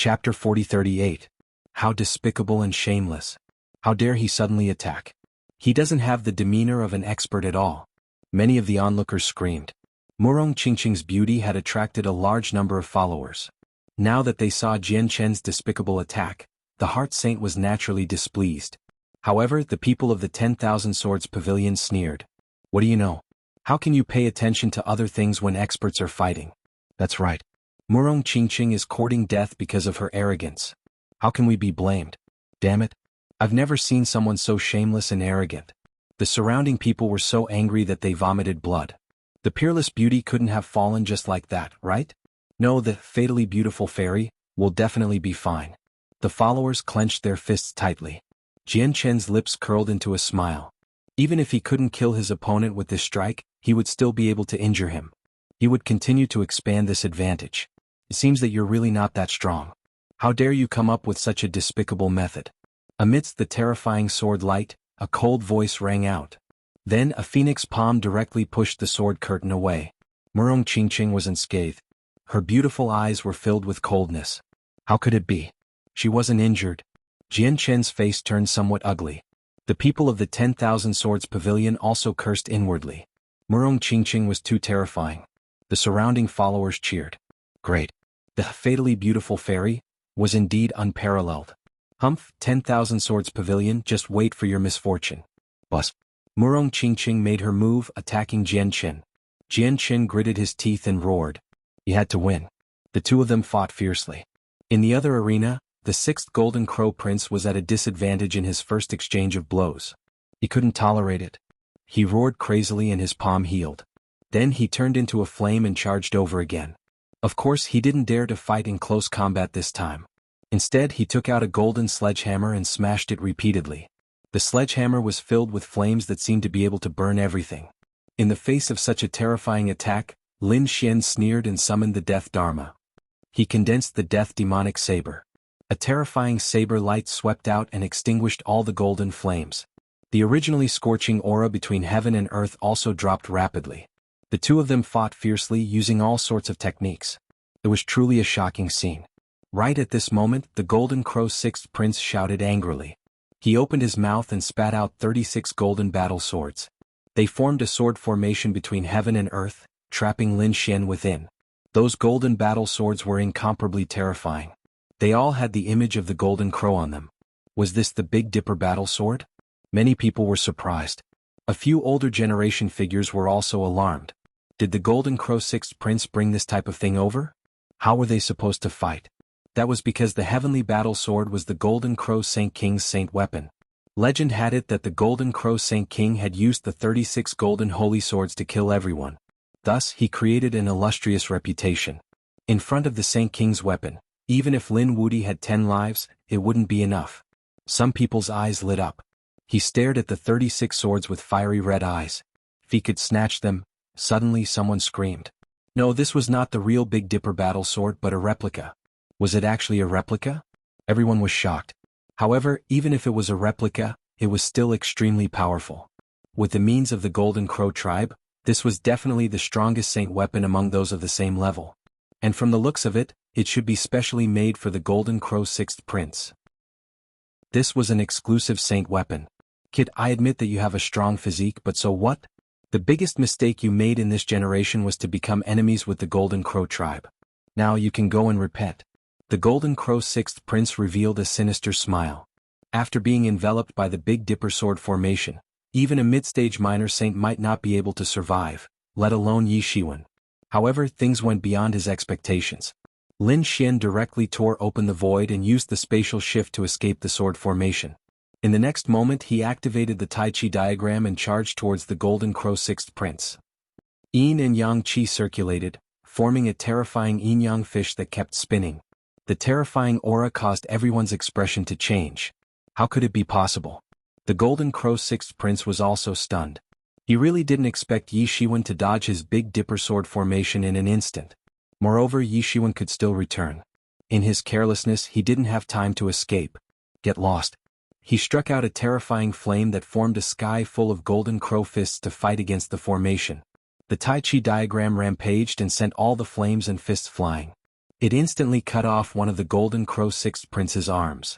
Chapter 4038. How despicable and shameless. How dare he suddenly attack? He doesn't have the demeanor of an expert at all. Many of the onlookers screamed. Murong Qingqing's beauty had attracted a large number of followers. Now that they saw Jian Chen's despicable attack, the Heart Saint was naturally displeased. However, the people of the 10,000 Swords Pavilion sneered. What do you know? How can you pay attention to other things when experts are fighting? That's right. Murong Qingqing is courting death because of her arrogance. How can we be blamed? Damn it. I've never seen someone so shameless and arrogant. The surrounding people were so angry that they vomited blood. The peerless beauty couldn't have fallen just like that, right? No, the fatally beautiful fairy will definitely be fine. The followers clenched their fists tightly. Jian Chen's lips curled into a smile. Even if he couldn't kill his opponent with this strike, he would still be able to injure him. He would continue to expand this advantage. It seems that you're really not that strong. How dare you come up with such a despicable method? Amidst the terrifying sword light, a cold voice rang out. Then a phoenix palm directly pushed the sword curtain away. Murong Qingqing was unscathed. Her beautiful eyes were filled with coldness. How could it be? She wasn't injured. Jian Chen's face turned somewhat ugly. The people of the 10,000 Swords Pavilion also cursed inwardly. Murong Qingqing was too terrifying. The surrounding followers cheered. Great. The fatally beautiful fairy was indeed unparalleled. Humph, 10,000 Swords Pavilion, just wait for your misfortune. Bus. Murong Qingqing made her move, attacking Jian Chen. Jian Chen gritted his teeth and roared. He had to win. The two of them fought fiercely. In the other arena, the 6th Golden Crow Prince was at a disadvantage in his first exchange of blows. He couldn't tolerate it. He roared crazily and his palm healed. Then he turned into a flame and charged over again. Of course, he didn't dare to fight in close combat this time. Instead, he took out a golden sledgehammer and smashed it repeatedly. The sledgehammer was filled with flames that seemed to be able to burn everything. In the face of such a terrifying attack, Lin Xian sneered and summoned the Death Dharma. He condensed the Death Demonic Saber. A terrifying saber light swept out and extinguished all the golden flames. The originally scorching aura between heaven and earth also dropped rapidly. The two of them fought fiercely using all sorts of techniques. It was truly a shocking scene. Right at this moment, the Golden Crow 6th Prince shouted angrily. He opened his mouth and spat out 36 golden battle swords. They formed a sword formation between heaven and earth, trapping Lin Xian within. Those golden battle swords were incomparably terrifying. They all had the image of the Golden Crow on them. Was this the Big Dipper battle sword? Many people were surprised. A few older generation figures were also alarmed. Did the Golden Crow 6th Prince bring this type of thing over? How were they supposed to fight? That was because the heavenly battle sword was the Golden Crow Saint King's saint weapon. Legend had it that the Golden Crow Saint King had used the 36 golden holy swords to kill everyone. Thus, he created an illustrious reputation. In front of the Saint King's weapon, even if Lin Wudi had 10 lives, it wouldn't be enough. Some people's eyes lit up. He stared at the 36 swords with fiery red eyes. If he could snatch them, suddenly someone screamed. No, this was not the real Big Dipper battle sword but a replica. Was it actually a replica? Everyone was shocked. However, even if it was a replica, it was still extremely powerful. With the means of the Golden Crow tribe, this was definitely the strongest saint weapon among those of the same level. And from the looks of it, it should be specially made for the Golden Crow 6th Prince. This was an exclusive saint weapon. Kid, I admit that you have a strong physique, but so what? The biggest mistake you made in this generation was to become enemies with the Golden Crow tribe. Now you can go and repent. The Golden Crow 6th Prince revealed a sinister smile. After being enveloped by the Big Dipper sword formation, even a mid-stage minor saint might not be able to survive, let alone Yi Shiwen. However, things went beyond his expectations. Lin Xian directly tore open the void and used the spatial shift to escape the sword formation. In the next moment he activated the Tai Chi diagram and charged towards the Golden Crow 6th Prince. Yin and Yang Qi circulated, forming a terrifying yin-yang fish that kept spinning. The terrifying aura caused everyone's expression to change. How could it be possible? The Golden Crow 6th Prince was also stunned. He really didn't expect Yi Shiwen to dodge his Big Dipper sword formation in an instant. Moreover, Yi Shiwen could still return. In his carelessness, he didn't have time to escape. Get lost. He struck out a terrifying flame that formed a sky full of Golden Crow fists to fight against the formation. The Tai Chi diagram rampaged and sent all the flames and fists flying. It instantly cut off one of the Golden Crow Sixth Prince's arms.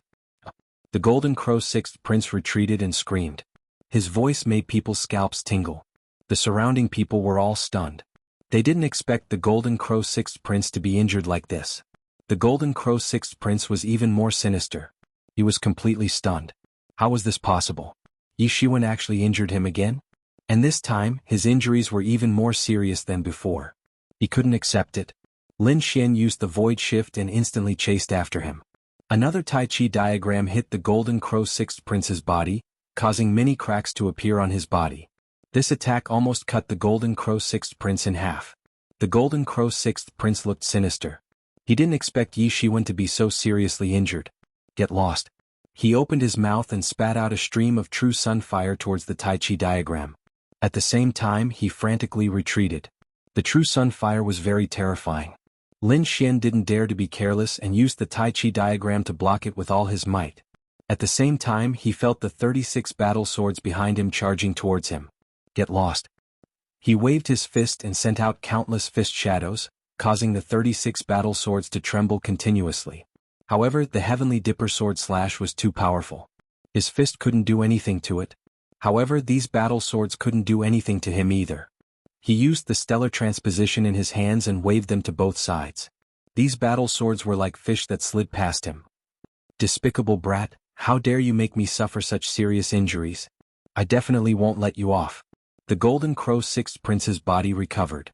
The Golden Crow Sixth Prince retreated and screamed. His voice made people's scalps tingle. The surrounding people were all stunned. They didn't expect the Golden Crow Sixth Prince to be injured like this. The Golden Crow Sixth Prince was even more sinister. He was completely stunned. How was this possible? Yi Shiwen actually injured him again? And this time, his injuries were even more serious than before. He couldn't accept it. Lin Xian used the Void Shift and instantly chased after him. Another Tai Chi diagram hit the Golden Crow Sixth Prince's body, causing many cracks to appear on his body. This attack almost cut the Golden Crow Sixth Prince in half. The Golden Crow Sixth Prince looked sinister. He didn't expect Yi Shiwen to be so seriously injured. Get lost. He opened his mouth and spat out a stream of true sun fire towards the Tai Chi diagram. At the same time, he frantically retreated. The true sun fire was very terrifying. Lin Xian didn't dare to be careless and used the Tai Chi diagram to block it with all his might. At the same time, he felt the 36 battle swords behind him charging towards him. Get lost. He waved his fist and sent out countless fist shadows, causing the 36 battle swords to tremble continuously. However, the Heavenly Dipper Sword Slash was too powerful. His fist couldn't do anything to it. However, these battle swords couldn't do anything to him either. He used the Stellar Transposition in his hands and waved them to both sides. These battle swords were like fish that slid past him. Despicable brat, how dare you make me suffer such serious injuries? I definitely won't let you off. The Golden Crow Sixth Prince's body recovered.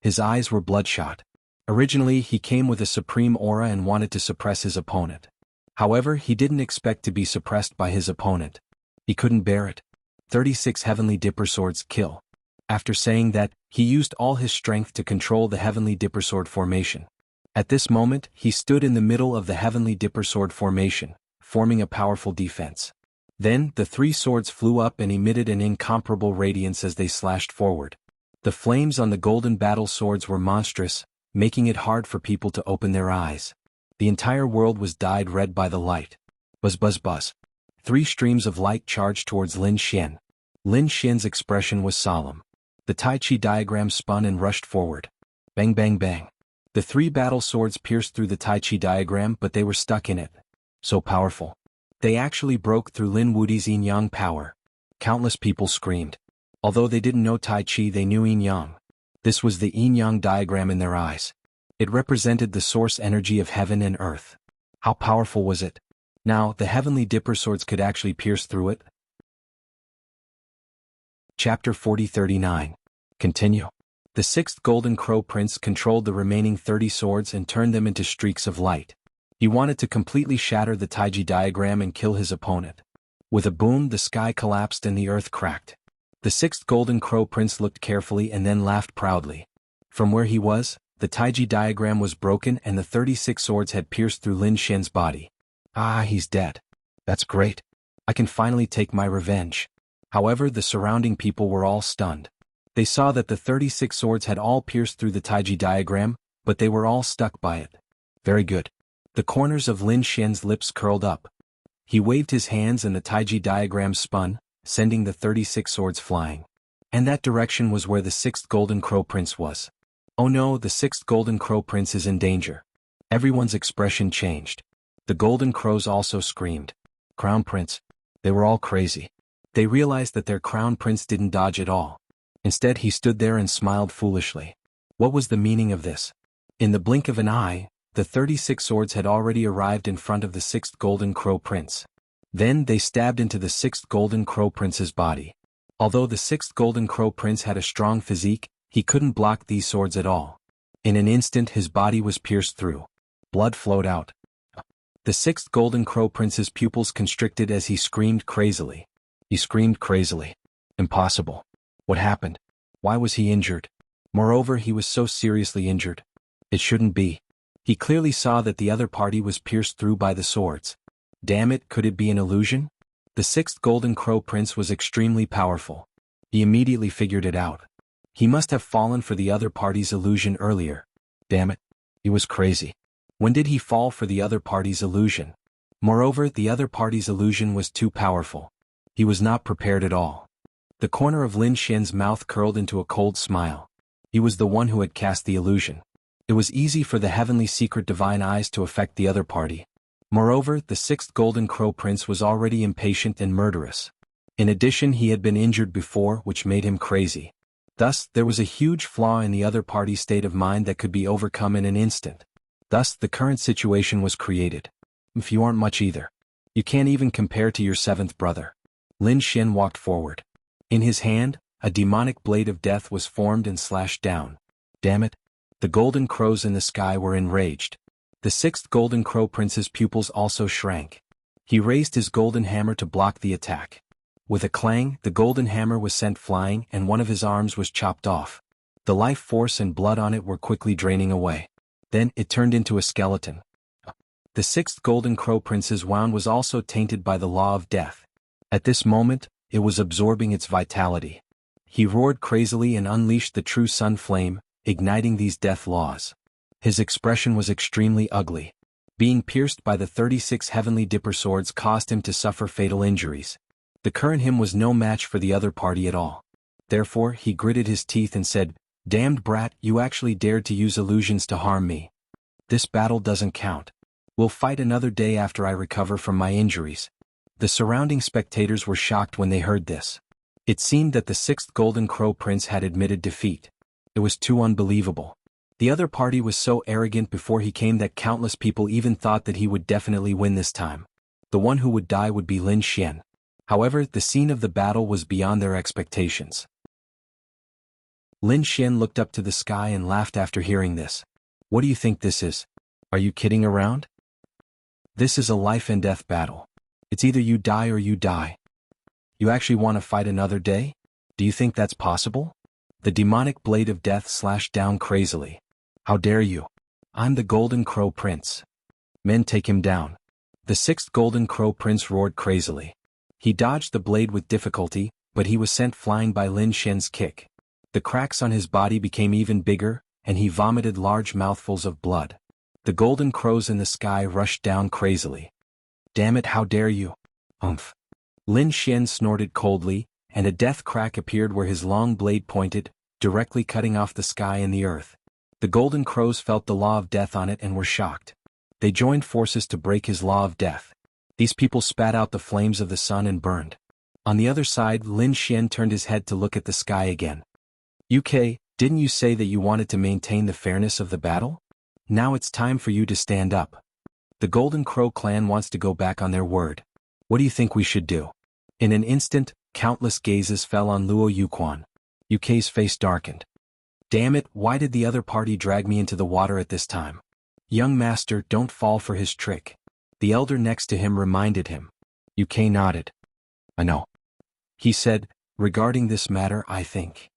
His eyes were bloodshot. Originally, he came with a supreme aura and wanted to suppress his opponent. However, he didn't expect to be suppressed by his opponent. He couldn't bear it. 36 Heavenly Dipper Swords kill. After saying that, he used all his strength to control the Heavenly Dipper Sword formation. At this moment, he stood in the middle of the Heavenly Dipper Sword formation, forming a powerful defense. Then, the three swords flew up and emitted an incomparable radiance as they slashed forward. The flames on the golden battle swords were monstrous, making it hard for people to open their eyes. The entire world was dyed red by the light. Buzz buzz buzz. 3 streams of light charged towards Lin Xian. Lin Xian's expression was solemn. The Tai Chi diagram spun and rushed forward. Bang bang bang. The 3 battle swords pierced through the Tai Chi diagram, but they were stuck in it. So powerful. They actually broke through Lin Wudi's yin-yang power. Countless people screamed. Although they didn't know Tai Chi, they knew yin-yang. This was the yin-yang diagram in their eyes. It represented the source energy of heaven and earth. How powerful was it? Now, the Heavenly Dipper Swords could actually pierce through it? Chapter 4039. Continue. The 6th Golden Crow Prince controlled the remaining 30 swords and turned them into streaks of light. He wanted to completely shatter the Taiji diagram and kill his opponent. With a boom, the sky collapsed and the earth cracked. The 6th Golden Crow Prince looked carefully and then laughed proudly. From where he was, the Taiji diagram was broken and the 36 swords had pierced through Lin Xian's body. Ah, he's dead. That's great. I can finally take my revenge. However, the surrounding people were all stunned. They saw that the 36 swords had all pierced through the Taiji diagram, but they were all stuck by it. Very good. The corners of Lin Xian's lips curled up. He waved his hands and the Taiji diagram spun, sending the 36 swords flying. And that direction was where the 6th Golden Crow Prince was. Oh no, the 6th Golden Crow Prince is in danger. Everyone's expression changed. The Golden Crows also screamed. Crown Prince. They were all crazy. They realized that their Crown Prince didn't dodge at all. Instead, he stood there and smiled foolishly. What was the meaning of this? In the blink of an eye, the 36 swords had already arrived in front of the 6th Golden Crow Prince. Then they stabbed into the 6th Golden Crow Prince's body. Although the 6th Golden Crow Prince had a strong physique, he couldn't block these swords at all. In an instant, his body was pierced through. Blood flowed out. The 6th Golden Crow Prince's pupils constricted as he screamed crazily. He screamed crazily. Impossible. What happened? Why was he injured? Moreover, he was so seriously injured. It shouldn't be. He clearly saw that the other party was pierced through by the swords. Damn it, could it be an illusion? The 6th Golden Crow Prince was extremely powerful. He immediately figured it out. He must have fallen for the other party's illusion earlier. Damn it. He was crazy. When did he fall for the other party's illusion? Moreover, the other party's illusion was too powerful. He was not prepared at all. The corner of Lin Xian's mouth curled into a cold smile. He was the one who had cast the illusion. It was easy for the heavenly secret divine eyes to affect the other party. Moreover, the sixth Golden Crow Prince was already impatient and murderous. In addition, he had been injured before, which made him crazy. Thus, there was a huge flaw in the other party's state of mind that could be overcome in an instant. Thus, the current situation was created. If you aren't much either. You can't even compare to your seventh brother. Lin Xian walked forward. In his hand, a demonic blade of death was formed and slashed down. Damn it! The golden crows in the sky were enraged. The sixth Golden Crow Prince's pupils also shrank. He raised his golden hammer to block the attack. With a clang, the golden hammer was sent flying and one of his arms was chopped off. The life force and blood on it were quickly draining away. Then, it turned into a skeleton. The sixth Golden Crow Prince's wound was also tainted by the law of death. At this moment, it was absorbing its vitality. He roared crazily and unleashed the true sun flame, igniting these death laws. His expression was extremely ugly. Being pierced by the 36 heavenly dipper swords caused him to suffer fatal injuries. The current him was no match for the other party at all. Therefore, he gritted his teeth and said, "Damned brat, you actually dared to use illusions to harm me. This battle doesn't count. We'll fight another day after I recover from my injuries." The surrounding spectators were shocked when they heard this. It seemed that the sixth Golden Crow Prince had admitted defeat. It was too unbelievable. The other party was so arrogant before he came that countless people even thought that he would definitely win this time. The one who would die would be Lin Xian. However, the scene of the battle was beyond their expectations. Lin Xian looked up to the sky and laughed after hearing this. "What do you think this is? Are you kidding around? This is a life and death battle. It's either you die or you die. You actually want to fight another day? Do you think that's possible?" The demonic blade of death slashed down crazily. "How dare you? I'm the Golden Crow Prince. Men, take him down." The sixth Golden Crow Prince roared crazily. He dodged the blade with difficulty, but he was sent flying by Lin Xian's kick. The cracks on his body became even bigger, and he vomited large mouthfuls of blood. The golden crows in the sky rushed down crazily. "Damn it, how dare you!" "Umph." Lin Xian snorted coldly, and a death crack appeared where his long blade pointed, directly cutting off the sky and the earth. The golden crows felt the law of death on it and were shocked. They joined forces to break his law of death. These people spat out the flames of the sun and burned. On the other side, Lin Xian turned his head to look at the sky again. "UK, didn't you say that you wanted to maintain the fairness of the battle? Now it's time for you to stand up. The Golden Crow clan wants to go back on their word. What do you think we should do?" In an instant, countless gazes fell on Luo Yuquan. UK's face darkened. "Damn it, why did the other party drag me into the water at this time? Young master, don't fall for his trick." The elder next to him reminded him. UK nodded. "I know," he said, "regarding this matter I think."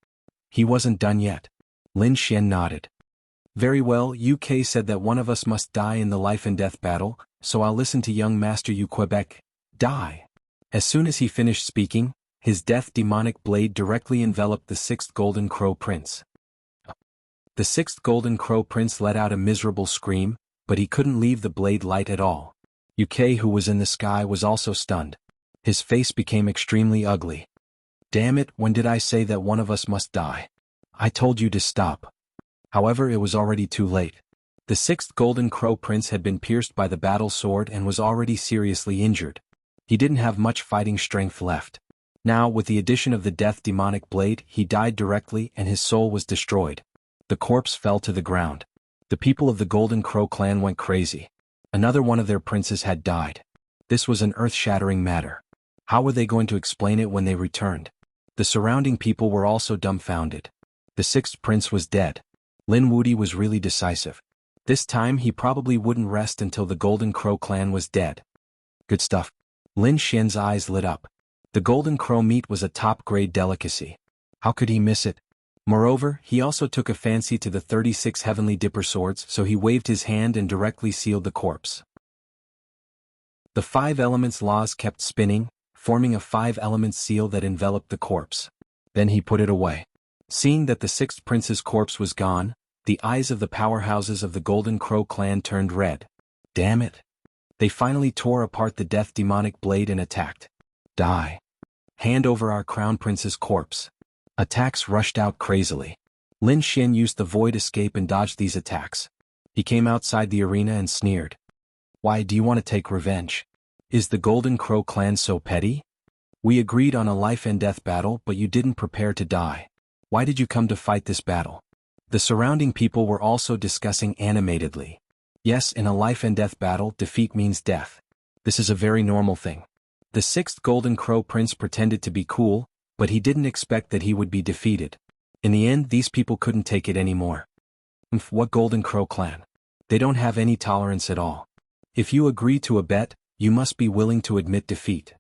He wasn't done yet. Lin Xian nodded. "Very well, UK said that one of us must die in the life and death battle, so I'll listen to young master Yu Quebec. Die." As soon as he finished speaking, his death demonic blade directly enveloped the sixth Golden Crow Prince. The sixth Golden Crow Prince let out a miserable scream, but he couldn't leave the blade light at all. UK, who was in the sky, was also stunned. His face became extremely ugly. "Damn it, when did I say that one of us must die? I told you to stop." However, it was already too late. The sixth Golden Crow Prince had been pierced by the battle sword and was already seriously injured. He didn't have much fighting strength left. Now, with the addition of the death demonic blade, he died directly and his soul was destroyed. The corpse fell to the ground. The people of the Golden Crow clan went crazy. Another one of their princes had died. This was an earth-shattering matter. How were they going to explain it when they returned? The surrounding people were also dumbfounded. The sixth prince was dead. Lin Wudi was really decisive. This time he probably wouldn't rest until the Golden Crow clan was dead. Good stuff. Lin Xian's eyes lit up. The Golden Crow meat was a top-grade delicacy. How could he miss it? Moreover, he also took a fancy to the 36 heavenly dipper swords, so he waved his hand and directly sealed the corpse. The 5 elements laws kept spinning, forming a 5-element seal that enveloped the corpse. Then he put it away. Seeing that the sixth prince's corpse was gone, the eyes of the powerhouses of the Golden Crow clan turned red. Damn it. They finally tore apart the death demonic blade and attacked. Die. Hand over our crown prince's corpse. Attacks rushed out crazily. Lin Xian used the void escape and dodged these attacks. He came outside the arena and sneered. Why do you want to take revenge? Is the Golden Crow clan so petty? We agreed on a life and death battle, but you didn't prepare to die. Why did you come to fight this battle? The surrounding people were also discussing animatedly. Yes, in a life and death battle, defeat means death. This is a very normal thing. The sixth Golden Crow Prince pretended to be cool, but he didn't expect that he would be defeated. In the end, these people couldn't take it anymore. What Golden Crow clan? They don't have any tolerance at all. If you agree to a bet, you must be willing to admit defeat.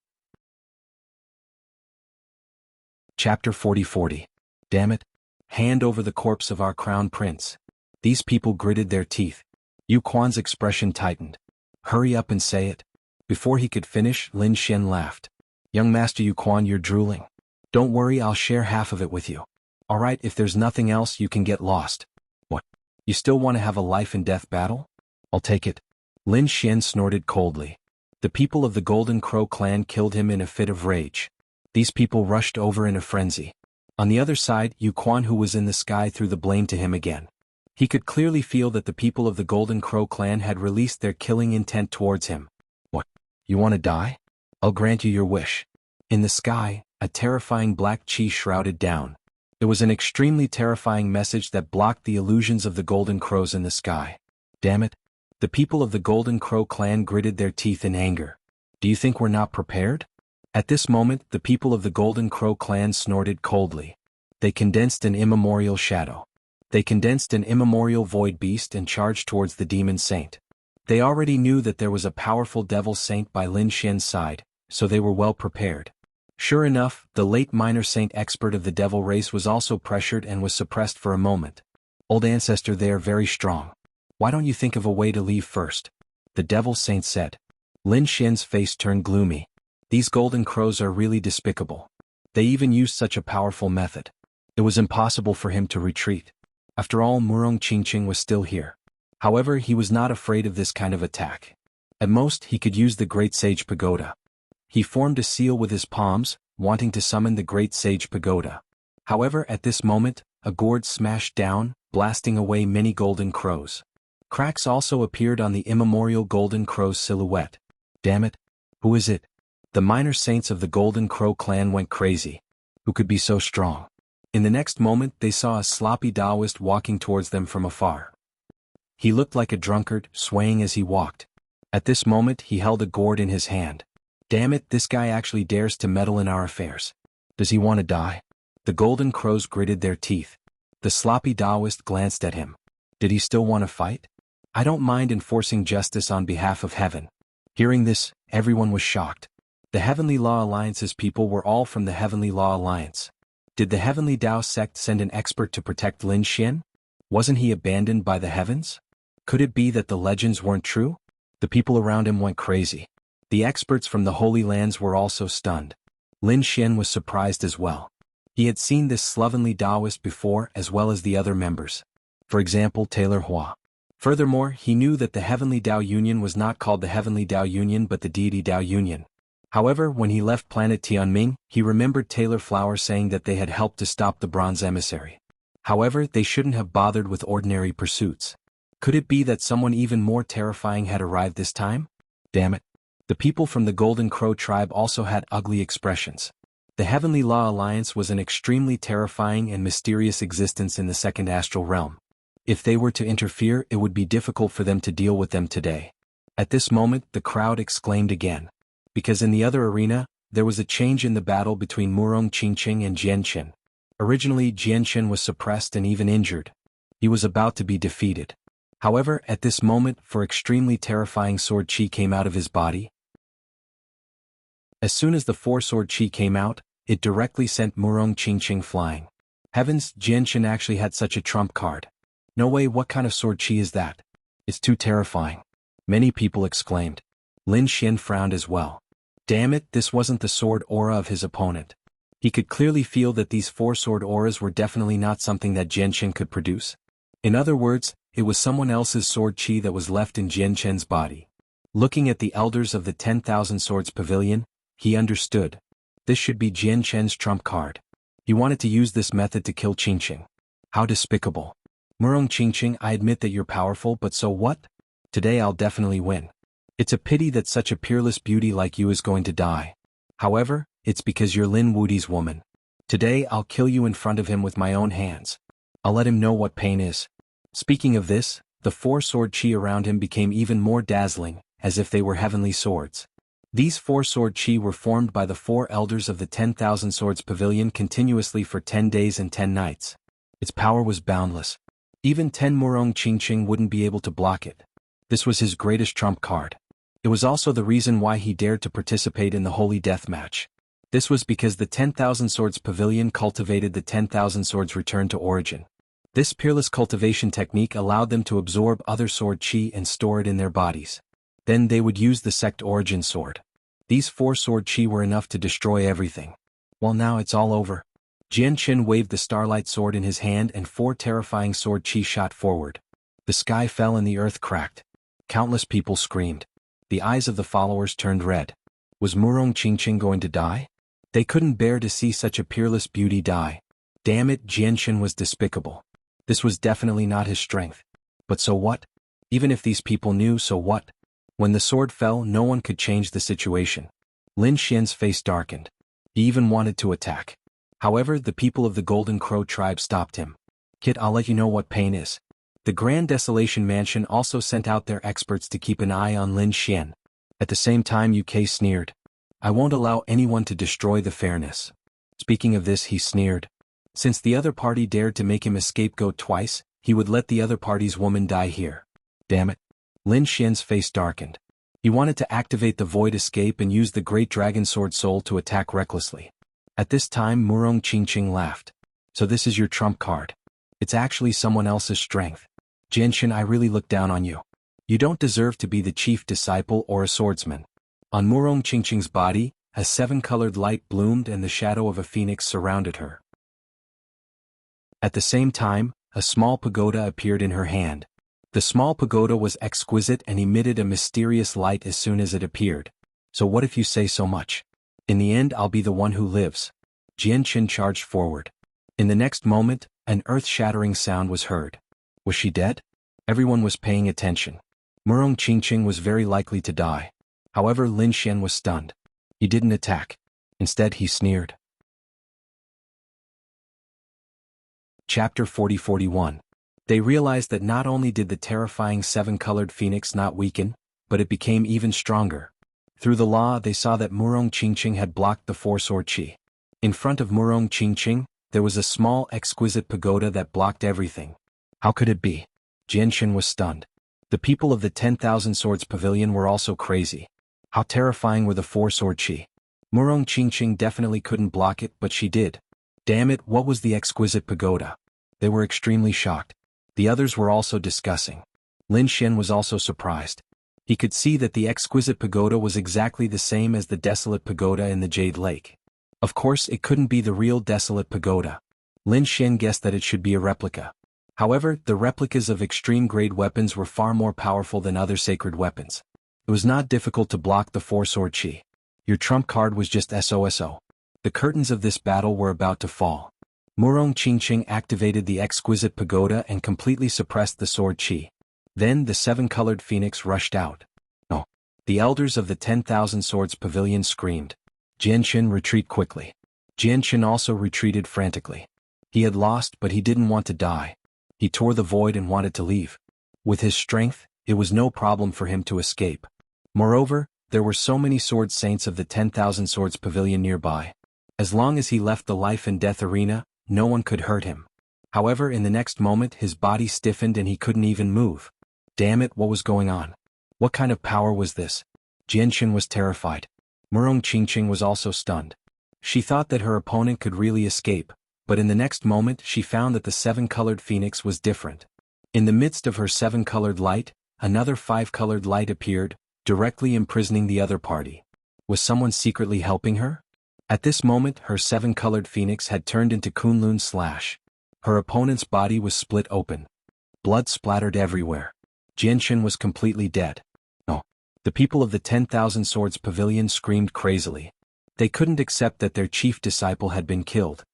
Chapter 40. Damn it. Hand over the corpse of our crown prince. These people gritted their teeth. Yu Quan's expression tightened. Hurry up and say it. Before he could finish, Lin Xian laughed. Young Master Yu Quan, you're drooling. Don't worry, I'll share half of it with you. Alright, if there's nothing else, you can get lost. What? You still want to have a life and death battle? I'll take it. Lin Xian snorted coldly. The people of the Golden Crow clan killed him in a fit of rage. These people rushed over in a frenzy. On the other side, Yu Quan, who was in the sky, threw the blame to him again. He could clearly feel that the people of the Golden Crow clan had released their killing intent towards him. What? You want to die? I'll grant you your wish. In the sky, a terrifying black chi shrouded down. It was an extremely terrifying message that blocked the illusions of the Golden Crows in the sky. Damn it. The people of the Golden Crow clan gritted their teeth in anger. Do you think we're not prepared? At this moment, the people of the Golden Crow clan snorted coldly. They condensed an immemorial shadow. They condensed an immemorial void beast and charged towards the demon saint. They already knew that there was a powerful devil saint by Lin Xian's side, so they were well prepared. Sure enough, the late minor saint expert of the devil race was also pressured and was suppressed for a moment. Old ancestor, they are very strong. Why don't you think of a way to leave first? The devil saint said. Lin Xian's face turned gloomy. These Golden Crows are really despicable. They even used such a powerful method. It was impossible for him to retreat. After all, Murong Qingqing was still here. However, he was not afraid of this kind of attack. At most, he could use the Great Sage Pagoda. He formed a seal with his palms, wanting to summon the Great Sage Pagoda. However, at this moment, a gourd smashed down, blasting away many Golden Crows. Cracks also appeared on the immemorial Golden Crow's silhouette. Damn it! Who is it? The minor saints of the Golden Crow clan went crazy. Who could be so strong? In the next moment, they saw a sloppy Taoist walking towards them from afar. He looked like a drunkard, swaying as he walked. At this moment, he held a gourd in his hand. Damn it, this guy actually dares to meddle in our affairs. Does he want to die? The Golden Crows gritted their teeth. The sloppy Taoist glanced at him. Did he still want to fight? I don't mind enforcing justice on behalf of heaven. Hearing this, everyone was shocked. The Heavenly Law Alliance's people were all from the Heavenly Law Alliance. Did the Heavenly Dao sect send an expert to protect Lin Xian? Wasn't he abandoned by the heavens? Could it be that the legends weren't true? The people around him went crazy. The experts from the Holy Lands were also stunned. Lin Xian was surprised as well. He had seen this slovenly Taoist before as well as the other members. For example, Taylor Hua. Furthermore, he knew that the Heavenly Dao Union was not called the Heavenly Dao Union but the Deity Dao Union. However, when he left planet Tianming, he remembered Taylor Flower saying that they had helped to stop the Bronze Emissary. However, they shouldn't have bothered with ordinary pursuits. Could it be that someone even more terrifying had arrived this time? Damn it. The people from the Golden Crow tribe also had ugly expressions. The Heavenly Law Alliance was an extremely terrifying and mysterious existence in the second astral realm. If they were to interfere, it would be difficult for them to deal with them today. At this moment, the crowd exclaimed again. Because in the other arena, there was a change in the battle between Murong Qingqing and Jianqin. Originally, Jianqin was suppressed and even injured. He was about to be defeated. However, at this moment, for extremely terrifying sword chi came out of his body. As soon as the four-sword chi came out, it directly sent Murong Qingqing flying. Heavens, Jianqin actually had such a trump card. No way, what kind of sword chi is that? It's too terrifying. Many people exclaimed. Lin Xian frowned as well. Damn it, this wasn't the sword aura of his opponent. He could clearly feel that these four-sword auras were definitely not something that Jianqin could produce. In other words, it was someone else's sword chi that was left in Jianqin's body. Looking at the elders of the 10,000 Swords Pavilion, he understood. This should be Jianqin's trump card. He wanted to use this method to kill Qingqing. How despicable. Murong Qingqing, I admit that you're powerful, but so what? Today I'll definitely win. It's a pity that such a peerless beauty like you is going to die. However, it's because you're Lin Wudi's woman. Today I'll kill you in front of him with my own hands. I'll let him know what pain is. Speaking of this, the four-sword chi around him became even more dazzling, as if they were heavenly swords. These four-sword chi were formed by the 4 elders of the 10,000 Swords Pavilion continuously for 10 days and 10 nights. Its power was boundless. Even 10 Murong Qingqing wouldn't be able to block it. This was his greatest trump card. It was also the reason why he dared to participate in the Holy Death Match. This was because the 10,000 Swords Pavilion cultivated the 10,000 swords return to origin. This peerless cultivation technique allowed them to absorb other sword chi and store it in their bodies. Then they would use the sect origin sword. These 4 sword chi were enough to destroy everything. Well, now it's all over. Jian Qin waved the starlight sword in his hand and 4 terrifying sword chi shot forward. The sky fell and the earth cracked. Countless people screamed. The eyes of the followers turned red. Was Murong Qingqing going to die? They couldn't bear to see such a peerless beauty die. Damn it, Jian Qin was despicable. This was definitely not his strength. But so what? Even if these people knew, so what? When the sword fell, no one could change the situation. Lin Xian's face darkened. He even wanted to attack. However, the people of the Golden Crow tribe stopped him. Kid, I'll let you know what pain is. The Grand Desolation Mansion also sent out their experts to keep an eye on Lin Xian. At the same time, UK sneered. I won't allow anyone to destroy the fairness. Speaking of this, he sneered. Since the other party dared to make him a scapegoat twice, he would let the other party's woman die here. Damn it. Lin Xian's face darkened. He wanted to activate the Void Escape and use the Great Dragon Sword Soul to attack recklessly. At this time, Murong Qingqing laughed. So this is your trump card. It's actually someone else's strength. Jian Qin, I really look down on you. You don't deserve to be the chief disciple or a swordsman. On Murong Qingqing's body, a 7-colored light bloomed and the shadow of a phoenix surrounded her. At the same time, a small pagoda appeared in her hand. The small pagoda was exquisite and emitted a mysterious light as soon as it appeared. So what if you say so much? In the end, I'll be the one who lives. Jian Qin charged forward. In the next moment, an earth-shattering sound was heard. Was she dead? Everyone was paying attention. Murong Qingqing was very likely to die. However, Lin Xian was stunned. He didn't attack. Instead, he sneered. Chapter 40-41. They realized that not only did the terrifying 7-colored phoenix not weaken, but it became even stronger. Through the law, they saw that Murong Qingqing had blocked the 4-sword chi. In front of Murong Qingqing, there was a small, exquisite pagoda that blocked everything. How could it be? Jian Qin was stunned. The people of the 10,000 Swords Pavilion were also crazy. How terrifying were the 4-sword chi? Murong Qingqing definitely couldn't block it, but she did. Damn it, what was the exquisite pagoda? They were extremely shocked. The others were also discussing. Lin Xian was also surprised. He could see that the exquisite pagoda was exactly the same as the desolate pagoda in the Jade Lake. Of course, it couldn't be the real desolate pagoda. Lin Xian guessed that it should be a replica. However, the replicas of extreme-grade weapons were far more powerful than other sacred weapons. It was not difficult to block the 4-sword chi. Your trump card was just SOSO. The curtains of this battle were about to fall. Murong Qingqing activated the exquisite pagoda and completely suppressed the sword chi. Then the 7-colored phoenix rushed out. Oh! The elders of the 10,000 Swords Pavilion screamed. Jian Qin, retreat quickly. Jian Qin also retreated frantically. He had lost, but he didn't want to die. He tore the void and wanted to leave. With his strength, it was no problem for him to escape. Moreover, there were so many sword saints of the 10,000 Swords Pavilion nearby. As long as he left the life and death arena, no one could hurt him. However, in the next moment his body stiffened and he couldn't even move. Damn it, what was going on? What kind of power was this? Jian Qin was terrified. Murong Qingqing was also stunned. She thought that her opponent could really escape, but in the next moment she found that the 7-colored phoenix was different. In the midst of her 7-colored light, another 5-colored light appeared, directly imprisoning the other party. Was someone secretly helping her? At this moment her 7-colored phoenix had turned into Kunlun Slash. Her opponent's body was split open. Blood splattered everywhere. Jian Qin was completely dead. No. The people of the 10,000 Swords Pavilion screamed crazily. They couldn't accept that their chief disciple had been killed.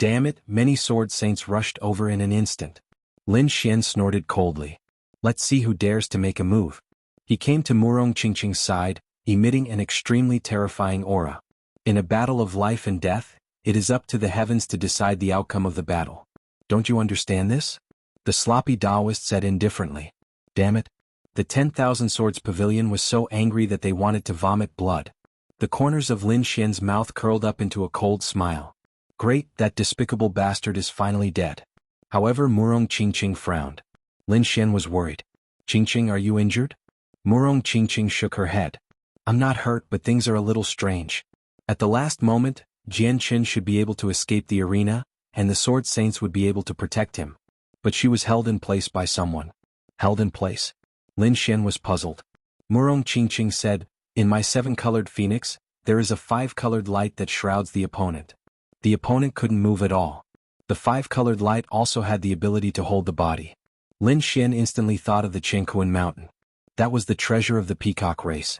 Damn it, many sword saints rushed over in an instant. Lin Xian snorted coldly. Let's see who dares to make a move. He came to Murong Qingqing's side, emitting an extremely terrifying aura. In a battle of life and death, it is up to the heavens to decide the outcome of the battle. Don't you understand this? The sloppy Taoist said indifferently. Damn it. The 10,000 Swords Pavilion was so angry that they wanted to vomit blood. The corners of Lin Xian's mouth curled up into a cold smile. Great, that despicable bastard is finally dead. However, Murong Qingqing frowned. Lin Xian was worried. Qingqing, are you injured? Murong Qingqing shook her head. I'm not hurt, but things are a little strange. At the last moment, Jian Qin should be able to escape the arena, and the Sword Saints would be able to protect him. But she was held in place by someone. Held in place? Lin Xian was puzzled. Murong Qingqing said, in my 7-colored phoenix, there is a 5-colored light that shrouds the opponent. The opponent couldn't move at all. The 5-colored light also had the ability to hold the body. Lin Xian instantly thought of the Jianghu mountain. That was the treasure of the peacock race.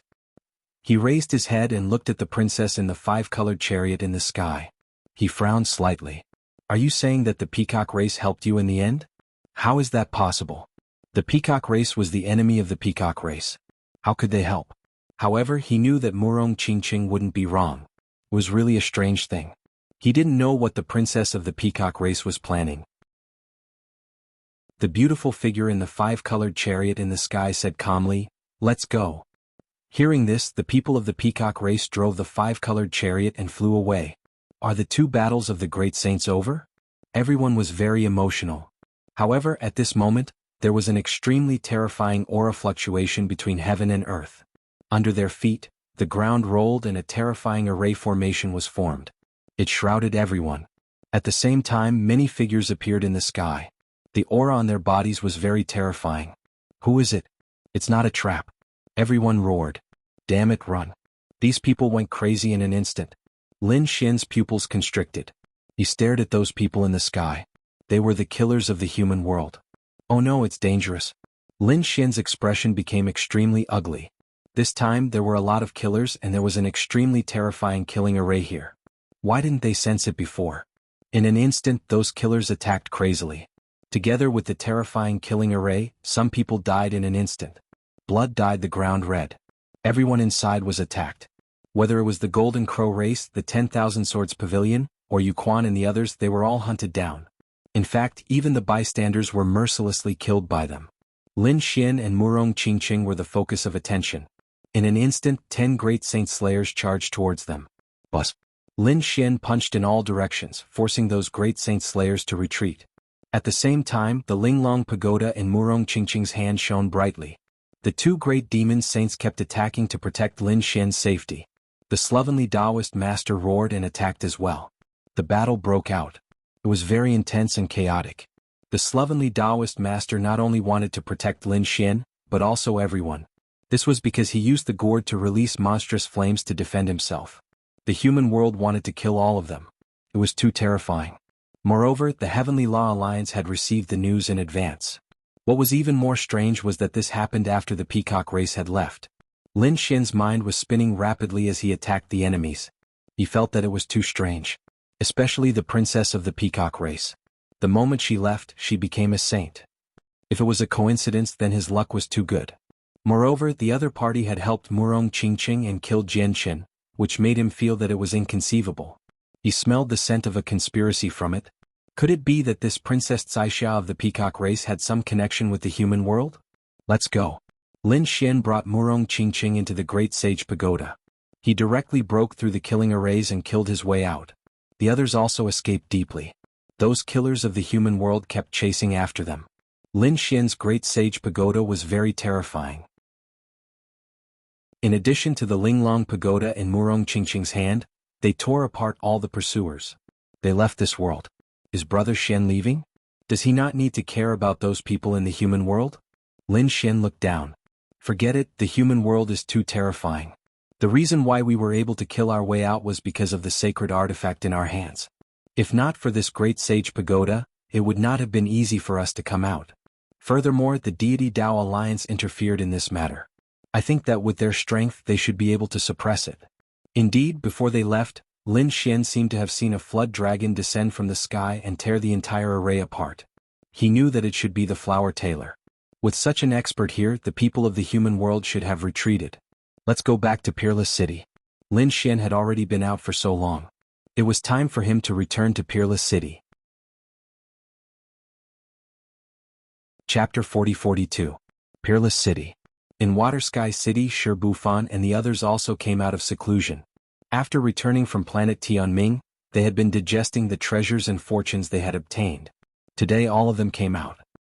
He raised his head and looked at the princess in the 5-colored chariot in the sky. He frowned slightly. Are you saying that the peacock race helped you in the end? How is that possible? The peacock race was the enemy of the peacock race. How could they help? However, he knew that Murong Qingqing wouldn't be wrong. It was really a strange thing. He didn't know what the princess of the peacock race was planning. The beautiful figure in the 5-colored chariot in the sky said calmly, let's go. Hearing this, the people of the peacock race drove the 5-colored chariot and flew away. Are the 2 battles of the great saints over? Everyone was very emotional. However, at this moment, there was an extremely terrifying aura fluctuation between heaven and earth. Under their feet, the ground rolled and a terrifying array formation was formed. It shrouded everyone. At the same time, many figures appeared in the sky. The aura on their bodies was very terrifying. Who is it? It's not a trap. Everyone roared. Damn it, run. These people went crazy in an instant. Lin Xian's pupils constricted. He stared at those people in the sky. They were the killers of the human world. Oh no, it's dangerous. Lin Xian's expression became extremely ugly. This time there were a lot of killers and there was an extremely terrifying killing array here. Why didn't they sense it before? In an instant, those killers attacked crazily. Together with the terrifying killing array, some people died in an instant. Blood dyed the ground red. Everyone inside was attacked. Whether it was the Golden Crow race, the 10,000 Swords Pavilion, or Yuquan and the others, they were all hunted down. In fact, even the bystanders were mercilessly killed by them. Lin Xian and Murong Qingqing were the focus of attention. In an instant, 10 great saint slayers charged towards them. Bus. Lin Xian punched in all directions, forcing those great saint slayers to retreat. At the same time, the Linglong Pagoda in Murong Qingqing's hand shone brightly. The 2 great demon saints kept attacking to protect Lin Xian's safety. The slovenly Taoist master roared and attacked as well. The battle broke out. It was very intense and chaotic. The slovenly Taoist master not only wanted to protect Lin Xian, but also everyone. This was because he used the gourd to release monstrous flames to defend himself. The human world wanted to kill all of them. It was too terrifying. Moreover, the Heavenly Law Alliance had received the news in advance. What was even more strange was that this happened after the peacock race had left. Lin Xian's mind was spinning rapidly as he attacked the enemies. He felt that it was too strange. Especially the princess of the peacock race. The moment she left, she became a saint. If it was a coincidence, then his luck was too good. Moreover, the other party had helped Murong Qingqing and killed Jian Qin, which made him feel that it was inconceivable. He smelled the scent of a conspiracy from it. Could it be that this Princess Caixia of the peacock race had some connection with the human world? Let's go. Lin Xian brought Murong Qingqing into the Great Sage Pagoda. He directly broke through the killing arrays and killed his way out. The others also escaped deeply. Those killers of the human world kept chasing after them. Lin Xian's Great Sage Pagoda was very terrifying. In addition to the Linglong Pagoda in Murong Qingqing's hand, they tore apart all the pursuers. They left this world. Is Brother Xian leaving? Does he not need to care about those people in the human world? Lin Xian looked down. Forget it, the human world is too terrifying. The reason why we were able to kill our way out was because of the sacred artifact in our hands. If not for this Great Sage Pagoda, it would not have been easy for us to come out. Furthermore, the Deity Tao Alliance interfered in this matter. I think that with their strength they should be able to suppress it. Indeed, before they left, Lin Xian seemed to have seen a flood dragon descend from the sky and tear the entire array apart. He knew that it should be the flower tailor. With such an expert here, the people of the human world should have retreated. Let's go back to Peerless City. Lin Xian had already been out for so long. It was time for him to return to Peerless City. Chapter 40-42. Peerless City. In Water Sky City, Shi Bufan and the others also came out of seclusion. After returning from planet Tianming, they had been digesting the treasures and fortunes they had obtained. Today all of them came out.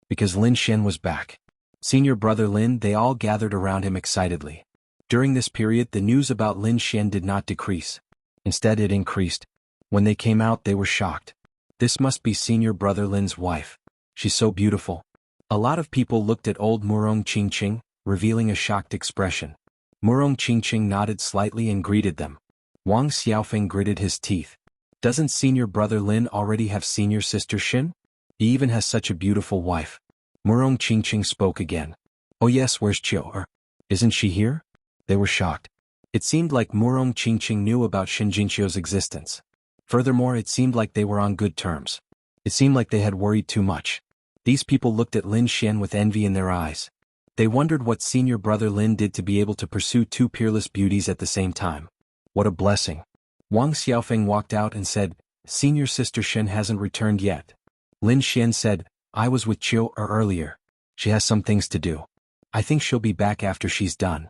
Because Lin Xian was back. Senior brother Lin, they all gathered around him excitedly. During this period the news about Lin Xian did not decrease. Instead it increased. When they came out they were shocked. This must be senior brother Lin's wife. She's so beautiful. A lot of people looked at old Murong Qingqing, revealing a shocked expression. Murong Qingqing nodded slightly and greeted them. Wang Xiaofeng gritted his teeth. Doesn't senior brother Lin already have senior sister Xin? He even has such a beautiful wife. Murong Qingqing spoke again. Oh yes, where's Qiu? Isn't she here? They were shocked. It seemed like Murong Qingqing knew about Xin Jingqiu's existence. Furthermore, it seemed like they were on good terms. It seemed like they had worried too much. These people looked at Lin Xian with envy in their eyes. They wondered what senior brother Lin did to be able to pursue two peerless beauties at the same time. What a blessing. Wang Xiaofeng walked out and said, Senior sister Xin hasn't returned yet. Lin Xian said, I was with Qiu earlier. She has some things to do. I think she'll be back after she's done.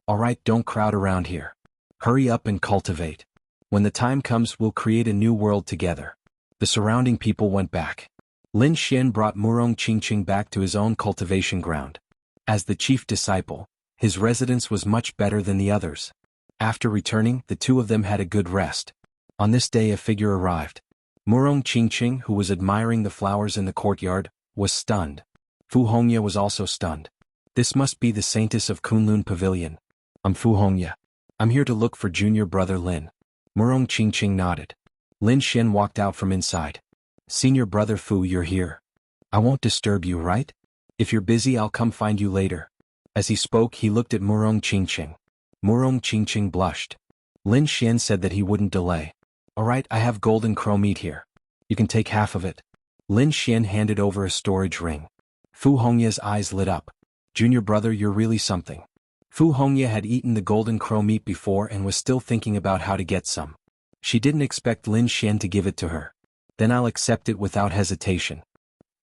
Alright, don't crowd around here. Hurry up and cultivate. When the time comes we'll create a new world together. The surrounding people went back. Lin Xian brought Murong Qingqing back to his own cultivation ground. As the chief disciple, his residence was much better than the others. After returning, the two of them had a good rest. On this day a figure arrived. Murong Qingqing, who was admiring the flowers in the courtyard, was stunned. Fu Hongya was also stunned. This must be the Saintess of Kunlun Pavilion. I'm Fu Hongya. I'm here to look for junior brother Lin. Murong Qingqing nodded. Lin Xian walked out from inside. Senior brother Fu, you're here. I won't disturb you, right? If you're busy I'll come find you later. As he spoke he looked at Murong Qingqing. Murong Qingqing blushed. Lin Xian said that he wouldn't delay. Alright, I have golden crow meat here. You can take half of it. Lin Xian handed over a storage ring. Fu Hongya's eyes lit up. Junior brother, you're really something. Fu Hongya had eaten the golden crow meat before and was still thinking about how to get some. She didn't expect Lin Xian to give it to her. Then I'll accept it without hesitation.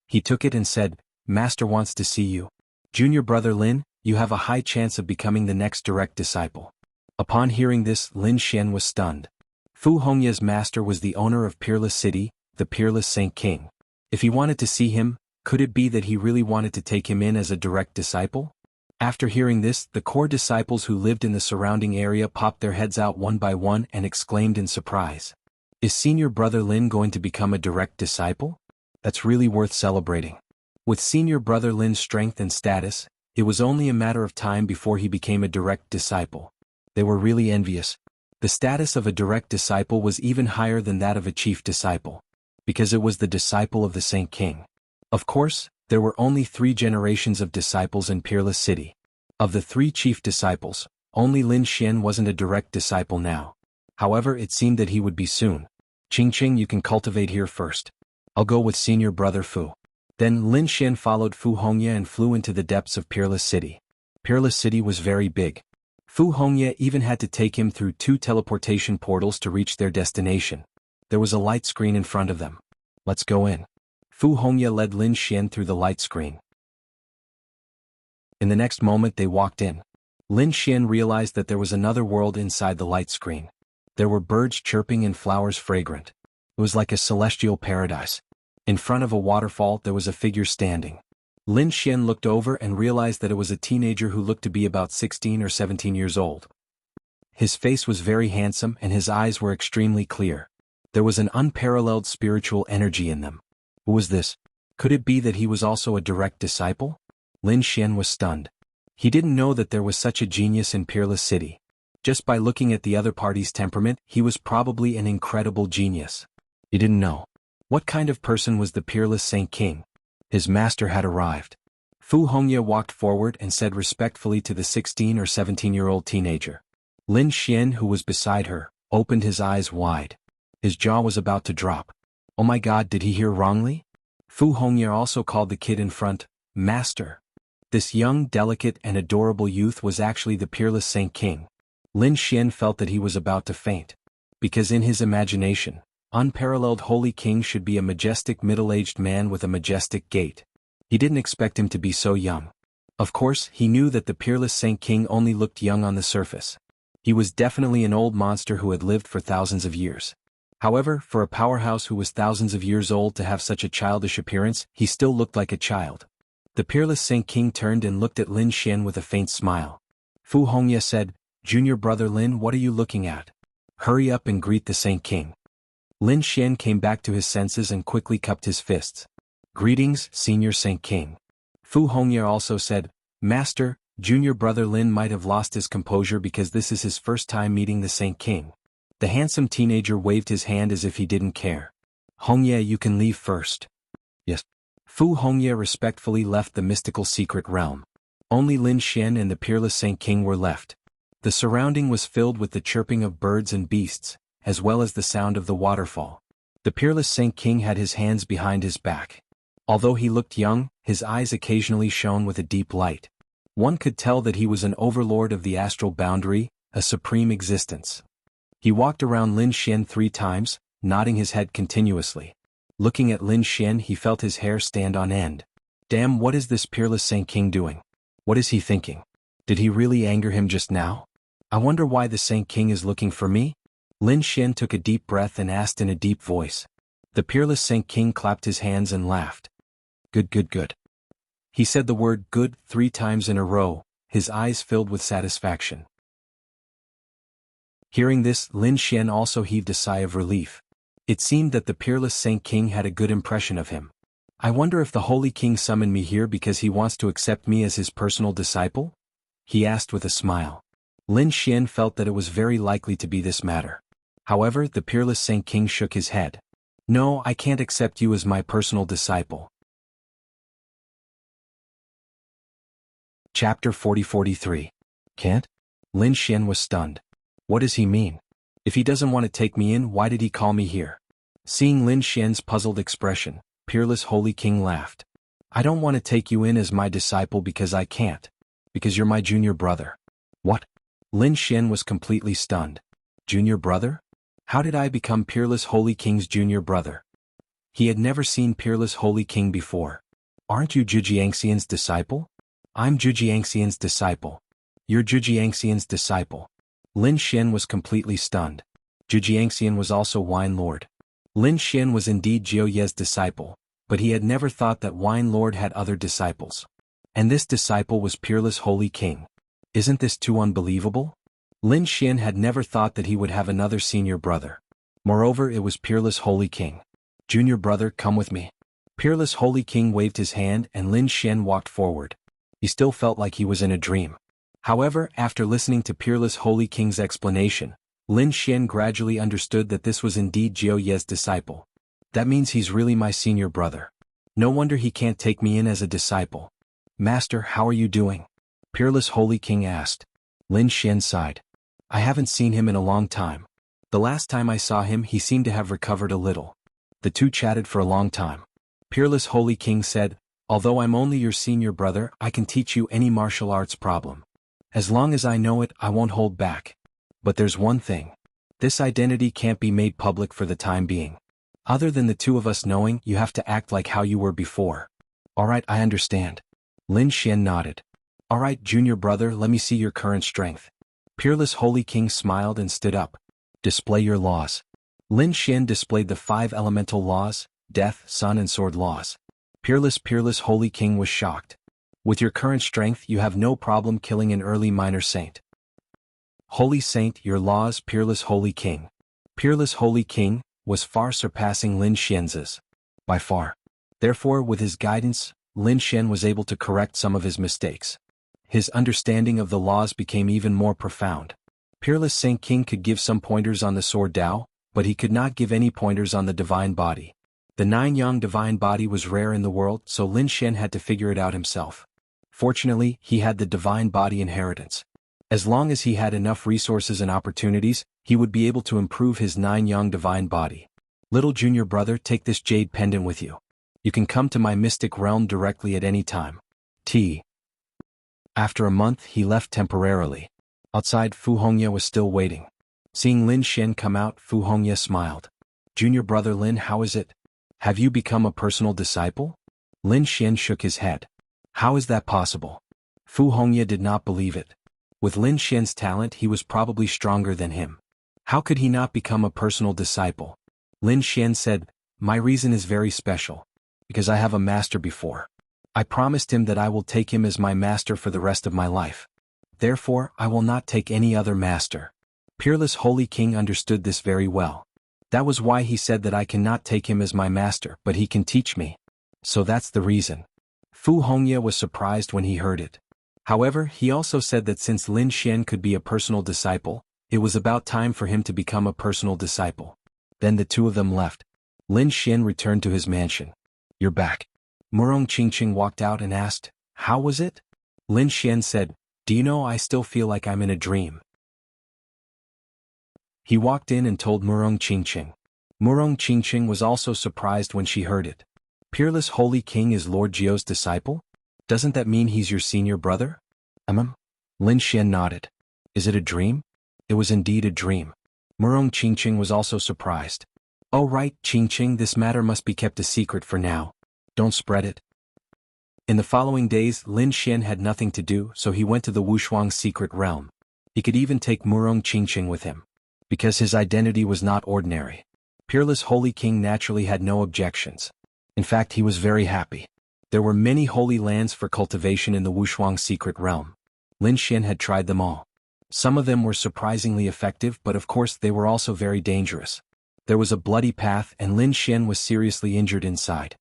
He took it and said, Master wants to see you. Junior brother Lin, you have a high chance of becoming the next direct disciple. Upon hearing this, Lin Xian was stunned. Fu Hongya's master was the owner of Peerless City, the Peerless Saint King. If he wanted to see him, could it be that he really wanted to take him in as a direct disciple? After hearing this, the core disciples who lived in the surrounding area popped their heads out one by one and exclaimed in surprise. Is senior brother Lin going to become a direct disciple? That's really worth celebrating. With senior brother Lin's strength and status, it was only a matter of time before he became a direct disciple. They were really envious. The status of a direct disciple was even higher than that of a chief disciple, because it was the disciple of the Saint King. Of course, there were only 3 generations of disciples in Peerless City. Of the 3 chief disciples, only Lin Xian wasn't a direct disciple now. However, it seemed that he would be soon. Qingqing, you can cultivate here first. I'll go with senior brother Fu. Then Lin Xian followed Fu Hongya and flew into the depths of Peerless City. Peerless City was very big. Fu Hongya even had to take him through 2 teleportation portals to reach their destination. There was a light screen in front of them. Let's go in. Fu Hongya led Lin Xian through the light screen. In the next moment they walked in. Lin Xian realized that there was another world inside the light screen. There were birds chirping and flowers fragrant. It was like a celestial paradise. In front of a waterfall there was a figure standing. Lin Xian looked over and realized that it was a teenager who looked to be about 16 or 17 years old. His face was very handsome and his eyes were extremely clear. There was an unparalleled spiritual energy in them. Who was this? Could it be that he was also a direct disciple? Lin Xian was stunned. He didn't know that there was such a genius in Peerless City. Just by looking at the other party's temperament, he was probably an incredible genius. He didn't know. What kind of person was the Peerless Saint King? His master had arrived. Fu Hongya walked forward and said respectfully to the 16 or 17-year-old teenager. Lin Xian, who was beside her, opened his eyes wide. His jaw was about to drop. Oh my God, did he hear wrongly? Fu Hongye also called the kid in front, Master. This young, delicate, and adorable youth was actually the peerless Saint King. Lin Xian felt that he was about to faint. Because in his imagination, unparalleled Holy King should be a majestic middle-aged man with a majestic gait. He didn't expect him to be so young. Of course, he knew that the peerless Saint King only looked young on the surface. He was definitely an old monster who had lived for thousands of years. However, for a powerhouse who was thousands of years old to have such a childish appearance, he still looked like a child. The peerless Saint King turned and looked at Lin Xian with a faint smile. Fu Hongye said, "Junior brother Lin, what are you looking at? Hurry up and greet the Saint King." Lin Xian came back to his senses and quickly cupped his fists. "Greetings, Senior Saint King." Fu Hongye also said, "Master, junior brother Lin might have lost his composure because this is his first time meeting the Saint King." The handsome teenager waved his hand as if he didn't care. "Hongye, you can leave first." "Yes." Fu Hongye respectfully left the mystical secret realm. Only Lin Xian and the peerless Saint King were left. The surrounding was filled with the chirping of birds and beasts, as well as the sound of the waterfall. The peerless Saint King had his hands behind his back. Although he looked young, his eyes occasionally shone with a deep light. One could tell that he was an overlord of the astral boundary, a supreme existence. He walked around Lin Xian 3 times, nodding his head continuously. Looking at Lin Xian, he felt his hair stand on end. Damn, what is this peerless Saint King doing? What is he thinking? Did he really anger him just now? I wonder why the Saint King is looking for me? Lin Xian took a deep breath and asked in a deep voice. The peerless Saint King clapped his hands and laughed. Good, good, good. He said the word good 3 times in a row, his eyes filled with satisfaction. Hearing this, Lin Xian also heaved a sigh of relief. It seemed that the peerless Saint King had a good impression of him. I wonder if the Holy King summoned me here because he wants to accept me as his personal disciple? He asked with a smile. Lin Xian felt that it was very likely to be this matter. However, the peerless Saint King shook his head. No, I can't accept you as my personal disciple. Chapter 40-43. Can't? Lin Xian was stunned. What does he mean? If he doesn't want to take me in, why did he call me here? Seeing Lin Xian's puzzled expression, peerless Holy King laughed. I don't want to take you in as my disciple because I can't. Because you're my junior brother. What? Lin Xian was completely stunned. Junior brother? How did I become peerless Holy King's junior brother? He had never seen peerless Holy King before. Aren't you Zhujiangxian's disciple? I'm Zhujiangxian's disciple. You're Zhujiangxian's disciple. Lin Xian was completely stunned. Zhujiangxian was also Wine Lord. Lin Xian was indeed Jiao Ye's disciple, but he had never thought that Wine Lord had other disciples. And this disciple was peerless Holy King. Isn't this too unbelievable? Lin Xian had never thought that he would have another senior brother. Moreover, it was peerless Holy King. Junior brother, come with me. Peerless Holy King waved his hand and Lin Xian walked forward. He still felt like he was in a dream. However, after listening to peerless Holy King's explanation, Lin Xian gradually understood that this was indeed Jiao Ye's disciple. That means he's really my senior brother. No wonder he can't take me in as a disciple. Master, how are you doing? Peerless Holy King asked. Lin Xian sighed. I haven't seen him in a long time. The last time I saw him, he seemed to have recovered a little. The two chatted for a long time. Peerless Holy King said, although I'm only your senior brother, I can teach you any martial arts problem. As long as I know it, I won't hold back. But there's one thing. This identity can't be made public for the time being. Other than the two of us knowing, you have to act like how you were before. Alright, I understand. Lin Xian nodded. Alright, junior brother, let me see your current strength. Peerless Holy King smiled and stood up. Display your laws. Lin Xian displayed the 5 elemental laws, death, sun and sword laws. Peerless Holy King was shocked. With your current strength, you have no problem killing an early minor saint. Holy Saint, your laws, Peerless Holy King. Peerless Holy King was far surpassing Lin Xian's. By far. Therefore, with his guidance, Lin Xian was able to correct some of his mistakes. His understanding of the laws became even more profound. Peerless Saint King could give some pointers on the sword Dao, but he could not give any pointers on the divine body. The 9-yang divine body was rare in the world, so Lin Xian had to figure it out himself. Fortunately, he had the divine body inheritance. As long as he had enough resources and opportunities, he would be able to improve his 9 young divine body. Little junior brother, take this jade pendant with you. You can come to my mystic realm directly at any time. After a month, he left temporarily. Outside, Fu Hongye was still waiting. Seeing Lin Xian come out, Fu Hongye smiled. Junior brother Lin, how is it? Have you become a personal disciple? Lin Xian shook his head. How is that possible? Fu Hongye did not believe it. With Lin Xian's talent, he was probably stronger than him. How could he not become a personal disciple? Lin Xian said, my reason is very special. Because I have a master before. I promised him that I will take him as my master for the rest of my life. Therefore, I will not take any other master. Peerless Holy King understood this very well. That was why he said that I cannot take him as my master, but he can teach me. So that's the reason. Fu Hongye was surprised when he heard it. However, he also said that since Lin Xian could be a personal disciple, it was about time for him to become a personal disciple. Then the two of them left. Lin Xian returned to his mansion. You're back. Murong Qingqing walked out and asked, how was it? Lin Xian said, do you know I still feel like I'm in a dream. He walked in and told Murong Qingqing. Murong Qingqing was also surprised when she heard it. Peerless Holy King is Lord Jiao's disciple? Doesn't that mean he's your senior brother? Lin Xian nodded. Is it a dream? It was indeed a dream. Murong Qingqing was also surprised. Oh right, Qingqing, this matter must be kept a secret for now. Don't spread it. In the following days, Lin Xian had nothing to do, so he went to the Wushuang's secret realm. He could even take Murong Qingqing with him. Because his identity was not ordinary. Peerless Holy King naturally had no objections. In fact, he was very happy. There were many holy lands for cultivation in the Wushuang secret realm. Lin Xian had tried them all. Some of them were surprisingly effective, but of course they were also very dangerous. There was a bloody path and Lin Xian was seriously injured inside.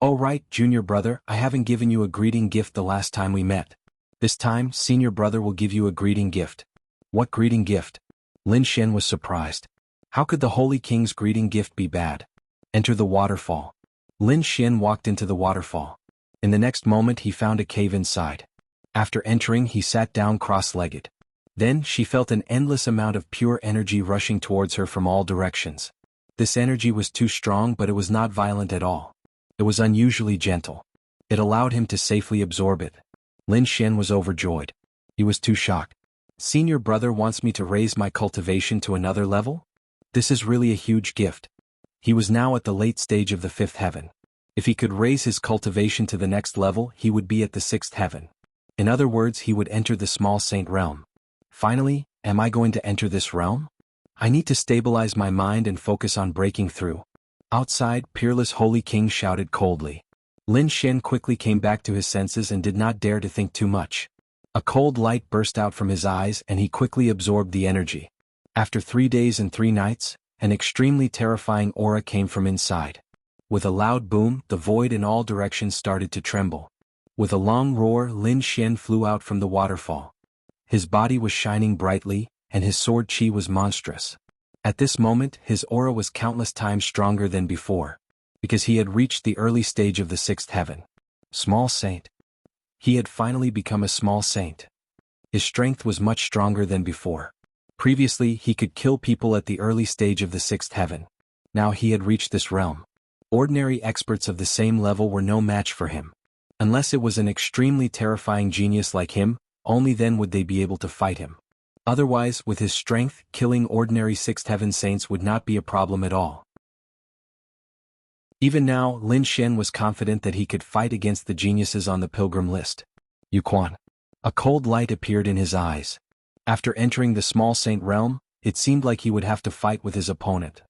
Oh right, junior brother, I haven't given you a greeting gift the last time we met. This time, senior brother will give you a greeting gift. What greeting gift? Lin Xian was surprised. How could the Holy King's greeting gift be bad? Enter the waterfall. Lin Xian walked into the waterfall. In the next moment he found a cave inside. After entering, he sat down cross-legged. Then she felt an endless amount of pure energy rushing towards her from all directions. This energy was too strong, but it was not violent at all. It was unusually gentle. It allowed him to safely absorb it. Lin Xian was overjoyed. He was too shocked. Senior brother wants me to raise my cultivation to another level? This is really a huge gift. He was now at the late stage of the 5th heaven. If he could raise his cultivation to the next level, he would be at the 6th heaven. In other words, he would enter the small saint realm. Finally, am I going to enter this realm? I need to stabilize my mind and focus on breaking through. Outside, Peerless Holy King shouted coldly. Lin Xian quickly came back to his senses and did not dare to think too much. A cold light burst out from his eyes and he quickly absorbed the energy. After 3 days and 3 nights, an extremely terrifying aura came from inside. With a loud boom, the void in all directions started to tremble. With a long roar, Lin Xian flew out from the waterfall. His body was shining brightly, and his sword qi was monstrous. At this moment, his aura was countless times stronger than before, because he had reached the early stage of the 6th heaven. Small saint. He had finally become a small saint. His strength was much stronger than before. Previously, he could kill people at the early stage of the 6th heaven. Now he had reached this realm. Ordinary experts of the same level were no match for him. Unless it was an extremely terrifying genius like him, only then would they be able to fight him. Otherwise, with his strength, killing ordinary 6th heaven saints would not be a problem at all. Even now, Lin Xian was confident that he could fight against the geniuses on the pilgrim list. Yuquan. A cold light appeared in his eyes. After entering the small saint realm, it seemed like he would have to fight with his opponent.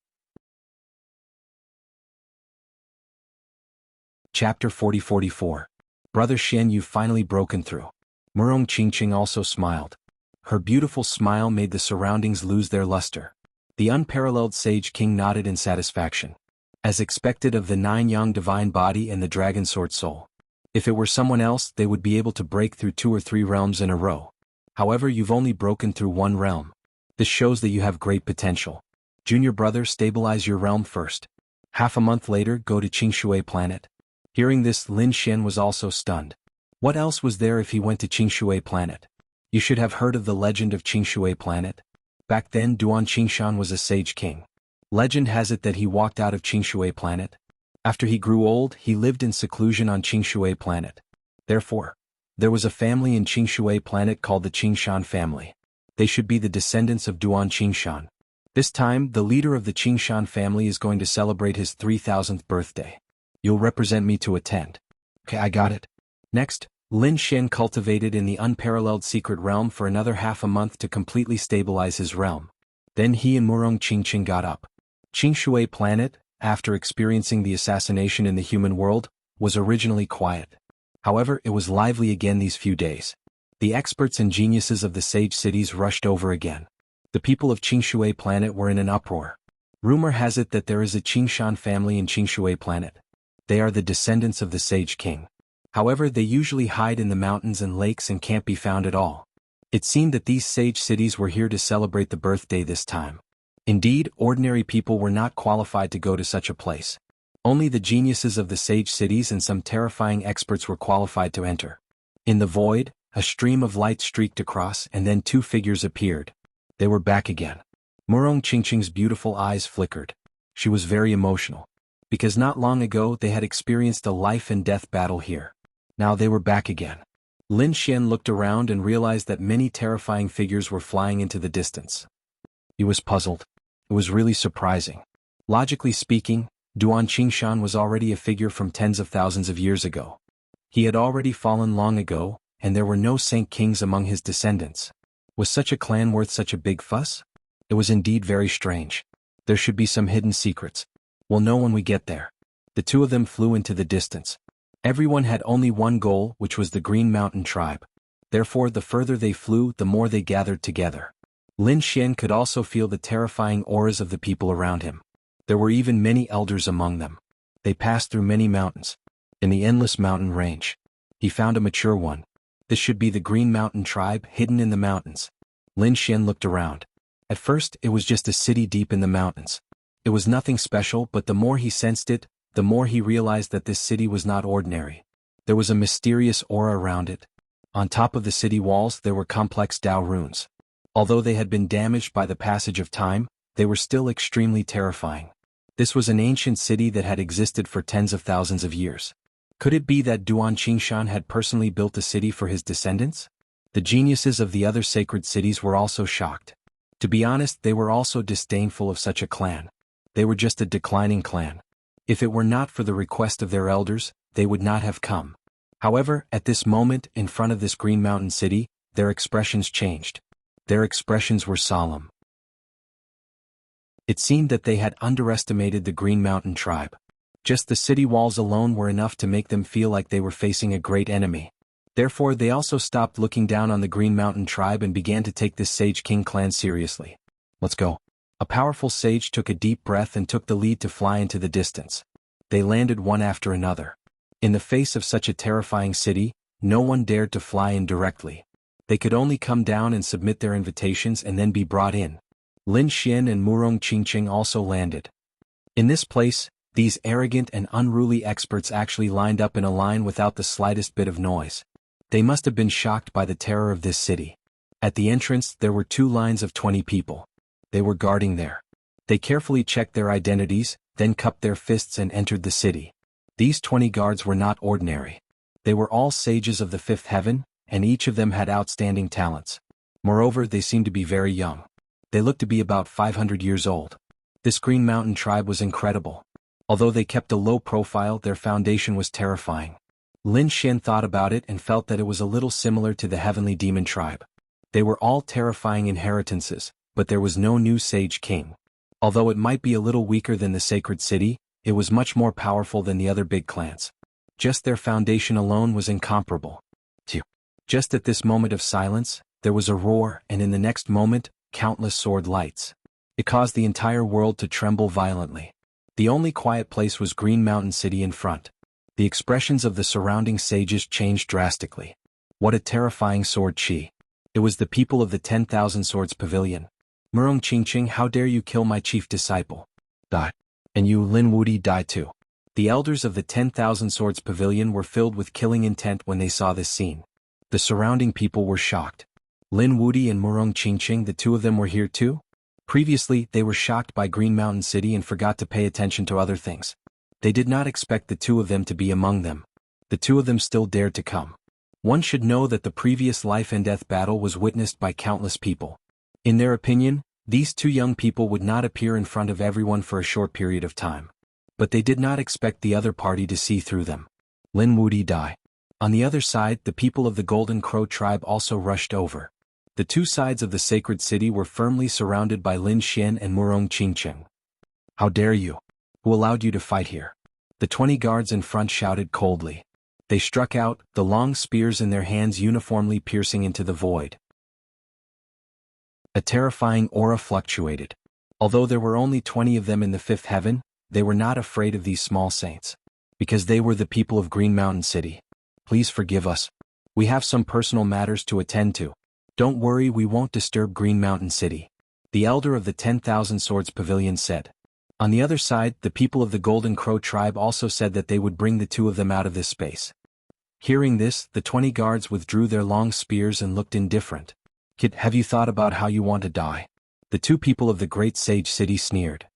Chapter 40-44. Brother Xian, you've finally broken through. Murong Qingqing also smiled. Her beautiful smile made the surroundings lose their luster. The unparalleled Sage King nodded in satisfaction. As expected of the 9 young divine body and the dragon sword soul. If it were someone else, they would be able to break through 2 or 3 realms in a row. However, you've only broken through 1 realm. This shows that you have great potential. Junior brother, stabilize your realm first. Half a month later, go to Qingshui planet. Hearing this, Lin Xian was also stunned. What else was there if he went to Qingshui planet? You should have heard of the legend of Qingshui planet. Back then Duan Qingshan was a sage king. Legend has it that he walked out of Qingshui planet. After he grew old, he lived in seclusion on Qingshui planet. Therefore, there was a family in Qingshui planet called the Qingshan family. They should be the descendants of Duan Qingshan. This time, the leader of the Qingshan family is going to celebrate his 3000th birthday. You'll represent me to attend. Okay, I got it. Next, Lin Xian cultivated in the unparalleled secret realm for another half a month to completely stabilize his realm. Then he and Murong Qingqing got up. Qingshui planet, after experiencing the assassination in the human world, was originally quiet. However, it was lively again these few days. The experts and geniuses of the sage cities rushed over again. The people of Qingshui planet were in an uproar. Rumor has it that there is a Qingshan family in Qingshui planet. They are the descendants of the sage king. However, they usually hide in the mountains and lakes and can't be found at all. It seemed that these sage cities were here to celebrate the birthday this time. Indeed, ordinary people were not qualified to go to such a place. Only the geniuses of the sage cities and some terrifying experts were qualified to enter. In the void, a stream of light streaked across and then two figures appeared. They were back again. Murong Qingqing's beautiful eyes flickered. She was very emotional. Because not long ago they had experienced a life and death battle here. Now they were back again. Lin Xian looked around and realized that many terrifying figures were flying into the distance. He was puzzled. It was really surprising. Logically speaking, Duan Qingshan was already a figure from tens of thousands of years ago. He had already fallen long ago, and there were no saint kings among his descendants. Was such a clan worth such a big fuss? It was indeed very strange. There should be some hidden secrets. We'll know when we get there. The two of them flew into the distance. Everyone had only one goal, which was the Green Mountain tribe. Therefore, the further they flew, the more they gathered together. Lin Xian could also feel the terrifying auras of the people around him. There were even many elders among them. They passed through many mountains. In the endless mountain range, he found a mature one. This should be the Green Mountain tribe hidden in the mountains. Lin Xian looked around. At first, it was just a city deep in the mountains. It was nothing special, but the more he sensed it, the more he realized that this city was not ordinary. There was a mysterious aura around it. On top of the city walls there were complex Dao runes. Although they had been damaged by the passage of time, they were still extremely terrifying. This was an ancient city that had existed for tens of thousands of years. Could it be that Duan Qingshan had personally built a city for his descendants? The geniuses of the other sacred cities were also shocked. To be honest, they were also disdainful of such a clan. They were just a declining clan. If it were not for the request of their elders, they would not have come. However, at this moment, in front of this Green Mountain city, their expressions changed. Their expressions were solemn. It seemed that they had underestimated the Green Mountain tribe. Just the city walls alone were enough to make them feel like they were facing a great enemy. Therefore, they also stopped looking down on the Green Mountain tribe and began to take this Sage King clan seriously. Let's go. A powerful sage took a deep breath and took the lead to fly into the distance. They landed one after another. In the face of such a terrifying city, no one dared to fly in directly. They could only come down and submit their invitations and then be brought in. Lin Xian and Murong Qingqing also landed. In this place, these arrogant and unruly experts actually lined up in a line without the slightest bit of noise. They must have been shocked by the terror of this city. At the entrance there were 2 lines of 20 people. They were guarding there. They carefully checked their identities, then cupped their fists and entered the city. These 20 guards were not ordinary. They were all sages of the 5th heaven, and each of them had outstanding talents. Moreover, they seemed to be very young. They looked to be about 500 years old. This Green Mountain tribe was incredible. Although they kept a low profile, their foundation was terrifying. Lin Xian thought about it and felt that it was a little similar to the Heavenly Demon tribe. They were all terrifying inheritances, but there was no new Sage King. Although it might be a little weaker than the Sacred City, it was much more powerful than the other big clans. Just their foundation alone was incomparable. Just at this moment of silence, there was a roar, and in the next moment, countless sword lights. It caused the entire world to tremble violently. The only quiet place was Green Mountain City in front. The expressions of the surrounding sages changed drastically. What a terrifying sword chi. It was the people of the 10,000 Swords Pavilion. Murong Qingqing, how dare you kill my chief disciple? Die. And you, Lin Wudi, die too. The elders of the 10,000 Swords Pavilion were filled with killing intent when they saw this scene. The surrounding people were shocked. Lin Wudi and Murong Qingqing, the two of them were here too? Previously, they were shocked by Green Mountain City and forgot to pay attention to other things. They did not expect the two of them to be among them. The two of them still dared to come. One should know that the previous life and death battle was witnessed by countless people. In their opinion, these two young people would not appear in front of everyone for a short period of time. But they did not expect the other party to see through them. Lin Wudi die. On the other side, the people of the Golden Crow tribe also rushed over. The two sides of the sacred city were firmly surrounded by Lin Xian and Murong Qingqing. How dare you? Who allowed you to fight here? The 20 guards in front shouted coldly. They struck out, the long spears in their hands uniformly piercing into the void. A terrifying aura fluctuated. Although there were only 20 of them in the fifth heaven, they were not afraid of these small saints. Because they were the people of Green Mountain City. Please forgive us. We have some personal matters to attend to. Don't worry, we won't disturb Green Mountain City. The elder of the 10,000 Swords Pavilion said. On the other side, the people of the Golden Crow tribe also said that they would bring the two of them out of this space. Hearing this, the 20 guards withdrew their long spears and looked indifferent. Kid, have you thought about how you want to die? The two people of the great sage city sneered.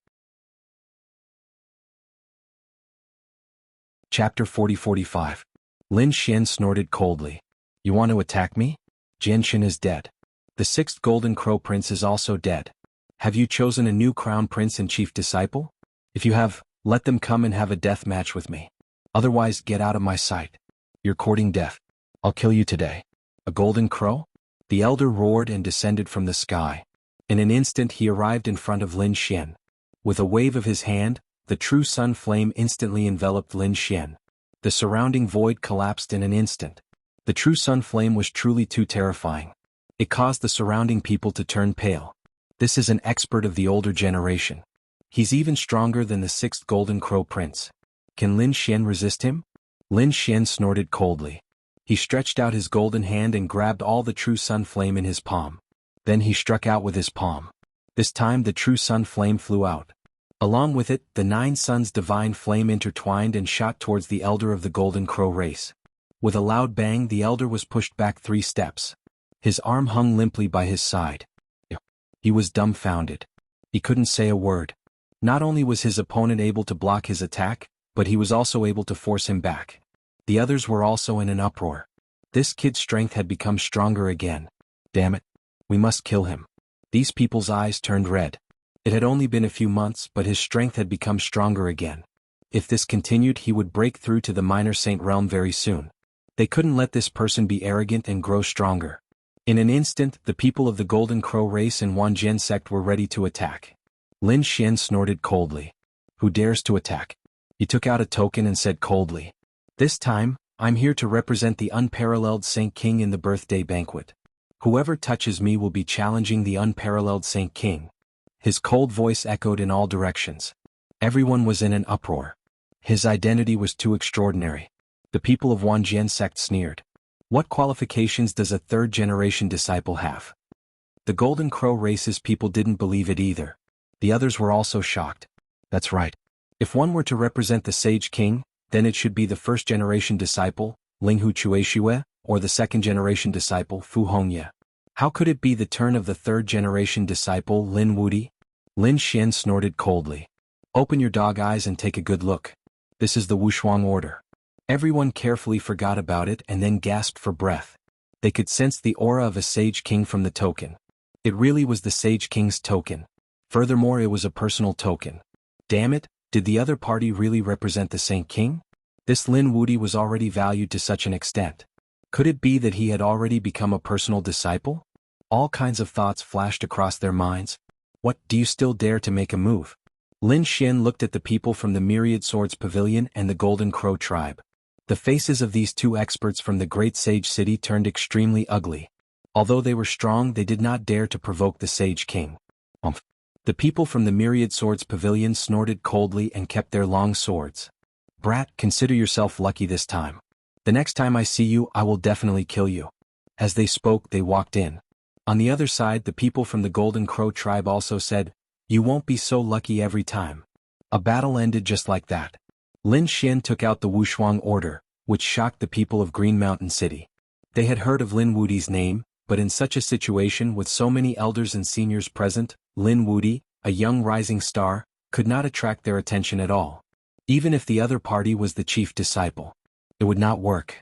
Chapter 40-45. Lin Xian snorted coldly. You want to attack me? Jianshin is dead. The sixth Golden Crow Prince is also dead. Have you chosen a new Crown Prince and Chief Disciple? If you have, let them come and have a death match with me. Otherwise, get out of my sight. You're courting death. I'll kill you today. A Golden Crow? The elder roared and descended from the sky. In an instant he arrived in front of Lin Xian. With a wave of his hand, the true sun flame instantly enveloped Lin Xian. The surrounding void collapsed in an instant. The true sun flame was truly too terrifying. It caused the surrounding people to turn pale. This is an expert of the older generation. He's even stronger than the sixth Golden Crow Prince. Can Lin Xian resist him? Lin Xian snorted coldly. He stretched out his golden hand and grabbed all the true sun flame in his palm. Then he struck out with his palm. This time the true sun flame flew out. Along with it, the 9 suns divine flame intertwined and shot towards the elder of the Golden Crow race. With a loud bang, the elder was pushed back 3 steps. His arm hung limply by his side. He was dumbfounded. He couldn't say a word. Not only was his opponent able to block his attack, but he was also able to force him back. The others were also in an uproar. This kid's strength had become stronger again. Damn it. We must kill him. These people's eyes turned red. It had only been a few months, but his strength had become stronger again. If this continued, he would break through to the minor saint realm very soon. They couldn't let this person be arrogant and grow stronger. In an instant, the people of the Golden Crow race and Wanjian sect were ready to attack. Lin Xian snorted coldly. Who dares to attack? He took out a token and said coldly. This time, I'm here to represent the unparalleled Saint King in the birthday banquet. Whoever touches me will be challenging the unparalleled Saint King. His cold voice echoed in all directions. Everyone was in an uproar. His identity was too extraordinary. The people of Wanjian sect sneered. What qualifications does a third-generation disciple have? The Golden Crow race's people didn't believe it either. The others were also shocked. That's right. If one were to represent the Sage King, then it should be the first-generation disciple, Linghu Chuexiue, or the second-generation disciple, Fu Hongye. How could it be the turn of the third-generation disciple, Lin Wudi? Lin Xian snorted coldly. Open your dog eyes and take a good look. This is the Wushuang order. Everyone carefully forgot about it and then gasped for breath. They could sense the aura of a Sage King from the token. It really was the Sage King's token. Furthermore, it was a personal token. Damn it, did the other party really represent the Saint King? This Lin Wudi was already valued to such an extent. Could it be that he had already become a personal disciple? All kinds of thoughts flashed across their minds. What, do you still dare to make a move? Lin Xian looked at the people from the Myriad Swords Pavilion and the Golden Crow tribe. The faces of these two experts from the Great Sage City turned extremely ugly. Although they were strong, they did not dare to provoke the Sage King. The people from the Myriad Swords Pavilion snorted coldly and kept their long swords. Brat, consider yourself lucky this time. The next time I see you, I will definitely kill you. As they spoke, they walked in. On the other side, the people from the Golden Crow tribe also said, You won't be so lucky every time. A battle ended just like that. Lin Xian took out the Wushuang order, which shocked the people of Green Mountain City. They had heard of Lin Wudi's name, But in such a situation with so many elders and seniors present, Lin Wudi, a young rising star, could not attract their attention at all. Even if the other party was the chief disciple, it would not work.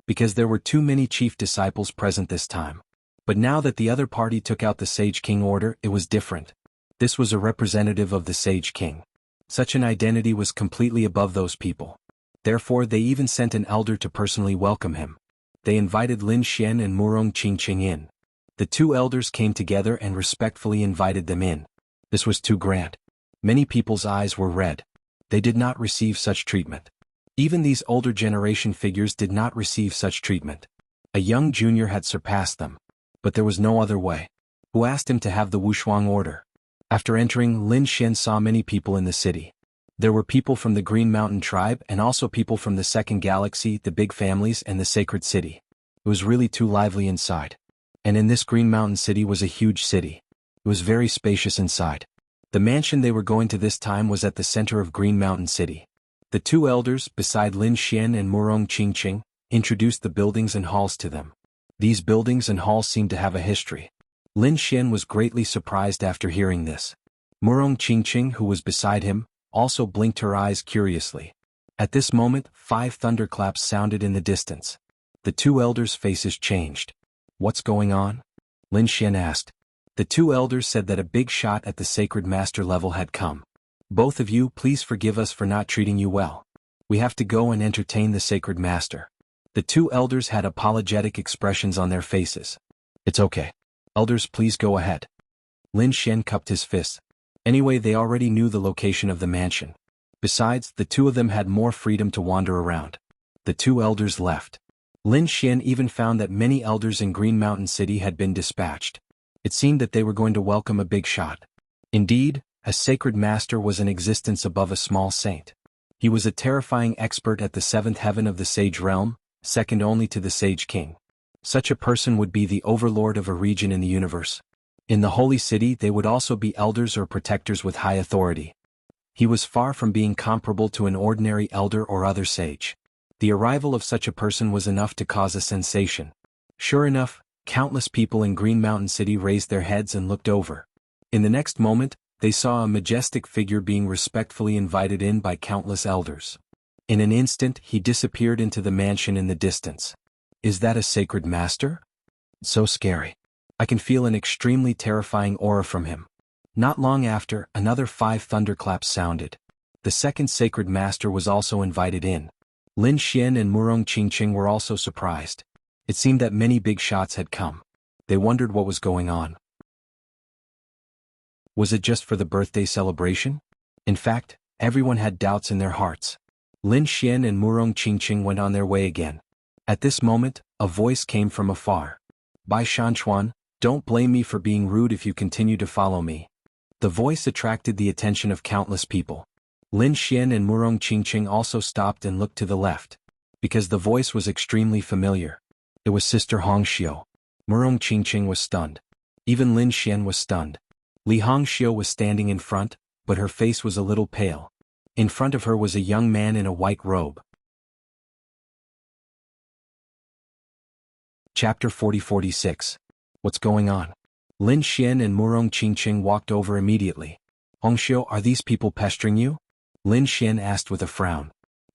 Because there were too many chief disciples present this time. But now that the other party took out the Sage King order, it was different. This was a representative of the Sage King. Such an identity was completely above those people. Therefore they even sent an elder to personally welcome him. They invited Lin Xian and Murong Qingqing in. The two elders came together and respectfully invited them in. This was too grand. Many people's eyes were red. They did not receive such treatment. Even these older generation figures did not receive such treatment. A young junior had surpassed them. But there was no other way. Who asked him to have the Wushuang order? After entering, Lin Xian saw many people in the city. There were people from the Green Mountain tribe and also people from the Second Galaxy, the big families and the Sacred City. It was really too lively inside. And in this Green Mountain city was a huge city. It was very spacious inside. The mansion they were going to this time was at the center of Green Mountain City. The two elders, beside Lin Xian and Murong Qingqing, introduced the buildings and halls to them. These buildings and halls seemed to have a history. Lin Xian was greatly surprised after hearing this. Murong Qingqing, who was beside him, also blinked her eyes curiously. At this moment, 5 thunderclaps sounded in the distance. The two elders' faces changed. What's going on? Lin Xian asked. The two elders said that a big shot at the Sacred Master level had come. Both of you, please forgive us for not treating you well. We have to go and entertain the Sacred Master. The two elders had apologetic expressions on their faces. It's okay. Elders, please go ahead. Lin Xian cupped his fists. Anyway, they already knew the location of the mansion. Besides, the two of them had more freedom to wander around. The two elders left. Lin Xian even found that many elders in Green Mountain City had been dispatched. It seemed that they were going to welcome a big shot. Indeed, a sacred master was in existence above a small saint. He was a terrifying expert at the 7th heaven of the Sage Realm, second only to the Sage King. Such a person would be the overlord of a region in the universe. In the Holy City they would also be elders or protectors with high authority. He was far from being comparable to an ordinary elder or other sage. The arrival of such a person was enough to cause a sensation. Sure enough, countless people in Green Mountain City raised their heads and looked over. In the next moment, they saw a majestic figure being respectfully invited in by countless elders. In an instant he disappeared into the mansion in the distance. Is that a sacred master? So scary. I can feel an extremely terrifying aura from him. Not long after, another 5 thunderclaps sounded. The second sacred master was also invited in. Lin Xian and Murong Qingqing were also surprised. It seemed that many big shots had come. They wondered what was going on. Was it just for the birthday celebration? In fact, everyone had doubts in their hearts. Lin Xian and Murong Qingqing went on their way again. At this moment, a voice came from afar. Bai Shanchuan, don't blame me for being rude if you continue to follow me. The voice attracted the attention of countless people. Lin Xian and Murong Qingqing also stopped and looked to the left. Because the voice was extremely familiar. It was Sister Hongxiu. Murong Qingqing was stunned. Even Lin Xian was stunned. Li Hongxiu was standing in front, but her face was a little pale. In front of her was a young man in a white robe. Chapter 40-46. What's going on? Lin Xian and Murong Qingqing walked over immediately. Hongxiu, are these people pestering you? Lin Xian asked with a frown.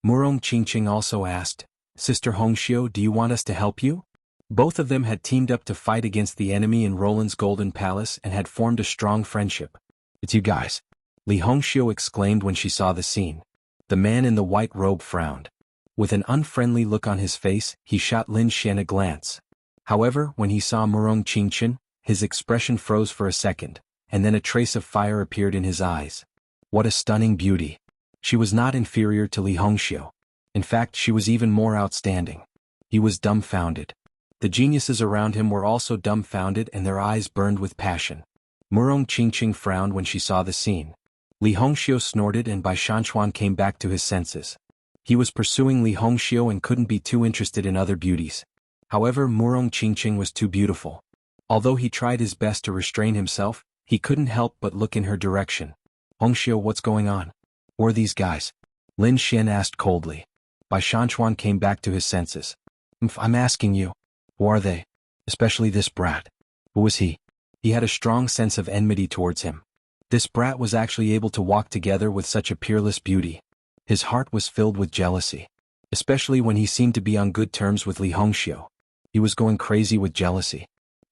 Murong Qingqing also asked, Sister Hongxiu, do you want us to help you? Both of them had teamed up to fight against the enemy in Roland's Golden Palace and had formed a strong friendship. It's you guys. Li Hongxiu exclaimed when she saw the scene. The man in the white robe frowned. With an unfriendly look on his face, he shot Lin Xian a glance. However, when he saw Murong Qingqing, his expression froze for a second, and then a trace of fire appeared in his eyes. What a stunning beauty. She was not inferior to Li Hongxiu. In fact, she was even more outstanding. He was dumbfounded. The geniuses around him were also dumbfounded and their eyes burned with passion. Murong Qingqing frowned when she saw the scene. Li Hongxiu snorted and Bai Shanchuan came back to his senses. He was pursuing Li Hongxiu and couldn't be too interested in other beauties. However, Murong Qingqing was too beautiful. Although he tried his best to restrain himself, he couldn't help but look in her direction. Hongxiu, what's going on? Who are these guys? Lin Xian asked coldly. Bai Shanchuan came back to his senses. I'm asking you. Who are they? Especially this brat. Who was he? He had a strong sense of enmity towards him. This brat was actually able to walk together with such a peerless beauty. His heart was filled with jealousy. Especially when he seemed to be on good terms with Li Hongxiu. He was going crazy with jealousy.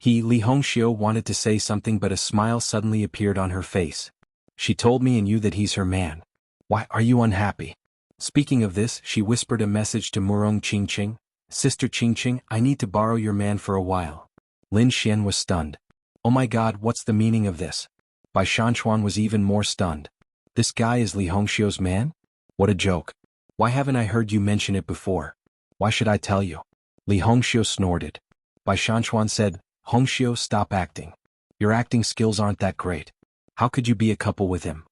Li Hongxiu wanted to say something, but a smile suddenly appeared on her face. She told me and you that he's her man. Why are you unhappy? Speaking of this, she whispered a message to Murong Qingqing. Sister Qingqing, I need to borrow your man for a while. Lin Xian was stunned. Oh my god, what's the meaning of this? Bai Shanchuan was even more stunned. This guy is Li Hongxiu's man? What a joke. Why haven't I heard you mention it before? Why should I tell you? Li Hongxiu snorted. Bai Shanchuan said, Hongxiu, stop acting. Your acting skills aren't that great. How could you be a couple with him?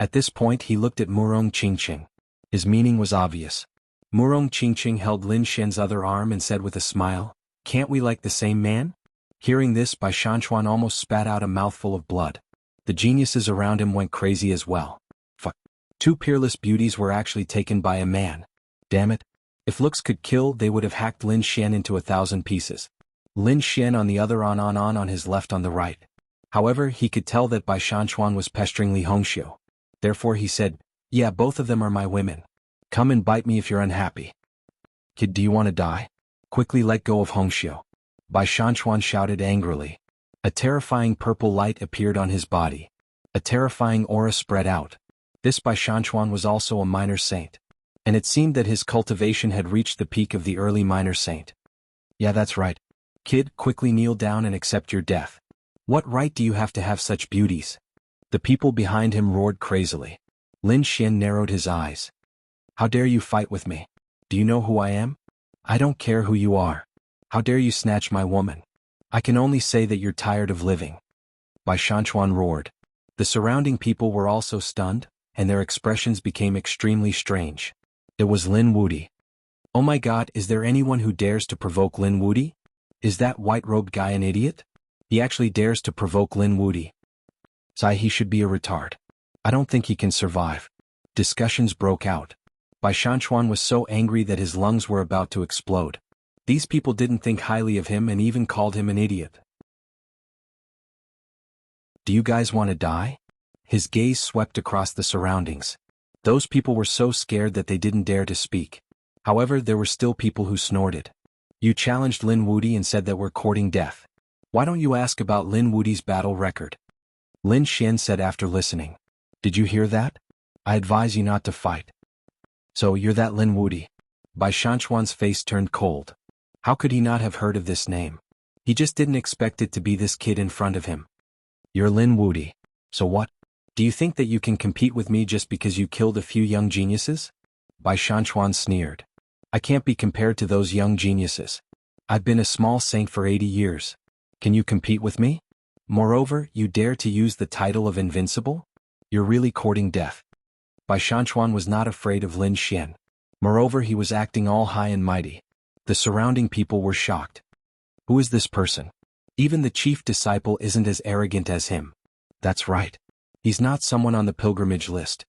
At this point he looked at Murong Qingqing. His meaning was obvious. Murong Qingqing held Lin Xian's other arm and said with a smile, can't we like the same man? Hearing this, Bai Shanchuan almost spat out a mouthful of blood. The geniuses around him went crazy as well. Fuck. Two peerless beauties were actually taken by a man. Damn it. If looks could kill, they would have hacked Lin Xian into 1,000 pieces. Lin Xian on the other on his left on the right. However, he could tell that Bai Shanchuan was pestering Li Hongxiu. Therefore he said, yeah, both of them are my women. Come and bite me if you're unhappy. Kid, do you want to die? Quickly let go of Hongxiu. Bai Shanchuan shouted angrily. A terrifying purple light appeared on his body. A terrifying aura spread out. This Bai Shanchuan was also a minor saint. And it seemed that his cultivation had reached the peak of the early minor saint. Yeah, that's right. Kid, quickly kneel down and accept your death. What right do you have to have such beauties? The people behind him roared crazily. Lin Xian narrowed his eyes. How dare you fight with me? Do you know who I am? I don't care who you are. How dare you snatch my woman? I can only say that you're tired of living. Bai Shanchuan roared. The surrounding people were also stunned, and their expressions became extremely strange. It was Lin Wudi. Oh my god, is there anyone who dares to provoke Lin Wudi? Is that white-robed guy an idiot? He actually dares to provoke Lin Wudi. Sai, he should be a retard. I don't think he can survive. Discussions broke out. Bai Shanchuan was so angry that his lungs were about to explode. These people didn't think highly of him and even called him an idiot. Do you guys want to die? His gaze swept across the surroundings. Those people were so scared that they didn't dare to speak. However, there were still people who snorted. You challenged Lin Wudi and said that we're courting death. Why don't you ask about Lin Wudi's battle record? Lin Xian said after listening. Did you hear that? I advise you not to fight. So you're that Lin Wudi? Bai Shanchuan's face turned cold. How could he not have heard of this name? He just didn't expect it to be this kid in front of him. You're Lin Wudi. So what? Do you think that you can compete with me just because you killed a few young geniuses? Bai Shanchuan sneered. I can't be compared to those young geniuses. I've been a small saint for 80 years. Can you compete with me? Moreover, you dare to use the title of invincible? You're really courting death. Bai Shanchuan was not afraid of Lin Xian. Moreover, he was acting all high and mighty. The surrounding people were shocked. Who is this person? Even the chief disciple isn't as arrogant as him. That's right. He's not someone on the pilgrimage list.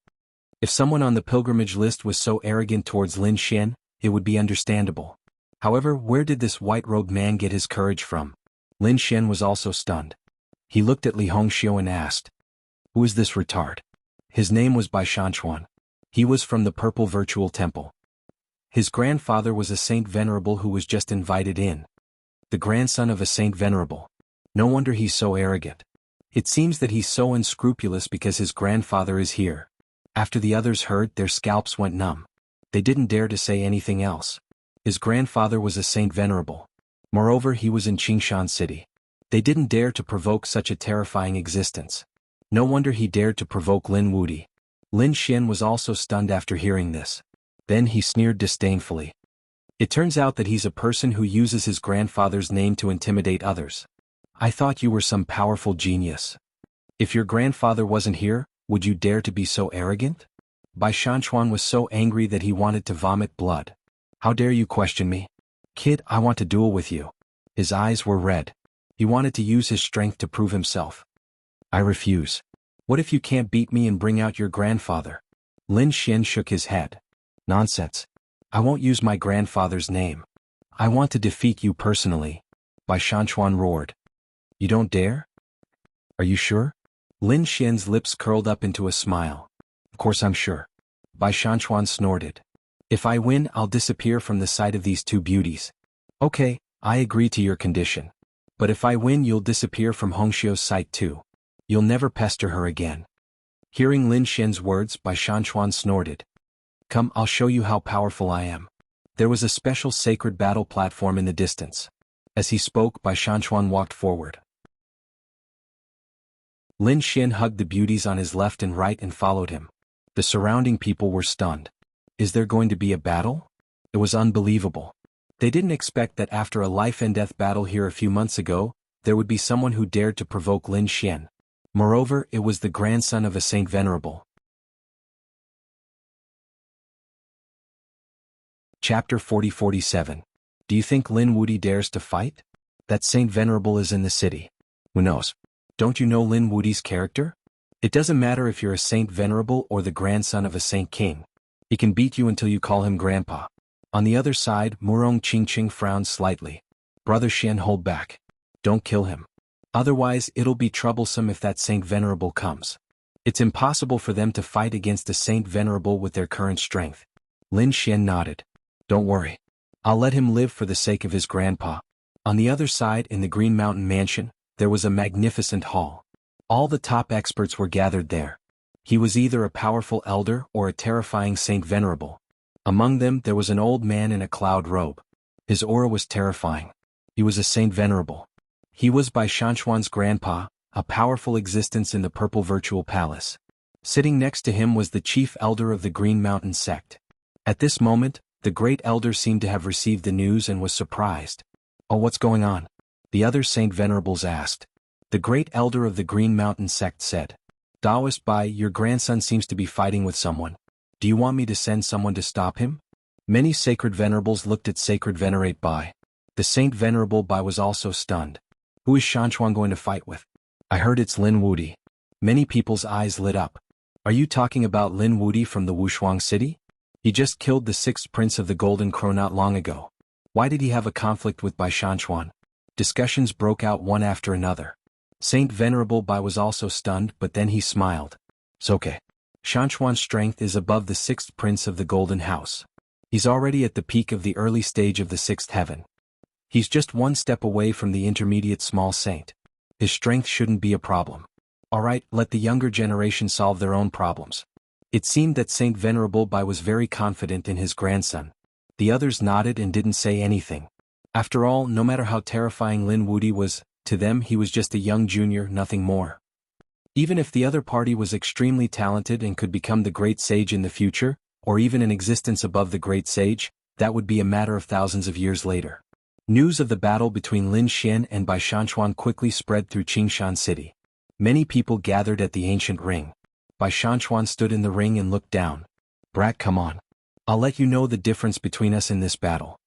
If someone on the pilgrimage list was so arrogant towards Lin Xian, it would be understandable. However, where did this white-robed man get his courage from? Lin Xian was also stunned. He looked at Li Hongxiu and asked, who is this retard? His name was Bai Shanchuan. He was from the Purple Virtual Temple. His grandfather was a Saint Venerable who was just invited in. The grandson of a Saint Venerable. No wonder he's so arrogant. It seems that he's so unscrupulous because his grandfather is here. After the others heard, their scalps went numb. They didn't dare to say anything else. His grandfather was a Saint Venerable. Moreover, he was in Qingshan City. They didn't dare to provoke such a terrifying existence. No wonder he dared to provoke Lin Wudi. Lin Xian was also stunned after hearing this. Then he sneered disdainfully. It turns out that he's a person who uses his grandfather's name to intimidate others. I thought you were some powerful genius. If your grandfather wasn't here, would you dare to be so arrogant? Bai Shanchuan was so angry that he wanted to vomit blood. How dare you question me? Kid, I want to duel with you. His eyes were red. He wanted to use his strength to prove himself. I refuse. What if you can't beat me and bring out your grandfather? Lin Xian shook his head. Nonsense. I won't use my grandfather's name. I want to defeat you personally. Bai Shanchuan roared. You don't dare? Are you sure? Lin Xian's lips curled up into a smile. Of course I'm sure. Bai Shanchuan snorted. If I win, I'll disappear from the sight of these two beauties. Okay, I agree to your condition. But if I win, you'll disappear from Hongxiu's sight too. You'll never pester her again. Hearing Lin Xian's words, Bai Shanchuan snorted. Come, I'll show you how powerful I am. There was a special sacred battle platform in the distance. As he spoke, Bai Shanchuan walked forward. Lin Xian hugged the beauties on his left and right and followed him. The surrounding people were stunned. Is there going to be a battle? It was unbelievable. They didn't expect that after a life-and-death battle here a few months ago, there would be someone who dared to provoke Lin Xian. Moreover, it was the grandson of a Saint Venerable. Chapter 40-47. Do you think Lin Wuti dares to fight? That Saint Venerable is in the city. Who knows? Don't you know Lin Wuti's character? It doesn't matter if you're a Saint Venerable or the grandson of a Saint King. He can beat you until you call him Grandpa. On the other side, Murong Qingqing frowned slightly. Brother Xian, hold back. Don't kill him. Otherwise, it'll be troublesome if that Saint Venerable comes. It's impossible for them to fight against a Saint Venerable with their current strength. Lin Xian nodded. Don't worry. I'll let him live for the sake of his grandpa. On the other side, in the Green Mountain Mansion, there was a magnificent hall. All the top experts were gathered there. He was either a powerful elder or a terrifying Saint Venerable. Among them, there was an old man in a cloud robe. His aura was terrifying. He was a Saint Venerable. He was Bai Shanchuan's grandpa, a powerful existence in the Purple Virtual Palace. Sitting next to him was the chief elder of the Green Mountain sect. At this moment, the great elder seemed to have received the news and was surprised. Oh, what's going on? The other Saint Venerables asked. The great elder of the Green Mountain sect said. Taoist Bai, your grandson seems to be fighting with someone. Do you want me to send someone to stop him? Many sacred venerables looked at sacred venerate Bai. The Saint Venerable Bai was also stunned. Who is Shanchuan going to fight with? I heard it's Lin Wuti. Many people's eyes lit up. Are you talking about Lin Wuti from the Wushuang city? He just killed the sixth prince of the Golden Crow not long ago. Why did he have a conflict with Bai Shanchuan? Discussions broke out one after another. Saint Venerable Bai was also stunned, but then he smiled. It's okay. Shanchuan's strength is above the sixth prince of the Golden House. He's already at the peak of the early stage of the sixth heaven. He's just one step away from the intermediate small saint. His strength shouldn't be a problem. Alright, let the younger generation solve their own problems. It seemed that Saint Venerable Bai was very confident in his grandson. The others nodded and didn't say anything. After all, no matter how terrifying Lin Wuti was, to them he was just a young junior, nothing more. Even if the other party was extremely talented and could become the great sage in the future, or even an existence above the great sage, that would be a matter of thousands of years later. News of the battle between Lin Xian and Bai Shanchuan quickly spread through Qingshan City. Many people gathered at the ancient ring. Bai Shanchuan stood in the ring and looked down. Brat, come on. I'll let you know the difference between us in this battle.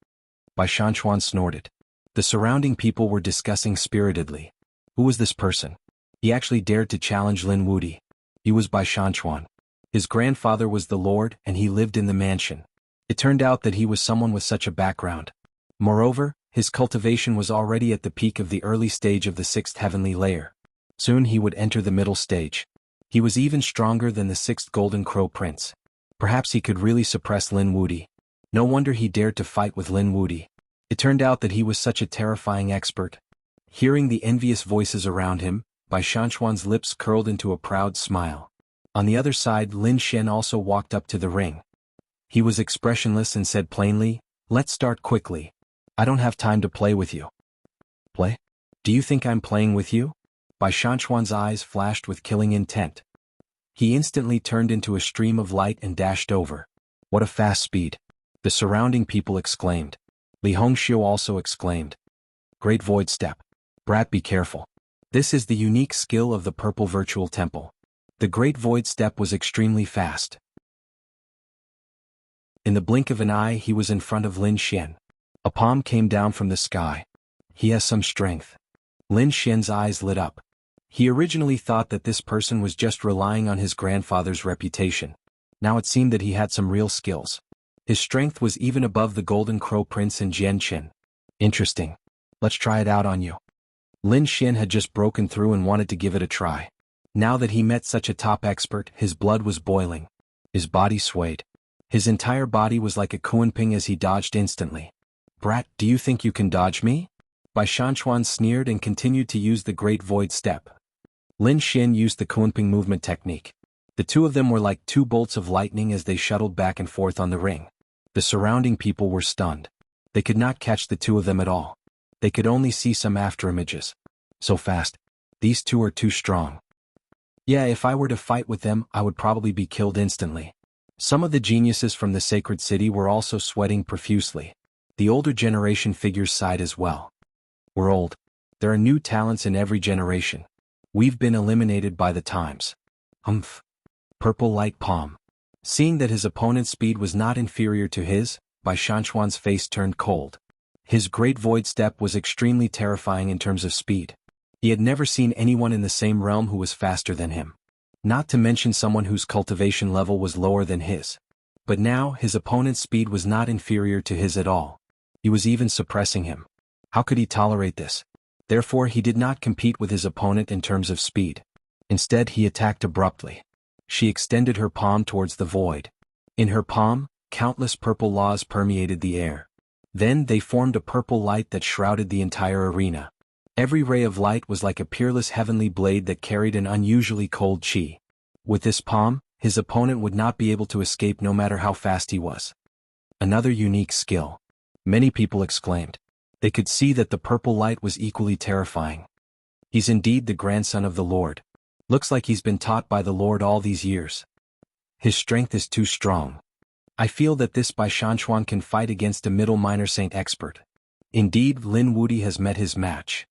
Bai Shanchuan snorted. The surrounding people were discussing spiritedly. Who was this person? He actually dared to challenge Lin Wuti. He was Bai Shanchuan. His grandfather was the lord and he lived in the mansion. It turned out that he was someone with such a background. Moreover, his cultivation was already at the peak of the early stage of the sixth heavenly layer. Soon he would enter the middle stage. He was even stronger than the sixth Golden Crow Prince. Perhaps he could really suppress Lin Wuti. No wonder he dared to fight with Lin Wuti. It turned out that he was such a terrifying expert. Hearing the envious voices around him, Bai Shanchuan's lips curled into a proud smile. On the other side, Lin Xian also walked up to the ring. He was expressionless and said plainly, "Let's start quickly. I don't have time to play with you." Play? Do you think I'm playing with you? Bai Shanchuan's eyes flashed with killing intent. He instantly turned into a stream of light and dashed over. What a fast speed. The surrounding people exclaimed. Li Hongxiu also exclaimed. Great void step. Brat, be careful. This is the unique skill of the Purple Virtual Temple. The Great Void Step was extremely fast. In the blink of an eye he was in front of Lin Xian. A palm came down from the sky. He has some strength. Lin Xian's eyes lit up. He originally thought that this person was just relying on his grandfather's reputation. Now it seemed that he had some real skills. His strength was even above the Golden Crow Prince and Jianqin. Interesting. Let's try it out on you. Lin Xian had just broken through and wanted to give it a try. Now that he met such a top expert, his blood was boiling. His body swayed. His entire body was like a kunping as he dodged instantly. Brat, do you think you can dodge me? Bai Shanchuan sneered and continued to use the Great Void Step. Lin Xian used the kunping movement technique. The two of them were like two bolts of lightning as they shuttled back and forth on the ring. The surrounding people were stunned. They could not catch the two of them at all. They could only see some afterimages. So fast. These two are too strong. Yeah, if I were to fight with them, I would probably be killed instantly. Some of the geniuses from the sacred city were also sweating profusely. The older generation figures sighed as well. We're old. There are new talents in every generation. We've been eliminated by the times. Humph. Purple Light Palm. Seeing that his opponent's speed was not inferior to his, Bai Shanchuan's face turned cold. His Great Void Step was extremely terrifying in terms of speed. He had never seen anyone in the same realm who was faster than him. Not to mention someone whose cultivation level was lower than his. But now, his opponent's speed was not inferior to his at all. He was even suppressing him. How could he tolerate this? Therefore, he did not compete with his opponent in terms of speed. Instead, he attacked abruptly. She extended her palm towards the void. In her palm, countless purple laws permeated the air. Then they formed a purple light that shrouded the entire arena. Every ray of light was like a peerless heavenly blade that carried an unusually cold chi. With this palm, his opponent would not be able to escape no matter how fast he was. Another unique skill. Many people exclaimed. They could see that the purple light was equally terrifying. He's indeed the grandson of the Lord. Looks like he's been taught by the Lord all these years. His strength is too strong. I feel that this Bai Shanchuan can fight against a middle minor saint expert. Indeed, Lin Wudi has met his match.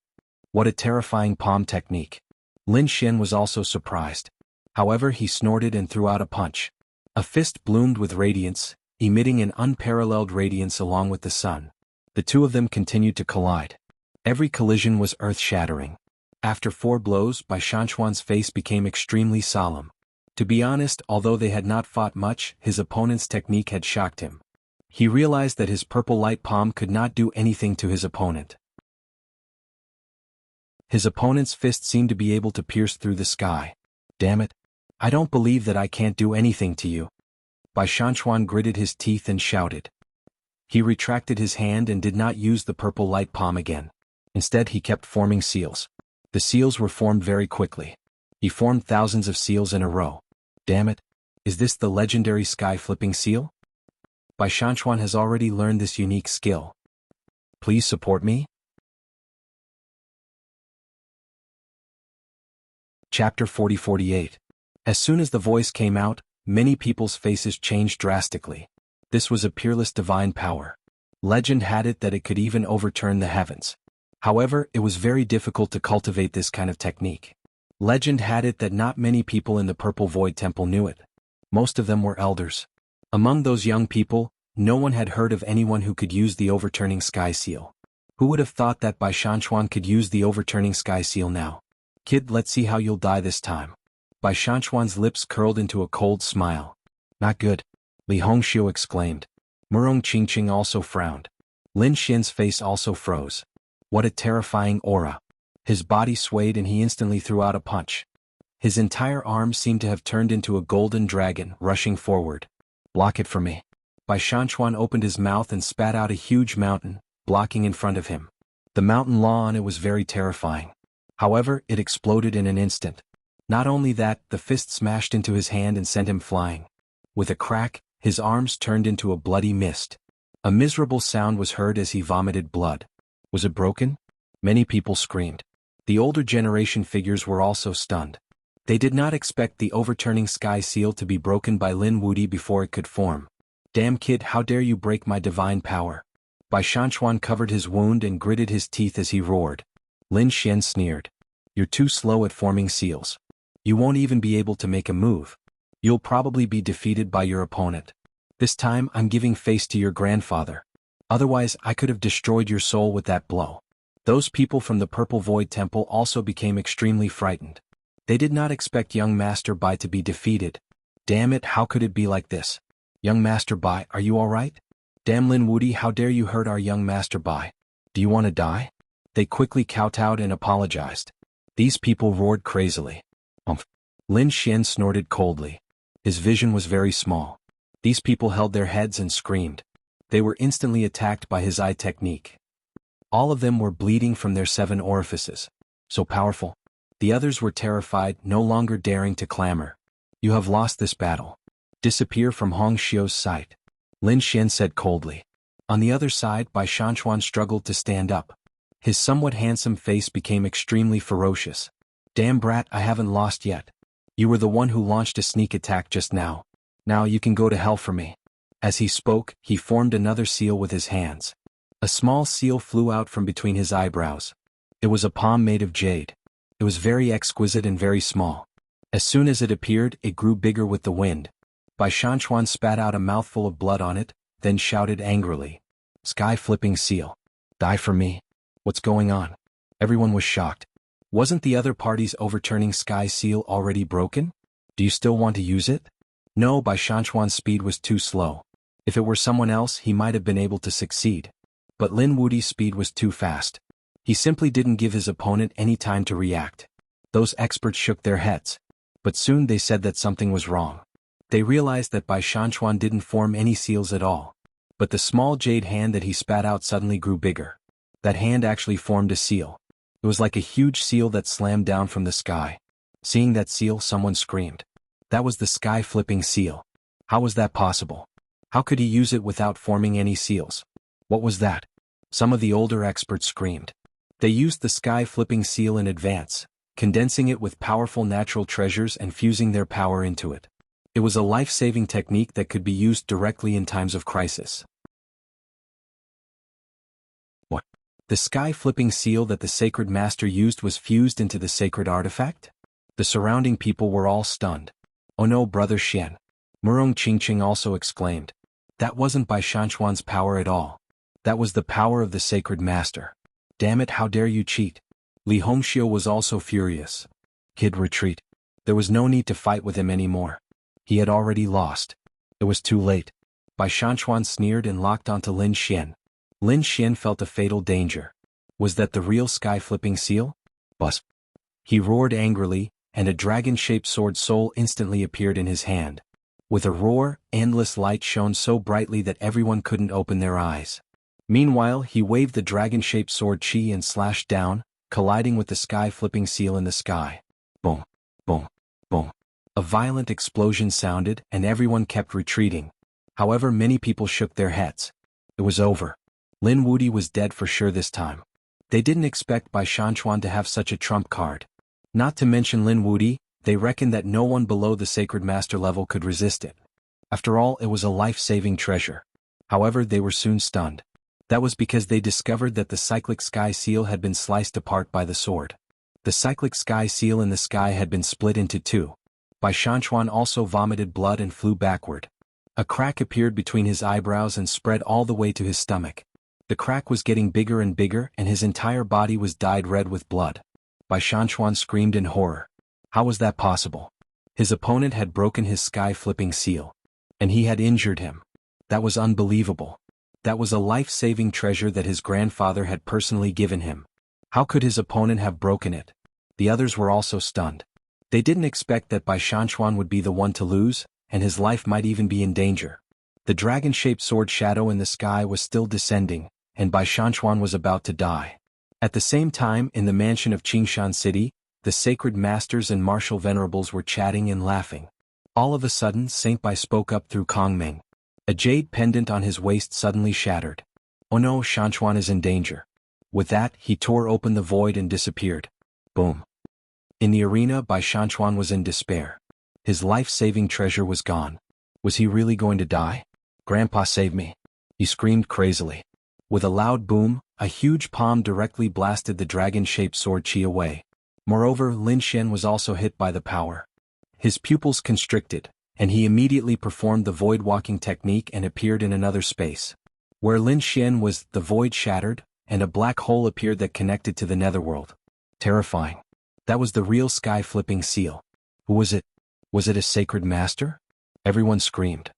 What a terrifying palm technique. Lin Xian was also surprised. However, he snorted and threw out a punch. A fist bloomed with radiance, emitting an unparalleled radiance along with the sun. The two of them continued to collide. Every collision was earth-shattering. After 4 blows, Bai Shanchuan's face became extremely solemn. To be honest, although they had not fought much, his opponent's technique had shocked him. He realized that his purple light palm could not do anything to his opponent. His opponent's fist seemed to be able to pierce through the sky. Damn it. I don't believe that I can't do anything to you. Bai Shanchuan gritted his teeth and shouted. He retracted his hand and did not use the purple light palm again. Instead, he kept forming seals. The seals were formed very quickly. He formed thousands of seals in a row. Damn it. Is this the legendary sky-flipping seal? Bai Shanchuan has already learned this unique skill. Please support me? Chapter 40-48. As soon as the voice came out, many people's faces changed drastically. This was a peerless divine power. Legend had it that it could even overturn the heavens. However, it was very difficult to cultivate this kind of technique. Legend had it that not many people in the Purple Void Temple knew it. Most of them were elders. Among those young people, no one had heard of anyone who could use the overturning sky seal. Who would have thought that Bai Shanchuan could use the overturning sky seal now? Kid, let's see how you'll die this time. Bai Shanchuan's lips curled into a cold smile. Not good. Li Hongxiu exclaimed. Murong Qingqing also frowned. Lin Xian's face also froze. What a terrifying aura. His body swayed and he instantly threw out a punch. His entire arm seemed to have turned into a golden dragon, rushing forward. Block it for me. Bai Shanchuan opened his mouth and spat out a huge mountain, blocking in front of him. The mountain law on it was very terrifying. However, it exploded in an instant. Not only that, the fist smashed into his hand and sent him flying. With a crack, his arms turned into a bloody mist. A miserable sound was heard as he vomited blood. Was it broken? Many people screamed. The older generation figures were also stunned. They did not expect the overturning sky seal to be broken by Lin Wudi before it could form. Damn kid, how dare you break my divine power? Bai Shanchuan covered his wound and gritted his teeth as he roared. Lin Xian sneered. You're too slow at forming seals. You won't even be able to make a move. You'll probably be defeated by your opponent. This time I'm giving face to your grandfather. Otherwise I could have destroyed your soul with that blow. Those people from the Purple Void Temple also became extremely frightened. They did not expect young Master Bai to be defeated. Damn it, how could it be like this? Young Master Bai, are you alright? Damn Lin Wudi, how dare you hurt our young Master Bai? Do you want to die? They quickly kowtowed and apologized. These people roared crazily. Umph. Lin Xian snorted coldly. His vision was very small. These people held their heads and screamed. They were instantly attacked by his eye technique. All of them were bleeding from their 7 orifices. So powerful. The others were terrified, no longer daring to clamor. You have lost this battle. Disappear from Hong Xiu's sight. Lin Xian said coldly. On the other side, Bai Shanchuan struggled to stand up. His somewhat handsome face became extremely ferocious. Damn brat, I haven't lost yet. You were the one who launched a sneak attack just now. Now you can go to hell for me. As he spoke, he formed another seal with his hands. A small seal flew out from between his eyebrows. It was a palm made of jade. It was very exquisite and very small. As soon as it appeared, it grew bigger with the wind. Bai Shanchuan spat out a mouthful of blood on it, then shouted angrily. Sky-flipping seal. Die for me? What's going on? Everyone was shocked. Wasn't the other party's overturning sky seal already broken? Do you still want to use it? No, Bai Shanchuan's speed was too slow. If it were someone else, he might have been able to succeed. But Lin Wudi's speed was too fast. He simply didn't give his opponent any time to react. Those experts shook their heads. But soon they said that something was wrong. They realized that Bai Shanchuan didn't form any seals at all. But the small jade hand that he spat out suddenly grew bigger. That hand actually formed a seal. It was like a huge seal that slammed down from the sky. Seeing that seal, someone screamed. That was the sky-flipping seal. How was that possible? How could he use it without forming any seals? What was that? Some of the older experts screamed. They used the sky-flipping seal in advance, condensing it with powerful natural treasures and fusing their power into it. It was a life-saving technique that could be used directly in times of crisis. What? The sky-flipping seal that the sacred master used was fused into the sacred artifact? The surrounding people were all stunned. Oh no, Brother Xian. Murong Qingqing also exclaimed. That wasn't Bai Shanchuan's power at all. That was the power of the sacred master. Damn it, how dare you cheat? Li Hongxiu was also furious. Kid, retreat. There was no need to fight with him anymore. He had already lost. It was too late. Bai Shanchuan sneered and locked onto Lin Xian. Lin Xian felt a fatal danger. Was that the real sky-flipping seal? Buzz. He roared angrily, and a dragon-shaped sword soul instantly appeared in his hand. With a roar, endless light shone so brightly that everyone couldn't open their eyes. Meanwhile, he waved the dragon-shaped sword chi and slashed down, colliding with the sky-flipping seal in the sky. Boom, boom, boom. A violent explosion sounded, and everyone kept retreating. However, many people shook their heads. It was over. Lin Wudi was dead for sure this time. They didn't expect Bai Shanchuan to have such a trump card. Not to mention Lin Wudi, they reckoned that no one below the sacred master level could resist it. After all, it was a life-saving treasure. However, they were soon stunned. That was because they discovered that the cyclic sky seal had been sliced apart by the sword. The cyclic sky seal in the sky had been split into 2. Bai Shanchuan also vomited blood and flew backward. A crack appeared between his eyebrows and spread all the way to his stomach. The crack was getting bigger and bigger, and his entire body was dyed red with blood. Bai Shanchuan screamed in horror. How was that possible? His opponent had broken his sky-flipping seal. And he had injured him. That was unbelievable. That was a life-saving treasure that his grandfather had personally given him. How could his opponent have broken it? The others were also stunned. They didn't expect that Bai Shanchuan would be the one to lose, and his life might even be in danger. The dragon-shaped sword shadow in the sky was still descending, and Bai Shanchuan was about to die. At the same time, in the mansion of Qingshan City, the sacred masters and martial venerables were chatting and laughing. All of a sudden, Saint Bai spoke up through Kongming. A jade pendant on his waist suddenly shattered. Oh no, Shanchuan is in danger. With that, he tore open the void and disappeared. Boom. In the arena, Bai Shanchuan was in despair. His life-saving treasure was gone. Was he really going to die? Grandpa, save me. He screamed crazily. With a loud boom, a huge palm directly blasted the dragon-shaped sword chi away. Moreover, Lin Xian was also hit by the power. His pupils constricted, and he immediately performed the void-walking technique and appeared in another space. Where Lin Xian was, the void shattered, and a black hole appeared that connected to the netherworld. Terrifying. That was the real sky-flipping seal. Who was it? Was it a sacred master? Everyone screamed.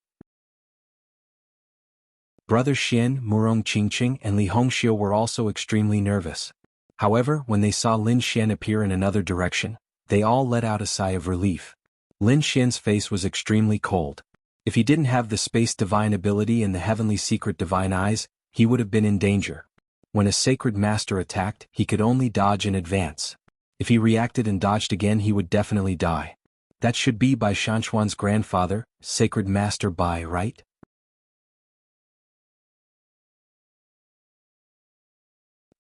Brother Xian, Murong Qingqing, and Li Hongxiu were also extremely nervous. However, when they saw Lin Xian appear in another direction, they all let out a sigh of relief. Lin Xian's face was extremely cold. If he didn't have the space divine ability and the heavenly secret divine eyes, he would have been in danger. When a sacred master attacked, he could only dodge and advance. If he reacted and dodged again, he would definitely die. That should be Bai Shanchuan's grandfather, Sacred Master Bai, right?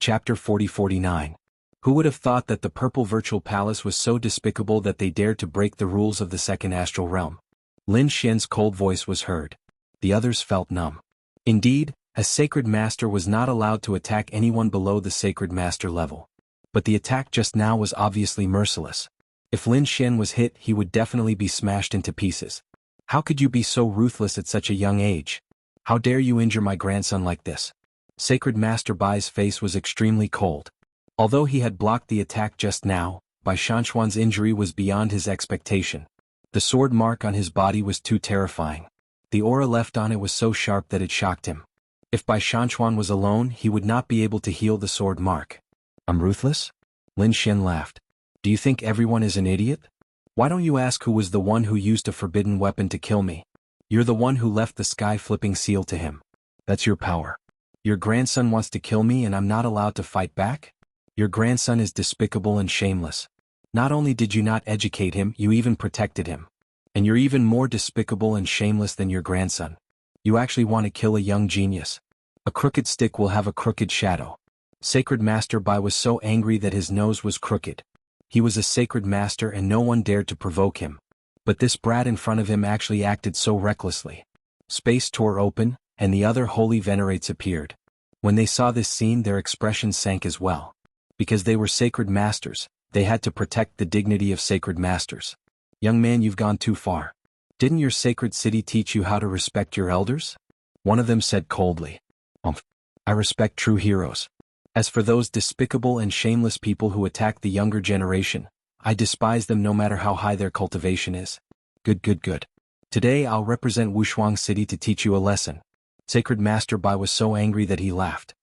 Chapter 40-49. Who would have thought that the Purple Virtual Palace was so despicable that they dared to break the rules of the Second Astral Realm? Lin Xian's cold voice was heard. The others felt numb. Indeed, a Sacred Master was not allowed to attack anyone below the Sacred Master level. But the attack just now was obviously merciless. If Lin Xian was hit, he would definitely be smashed into pieces. How could you be so ruthless at such a young age? How dare you injure my grandson like this? Sacred Master Bai's face was extremely cold. Although he had blocked the attack just now, Bai Shanchuan's injury was beyond his expectation. The sword mark on his body was too terrifying. The aura left on it was so sharp that it shocked him. If Bai Shanchuan was alone, he would not be able to heal the sword mark. I'm ruthless? Lin Xian laughed. Do you think everyone is an idiot? Why don't you ask who was the one who used a forbidden weapon to kill me? You're the one who left the sky-flipping seal to him. That's your power. Your grandson wants to kill me and I'm not allowed to fight back? Your grandson is despicable and shameless. Not only did you not educate him, you even protected him. And you're even more despicable and shameless than your grandson. You actually want to kill a young genius. A crooked stick will have a crooked shadow. Sacred Master Bai was so angry that his nose was crooked. He was a sacred master and no one dared to provoke him. But this brat in front of him actually acted so recklessly. Space tore open, and the other holy venerates appeared. When they saw this scene, their expressions sank as well. Because they were sacred masters, they had to protect the dignity of sacred masters. Young man, you've gone too far. Didn't your sacred city teach you how to respect your elders? One of them said coldly. I respect true heroes. As for those despicable and shameless people who attack the younger generation, I despise them no matter how high their cultivation is. Good. Today I'll represent Wushuang City to teach you a lesson. Sacred Master Bai was so angry that he laughed.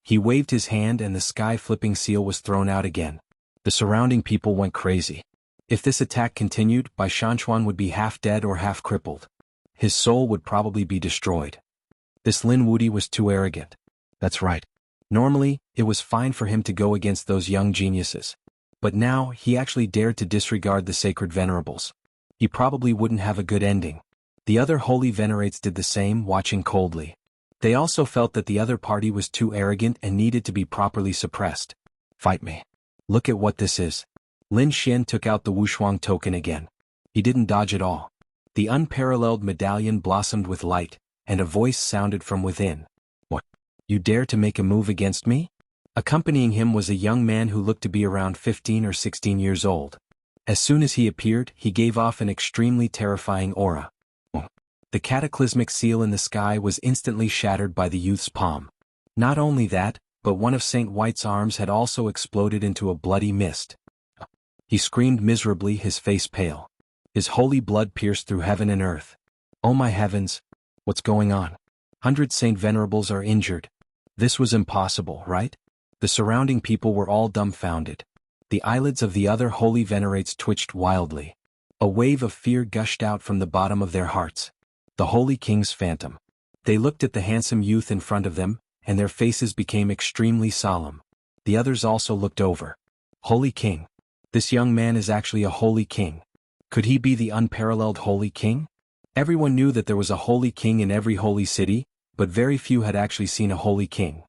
He waved his hand and the sky-flipping seal was thrown out again. The surrounding people went crazy. If this attack continued, Bai Shanchuan would be half dead or half crippled. His soul would probably be destroyed. This Lin Wudi was too arrogant. That's right. Normally, it was fine for him to go against those young geniuses. But now, he actually dared to disregard the sacred venerables. He probably wouldn't have a good ending. The other holy venerates did the same, watching coldly. They also felt that the other party was too arrogant and needed to be properly suppressed. Fight me. Look at what this is. Lin Xian took out the Wushuang token again. He didn't dodge at all. The unparalleled medallion blossomed with light, and a voice sounded from within. What? You dare to make a move against me? Accompanying him was a young man who looked to be around 15 or 16 years old. As soon as he appeared, he gave off an extremely terrifying aura. The cataclysmic seal in the sky was instantly shattered by the youth's palm. Not only that, but one of Saint White's arms had also exploded into a bloody mist. He screamed miserably, his face pale. His holy blood pierced through heaven and earth. Oh my heavens! What's going on? 100 Saint Venerables are injured. This was impossible, right? The surrounding people were all dumbfounded. The eyelids of the other holy venerates twitched wildly. A wave of fear gushed out from the bottom of their hearts. The Holy King's phantom. They looked at the handsome youth in front of them, and their faces became extremely solemn. The others also looked over. Holy King. This young man is actually a Holy King. Could he be the unparalleled Holy King? Everyone knew that there was a Holy King in every holy city, but very few had actually seen a Holy King.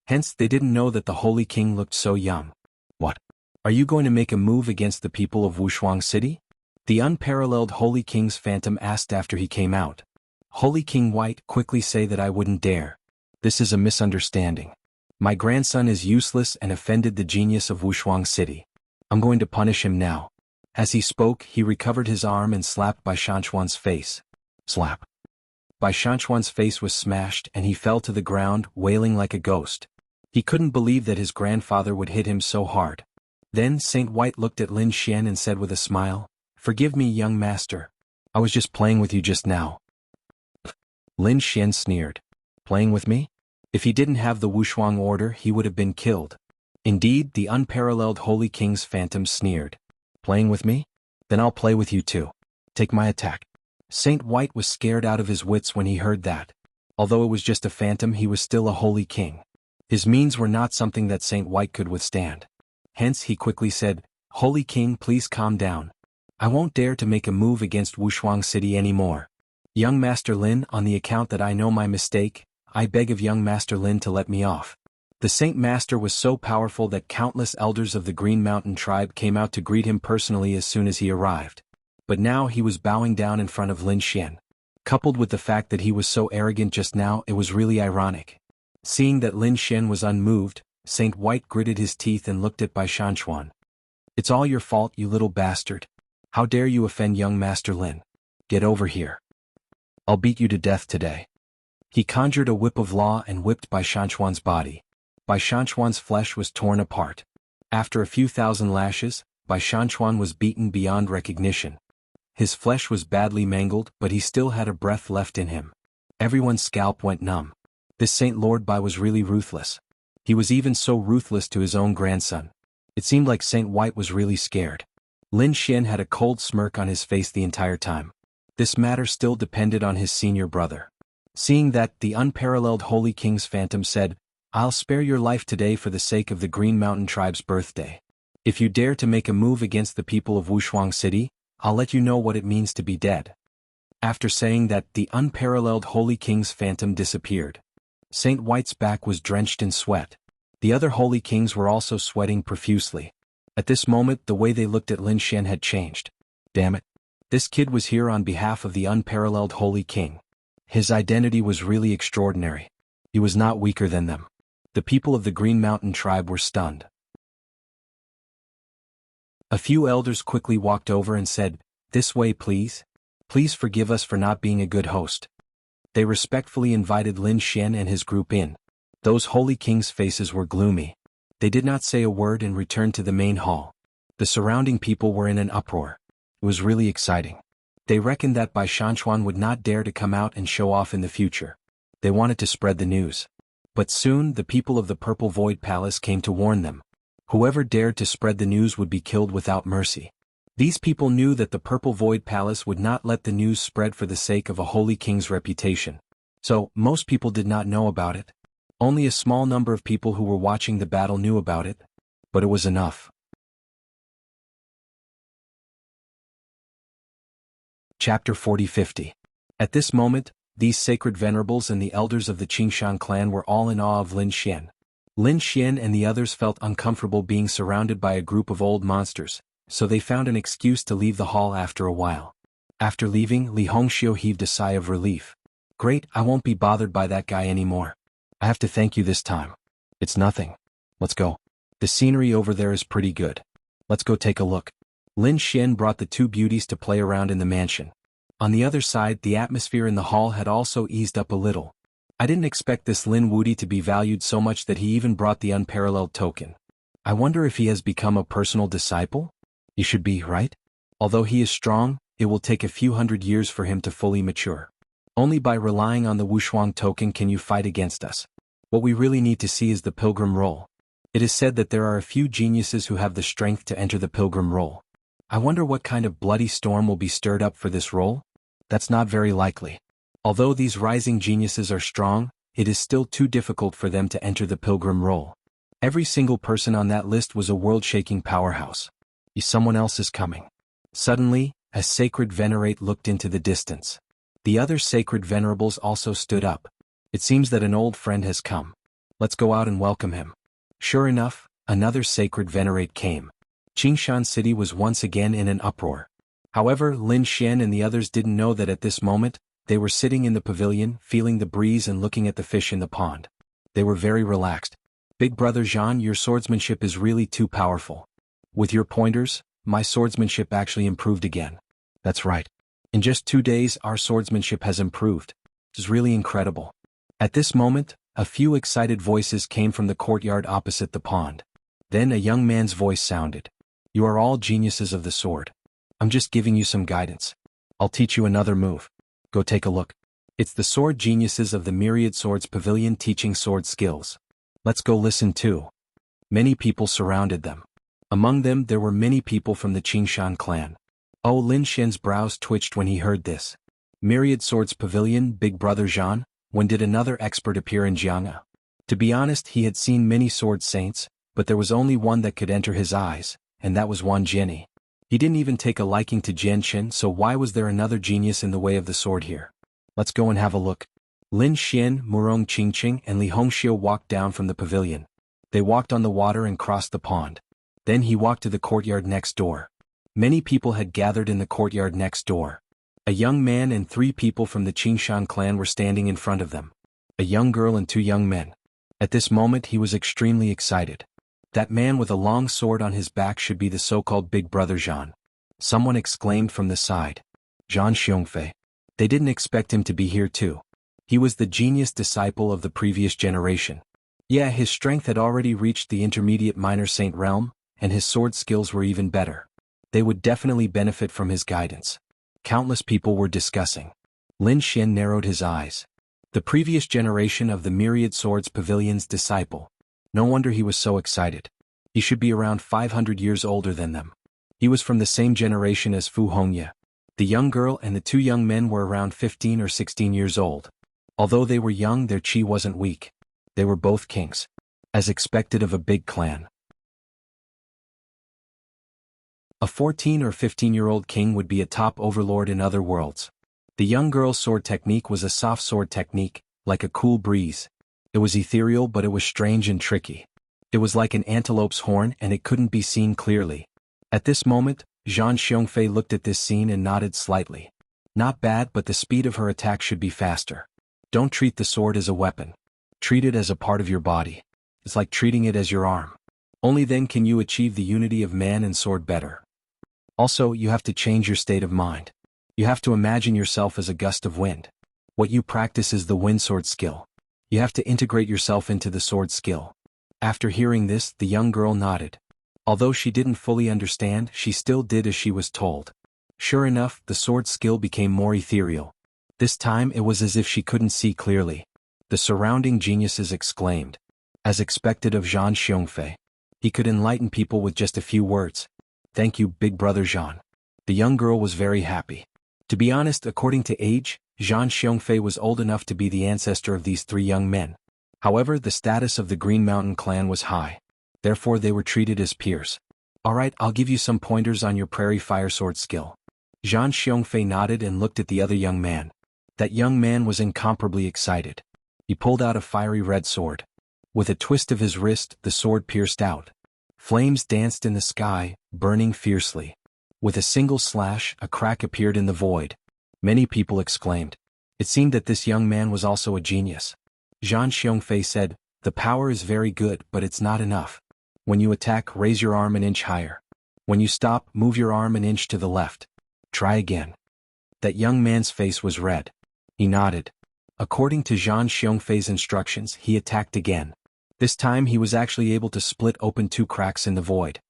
Hence, they didn't know that the Holy King looked so young. What? Are you going to make a move against the people of Wushuang City? The unparalleled Holy King's phantom asked after he came out. Holy King White, quickly say that I wouldn't dare. This is a misunderstanding. My grandson is useless and offended the genius of Wushuang City. I'm going to punish him now. As he spoke, he recovered his arm and slapped Bai Shanchuan's face. Slap. Bai Shanchuan's face was smashed and he fell to the ground, wailing like a ghost. He couldn't believe that his grandfather would hit him so hard. Then Saint White looked at Lin Xian and said with a smile, "Forgive me, young master. I was just playing with you just now." Lin Xian sneered. Playing with me? If he didn't have the Wushuang order, he would have been killed. Indeed, the unparalleled Holy King's phantom sneered. Playing with me? Then I'll play with you too. Take my attack. Saint White was scared out of his wits when he heard that. Although it was just a phantom, he was still a holy king. His means were not something that Saint White could withstand. Hence he quickly said, Holy King, please calm down. I won't dare to make a move against Wushuang City anymore. Young Master Lin, on the account that I know my mistake, I beg of young Master Lin to let me off. The Saint Master was so powerful that countless elders of the Green Mountain tribe came out to greet him personally as soon as he arrived. But now he was bowing down in front of Lin Xian. Coupled with the fact that he was so arrogant just now, it was really ironic. Seeing that Lin Xian was unmoved, Saint White gritted his teeth and looked at Bai Shanchuan. It's all your fault, you little bastard. How dare you offend young Master Lin? Get over here. I'll beat you to death today. He conjured a whip of law and whipped Bai Shanchuan's body. Bai Shanchuan's flesh was torn apart. After a few thousand lashes, Bai Shanchuan was beaten beyond recognition. His flesh was badly mangled, but he still had a breath left in him. Everyone's scalp went numb. This Saint Lord Bai was really ruthless. He was even so ruthless to his own grandson. It seemed like Saint White was really scared. Lin Xian had a cold smirk on his face the entire time. This matter still depended on his senior brother. Seeing that, the unparalleled Holy King's phantom said, I'll spare your life today for the sake of the Green Mountain tribe's birthday. If you dare to make a move against the people of Wushuang City, I'll let you know what it means to be dead. After saying that, the unparalleled Holy King's phantom disappeared. Saint White's back was drenched in sweat. The other Holy Kings were also sweating profusely. At this moment, the way they looked at Lin Xian had changed. Damn it. This kid was here on behalf of the unparalleled Holy King. His identity was really extraordinary. He was not weaker than them. The people of the Green Mountain tribe were stunned. A few elders quickly walked over and said, This way please. Please forgive us for not being a good host. They respectfully invited Lin Xian and his group in. Those Holy Kings' faces were gloomy. They did not say a word and returned to the main hall. The surrounding people were in an uproar. It was really exciting. They reckoned that Bai Shanchuan would not dare to come out and show off in the future. They wanted to spread the news. But soon the people of the Purple Void Palace came to warn them. Whoever dared to spread the news would be killed without mercy. These people knew that the Purple Void Palace would not let the news spread for the sake of a Holy King's reputation. So, most people did not know about it. Only a small number of people who were watching the battle knew about it. But it was enough. Chapter 40-50. At this moment, these sacred venerables and the elders of the Qingshan clan were all in awe of Lin Xian. Lin Xian and the others felt uncomfortable being surrounded by a group of old monsters, so they found an excuse to leave the hall after a while. After leaving, Li Hongxiu heaved a sigh of relief. Great, I won't be bothered by that guy anymore. I have to thank you this time. It's nothing. Let's go. The scenery over there is pretty good. Let's go take a look. Lin Xian brought the two beauties to play around in the mansion. On the other side, the atmosphere in the hall had also eased up a little. I didn't expect this Lin Wudi to be valued so much that he even brought the unparalleled token. I wonder if he has become a personal disciple? He should be, right? Although he is strong, it will take a few hundred years for him to fully mature. Only by relying on the Wushuang token can you fight against us. What we really need to see is the pilgrim role. It is said that there are a few geniuses who have the strength to enter the pilgrim role. I wonder what kind of bloody storm will be stirred up for this role? That's not very likely. Although these rising geniuses are strong, it is still too difficult for them to enter the pilgrim role. Every single person on that list was a world-shaking powerhouse. Someone else is coming. Suddenly, a sacred venerate looked into the distance. The other sacred venerables also stood up. It seems that an old friend has come. Let's go out and welcome him. Sure enough, another sacred venerate came. Qingshan City was once again in an uproar. However, Lin Xian and the others didn't know that at this moment, they were sitting in the pavilion, feeling the breeze and looking at the fish in the pond. They were very relaxed. Big brother Zhan, your swordsmanship is really too powerful. With your pointers, my swordsmanship actually improved again. That's right. In just 2 days, our swordsmanship has improved. It is really incredible. At this moment, a few excited voices came from the courtyard opposite the pond. Then a young man's voice sounded. You are all geniuses of the sword. I'm just giving you some guidance. I'll teach you another move. Go take a look. It's the sword geniuses of the Myriad Swords Pavilion teaching sword skills. Let's go listen too. Many people surrounded them. Among them there were many people from the Qingshan clan. Oh, Lin Xian's brows twitched when he heard this. Myriad Swords Pavilion, Big Brother Zhan, when did another expert appear in Jianghu? To be honest, he had seen many sword saints, but there was only one that could enter his eyes, and that was Wan Jianyi. He didn't even take a liking to Jian Chen, so why was there another genius in the way of the sword here? Let's go and have a look. Lin Xian, Murong Qingqing and Li Hongxiu walked down from the pavilion. They walked on the water and crossed the pond. Then he walked to the courtyard next door. Many people had gathered in the courtyard next door. A young man and 3 people from the Qingshan clan were standing in front of them. A young girl and 2 young men. At this moment he was extremely excited. That man with a long sword on his back should be the so-called Big Brother Zhan. Someone exclaimed from the side. Zhan Xiongfei. They didn't expect him to be here too. He was the genius disciple of the previous generation. Yeah, his strength had already reached the intermediate minor saint realm, and his sword skills were even better. They would definitely benefit from his guidance. Countless people were discussing. Lin Xian narrowed his eyes. The previous generation of the Myriad Swords Pavilion's disciple. No wonder he was so excited. He should be around 500 years older than them. He was from the same generation as Fu Hongye. The young girl and the 2 young men were around 15 or 16 years old. Although they were young, their chi wasn't weak. They were both kings. As expected of a big clan. A 14 or 15-year-old king would be a top overlord in other worlds. The young girl's sword technique was a soft sword technique, like a cool breeze. It was ethereal, but it was strange and tricky. It was like an antelope's horn and it couldn't be seen clearly. At this moment, Zhan Xiongfei looked at this scene and nodded slightly. Not bad, but the speed of her attack should be faster. Don't treat the sword as a weapon. Treat it as a part of your body. It's like treating it as your arm. Only then can you achieve the unity of man and sword better. Also, you have to change your state of mind. You have to imagine yourself as a gust of wind. What you practice is the wind sword skill. You have to integrate yourself into the sword skill. After hearing this, the young girl nodded. Although she didn't fully understand, she still did as she was told. Sure enough, the sword skill became more ethereal. This time it was as if she couldn't see clearly. The surrounding geniuses exclaimed. As expected of Zhan Xiongfei. He could enlighten people with just a few words. Thank you, Big Brother Zhan. The young girl was very happy. To be honest, according to age, Zhan Xiongfei was old enough to be the ancestor of these 3 young men. However, the status of the Green Mountain clan was high. Therefore they were treated as peers. Alright, I'll give you some pointers on your prairie fire sword skill. Zhan Xiongfei nodded and looked at the other young man. That young man was incomparably excited. He pulled out a fiery red sword. With a twist of his wrist, the sword pierced out. Flames danced in the sky, burning fiercely. With a single slash, a crack appeared in the void. Many people exclaimed. It seemed that this young man was also a genius. Zhan Xiongfei said, the power is very good, but it's not enough. When you attack, raise your arm an inch higher. When you stop, move your arm an inch to the left. Try again. That young man's face was red. He nodded. According to Zhan Xiongfei's instructions, he attacked again. This time he was actually able to split open 2 cracks in the void.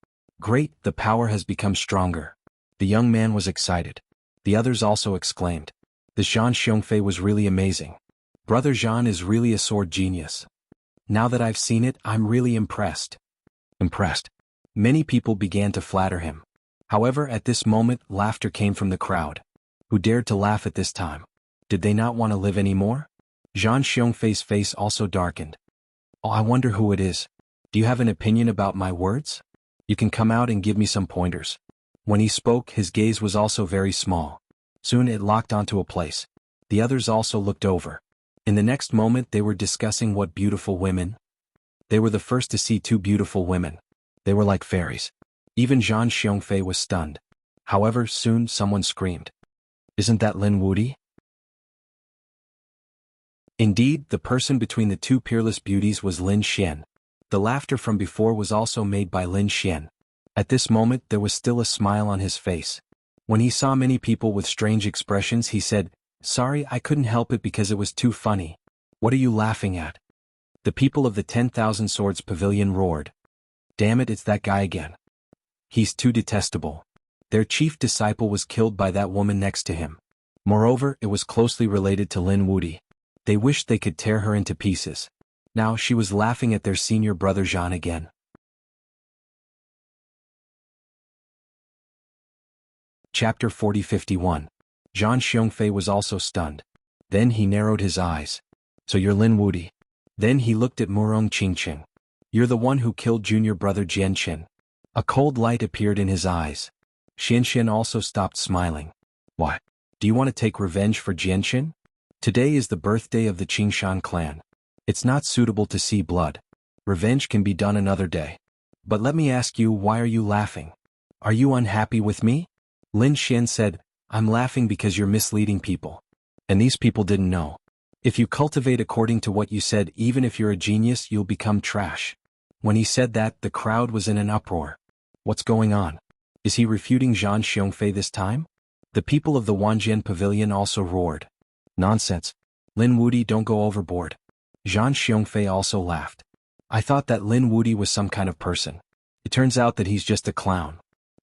Great, the power has become stronger. The young man was excited. The others also exclaimed. This Zhan Xiongfei was really amazing. Brother Zhan is really a sword genius. Now that I've seen it, I'm really impressed. Many people began to flatter him. However, at this moment, laughter came from the crowd. Who dared to laugh at this time? Did they not want to live anymore? Zhan Xiongfei's face also darkened. Oh, I wonder who it is. Do you have an opinion about my words? You can come out and give me some pointers. When he spoke, his gaze was also very small. Soon it locked onto a place. The others also looked over. In the next moment they were discussing what beautiful women. They were the first to see 2 beautiful women. They were like fairies. Even Zhan Xiongfei was stunned. However, soon someone screamed. Isn't that Lin Wudi? Indeed, the person between the 2 peerless beauties was Lin Xian. The laughter from before was also made by Lin Xian. At this moment there was still a smile on his face. When he saw many people with strange expressions, he said, Sorry, I couldn't help it because it was too funny. What are you laughing at? The people of the 10,000 Swords Pavilion roared. Damn it, it's that guy again. He's too detestable. Their chief disciple was killed by that woman next to him. Moreover, it was closely related to Lin Wuti. They wished they could tear her into pieces. Now she was laughing at their senior brother Zhan again. Chapter 40-51. Zhan Xiongfei was also stunned. Then he narrowed his eyes. So you're Lin Wuti. Then he looked at Murong Qingqing. You're the one who killed junior brother Jianqin. A cold light appeared in his eyes. Xianqin also stopped smiling. Why? Do you want to take revenge for Jianqin? Today is the birthday of the Qingshan clan. It's not suitable to see blood. Revenge can be done another day. But let me ask you, why are you laughing? Are you unhappy with me? Lin Xian said, I'm laughing because you're misleading people. And these people didn't know. If you cultivate according to what you said, even if you're a genius, you'll become trash. When he said that, the crowd was in an uproar. What's going on? Is he refuting Zhan Xiongfei this time? The people of the Wanjian pavilion also roared. Nonsense. Lin Wuti, don't go overboard. Zhan Xiongfei also laughed. I thought that Lin Wuti was some kind of person. It turns out that he's just a clown.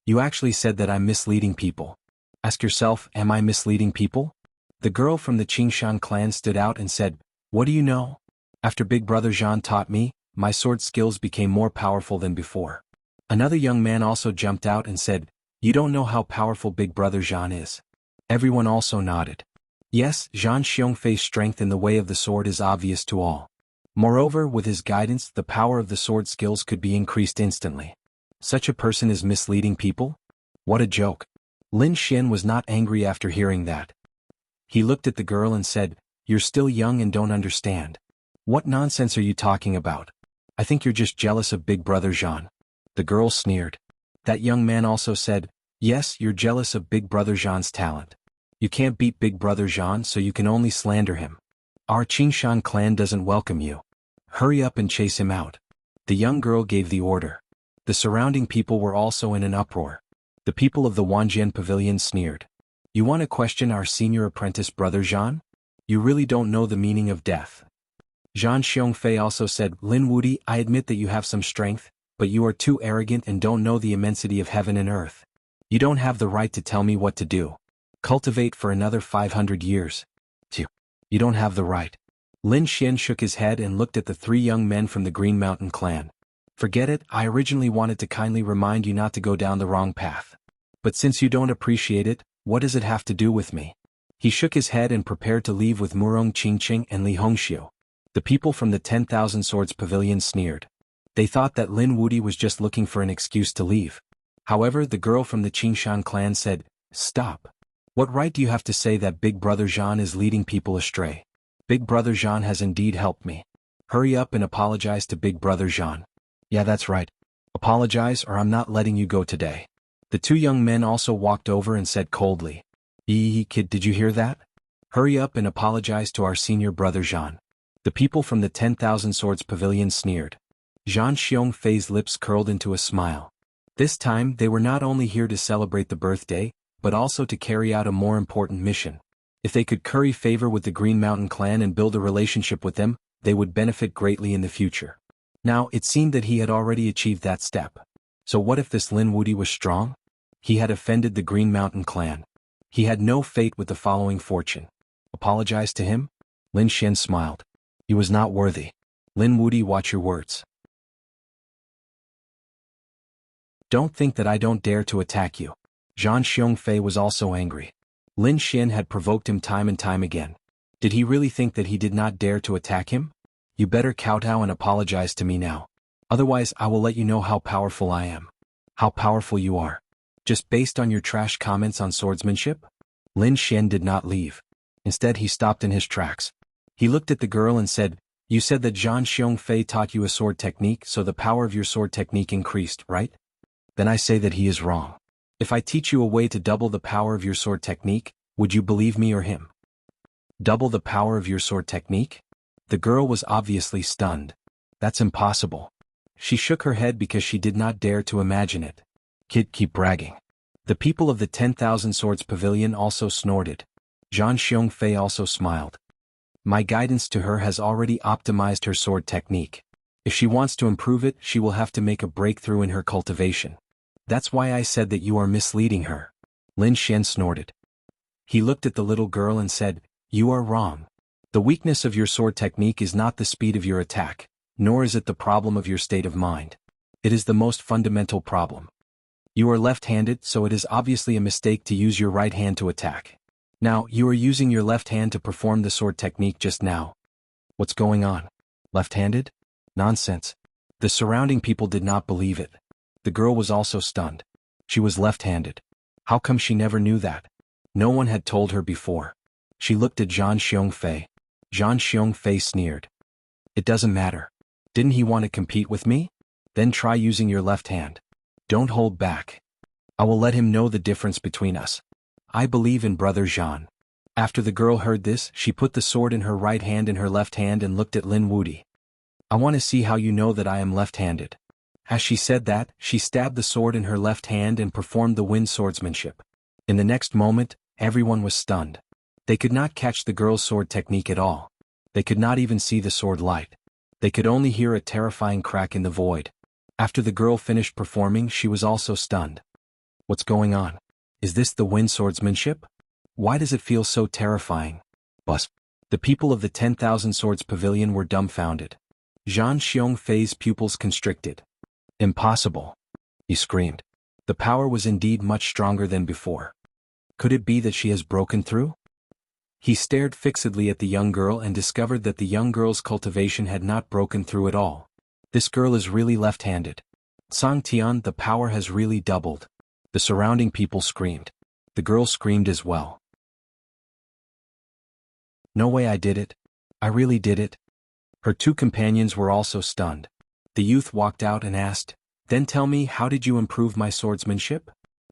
You actually said that I'm misleading people. Ask yourself, am I misleading people? The girl from the Qingshan clan stood out and said, what do you know? After Big Brother Zhan taught me, my sword skills became more powerful than before. Another young man also jumped out and said, you don't know how powerful Big Brother Zhan is. Everyone also nodded. Yes, Zhan Xiongfei's strength in the way of the sword is obvious to all. Moreover, with his guidance, the power of the sword skills could be increased instantly. Such a person is misleading people? What a joke. Lin Xian was not angry after hearing that. He looked at the girl and said, you're still young and don't understand. What nonsense are you talking about? I think you're just jealous of Big Brother Zhan. The girl sneered. That young man also said, yes, you're jealous of Big Brother Zhan's talent. You can't beat Big Brother Zhan, so you can only slander him. Our Qingshan clan doesn't welcome you. Hurry up and chase him out. The young girl gave the order. The surrounding people were also in an uproar. The people of the Wanjian pavilion sneered. You want to question our senior apprentice brother Zhan? You really don't know the meaning of death. Zhan Xiongfei also said, Lin Wuti, I admit that you have some strength, but you are too arrogant and don't know the immensity of heaven and earth. You don't have the right to tell me what to do. Cultivate for another 500 years. You don't have the right. Lin Xian shook his head and looked at the three young men from the Green Mountain clan. Forget it, I originally wanted to kindly remind you not to go down the wrong path. But since you don't appreciate it, what does it have to do with me? He shook his head and prepared to leave with Murong Qingqing and Li Hongxiu. The people from the 10,000 Swords Pavilion sneered. They thought that Lin Wuti was just looking for an excuse to leave. However, the girl from the Qingshan clan said, stop. What right do you have to say that Big Brother Zhan is leading people astray? Big Brother Zhan has indeed helped me. Hurry up and apologize to Big Brother Zhan. Yeah, that's right. Apologize or I'm not letting you go today. The two young men also walked over and said coldly, kid, did you hear that? Hurry up and apologize to our senior brother Zhan. The people from the 10,000 Swords Pavilion sneered. Zhan Xiongfei's lips curled into a smile. This time they were not only here to celebrate the birthday, but also to carry out a more important mission. If they could curry favor with the Green Mountain clan and build a relationship with them, they would benefit greatly in the future. Now, it seemed that he had already achieved that step. So what if this Lin Wuti was strong? He had offended the Green Mountain clan. He had no fate with the following fortune. Apologize to him? Lin Xian smiled. He was not worthy. Lin Wuti, watch your words. Don't think that I don't dare to attack you. Zhan Xiongfei was also angry. Lin Xian had provoked him time and time again. Did he really think that he did not dare to attack him? You better kowtow and apologize to me now. Otherwise I will let you know how powerful I am. How powerful you are. Just based on your trash comments on swordsmanship? Lin Xian did not leave. Instead he stopped in his tracks. He looked at the girl and said, you said that Zhan Xiongfei taught you a sword technique, so the power of your sword technique increased, right? Then I say that he is wrong. If I teach you a way to double the power of your sword technique, would you believe me or him? Double the power of your sword technique? The girl was obviously stunned. That's impossible. She shook her head because she did not dare to imagine it. Kid, keep bragging. The people of the 10,000 Swords Pavilion also snorted. Zhan Xiongfei also smiled. My guidance to her has already optimized her sword technique. If she wants to improve it, she will have to make a breakthrough in her cultivation. That's why I said that you are misleading her. Lin Xian snorted. He looked at the little girl and said, "You are wrong. The weakness of your sword technique is not the speed of your attack, nor is it the problem of your state of mind. It is the most fundamental problem. You are left-handed, so it is obviously a mistake to use your right hand to attack. Now, you are using your left hand to perform the sword technique just now. What's going on? Left-handed? Nonsense." The surrounding people did not believe it. The girl was also stunned. She was left-handed. How come she never knew that? No one had told her before. She looked at Zhang Xiongfei. Zhang Xiongfei sneered. "It doesn't matter. Didn't he want to compete with me? Then try using your left hand. Don't hold back. I will let him know the difference between us. I believe in brother Zhan." After the girl heard this, she put the sword in her right hand and her left hand and looked at Lin Wudi. "I want to see how you know that I am left-handed." As she said that, she stabbed the sword in her left hand and performed the wind swordsmanship. In the next moment, everyone was stunned. They could not catch the girl's sword technique at all. They could not even see the sword light. They could only hear a terrifying crack in the void. After the girl finished performing, she was also stunned. What's going on? Is this the wind swordsmanship? Why does it feel so terrifying? Bus. The people of the 10,000 Swords Pavilion were dumbfounded. Zhang Xiongfei's pupils constricted. "Impossible!" he screamed. The power was indeed much stronger than before. Could it be that she has broken through? He stared fixedly at the young girl and discovered that the young girl's cultivation had not broken through at all. This girl is really left-handed. Sang Tian, the power has really doubled. The surrounding people screamed. The girl screamed as well. "No way, I did it. I really did it." Her two companions were also stunned. The youth walked out and asked, "Then tell me, how did you improve my swordsmanship?"